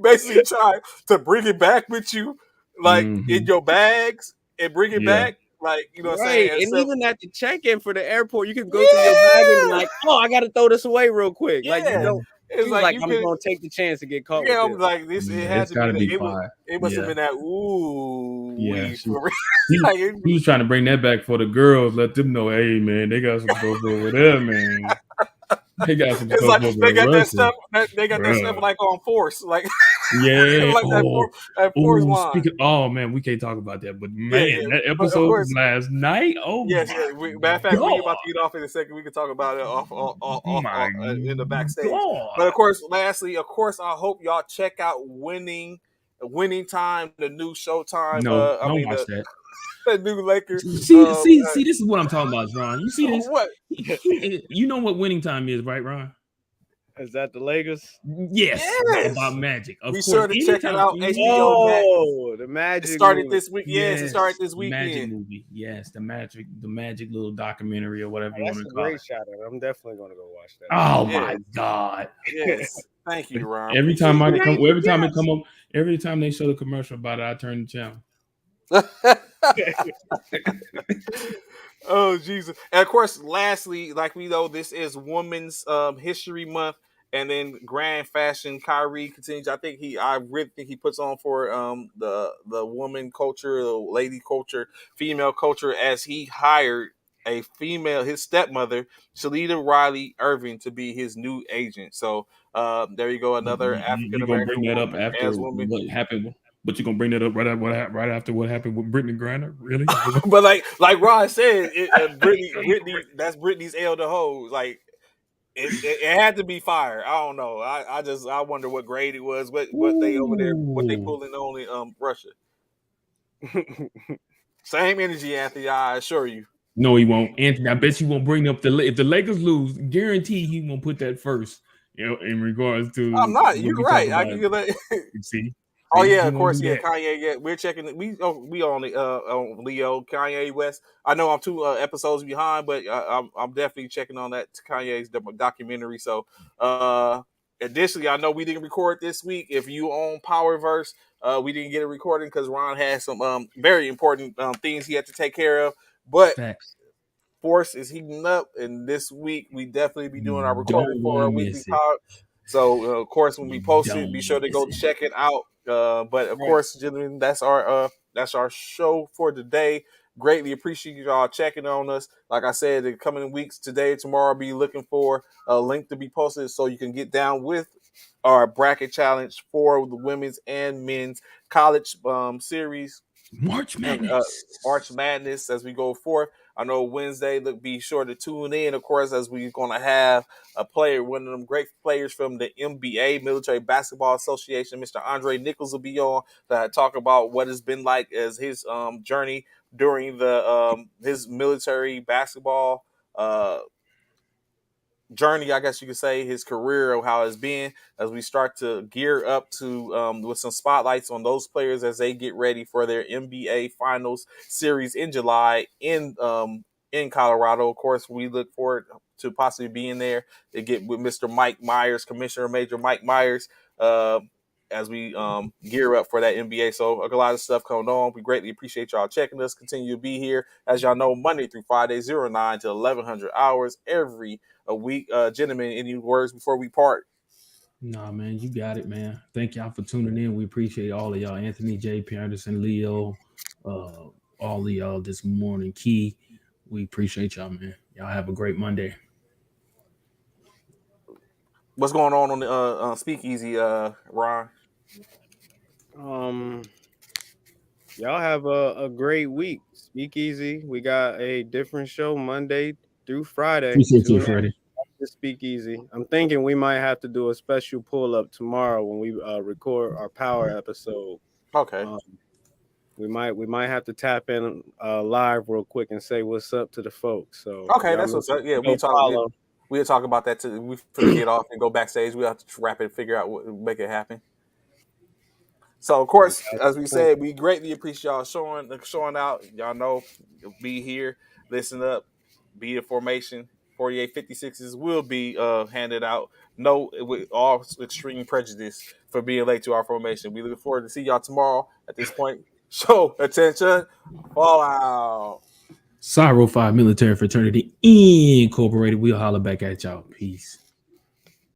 basically try to bring it back with you, like in your bags and bring it back. Like, you know what I'm Right, saying? and even at the check-in for the airport, you can go through your bag and be Yeah, like, "Oh, I got to throw this away real quick." Like you yeah. don't. It's He was like like, you "I'm could. gonna take the chance to get caught with Yeah, I'm this." like this. It Yeah, had it's to be. got to be It was. fire. It must have Yeah, been that. Ooh, yeah. we for real. He, Like, he was trying to bring that back for the girls. Let them know, hey man, they got some stuff over there, man. They got some it's stuff like over they in got that Russia, stuff. They got that stuff bruh. like on force, like Yeah. like that force Oh. line. Speaking. Oh man, we can't talk about that. But Yeah, yeah. man, that But of episode from course, last night. Oh yes. my Yeah. Matter of fact, we god. about to get off in a second. We can talk about it My in the backstage. But of god. course, lastly, of course, I hope y'all check out Winning Time, the new Showtime. No, I don't mean watch that. the new Laker. See. This is what I'm talking about, Ron. You see this? What? You know what winning time is, right, Ron? Is that the Lakers? Yes, Yes. about Magic. Of Be course, sure to check it anytime. out. HBO Max. Oh, the It Magic started movie. this week. Yes, it started Yes, this the Magic weekend. movie. Yes, the Magic little documentary or whatever you want That's to a call great it. shout out. I'm definitely gonna go watch that. Oh my Yes, god! yes. Thank you, Ron. Every Appreciate time I come, Thank you, every time it yes. come up, every time they show the commercial about it, I turn the channel. Oh Jesus! And of course, lastly, like we know, this is Women's History Month, and then grand fashion. Kyrie continues. I really think he puts on for the woman culture, the lady culture, female culture, as he hired a female, his stepmother, Shalita Riley Irving, to be his new agent. So there you go, another African You gonna bring American that up woman after as woman. what happened? But you gonna bring that up right after what happened with Brittany Griner? Really? But like Ron said, Brittany, that's Brittany's L to hose. Like it had to be fire. I don't know. I wonder what grade it was. What they over there? What they Ooh. pulling on in Russia? Same energy, Anthony. I assure you. No, he won't. Anthony, I bet you won't bring up if the Lakers lose. Guarantee he won't put that first. You know, in regards I'm to not. when You're we talk right. I about. can get that. See, Oh see, yeah, he of won't course, do yeah. that. Kanye, yeah. We're checking. We on Leo Kanye West. I know I'm 2 episodes behind, but I'm definitely checking on that Kanye's documentary. So, additionally, I know we didn't record this week. If you own Powerverse, we didn't get a recording because Ron had some very important things he had to take care of. But Facts. Force is heating up, and this week we definitely be doing our recording Don't for want our to weekly miss it. pod. So of course, when we You post it, don't be want to sure to miss go it. check it out. But of Right. course, gentlemen, that's our show for today. Greatly appreciate y'all checking on us. Like I said, the coming weeks, today, tomorrow, I'll be looking for a link to be posted so you can get down with our bracket challenge for the women's and men's college series March and Madness. March Madness as we go forth. I know Wednesday. Look, be sure to tune in, of course, as we're going to have a player, one of them great players from the MBA, Military Basketball Association. Mr. Andre Nichols will be on to talk about what it's been like as his journey during the his military basketball journey, I guess you could say, his career of how it's been as we start to gear up to with some spotlights on those players as they get ready for their NBA Finals series in July in Colorado. Of course, we look forward to possibly being there to get with Mr. Mike Myers, Commissioner Major Mike Myers. Uh, as we gear up for that NBA. So a lot of stuff coming on. We greatly appreciate y'all checking us. Continue to be here. As y'all know, Monday through Friday, 09 to 1100 hours every a week. Gentlemen, any words before we part? Nah, man, you got it, man. Thank y'all for tuning in. We appreciate all of y'all. Anthony, J. Anderson, Leo, all of y'all this morning. Key, we appreciate y'all, man. Y'all have a great Monday. What's going on the Speakeasy, Ron? Y'all have a great week. Speak easy. We got a different show Monday through Friday. Appreciate you, Tune in Freddie. to Speak Easy. I'm thinking we might have to do a special pull up tomorrow when we record our power episode. Okay. We might have to tap in live real quick and say what's up to the folks. So Okay, that's what's up. Yeah, go follow. we'll talk about that too. We finna get off and go backstage. We have to wrap it, figure out what make it happen. So of course, as we said, we greatly appreciate y'all showing out. Y'all know, be here, listen up, be in formation. 4856s will be handed out. No, with all extreme prejudice for being late to our formation. We look forward to see y'all tomorrow. At this point, show attention, fall out. Cyro 5 Military Fraternity Incorporated. We'll holler back at y'all. Peace.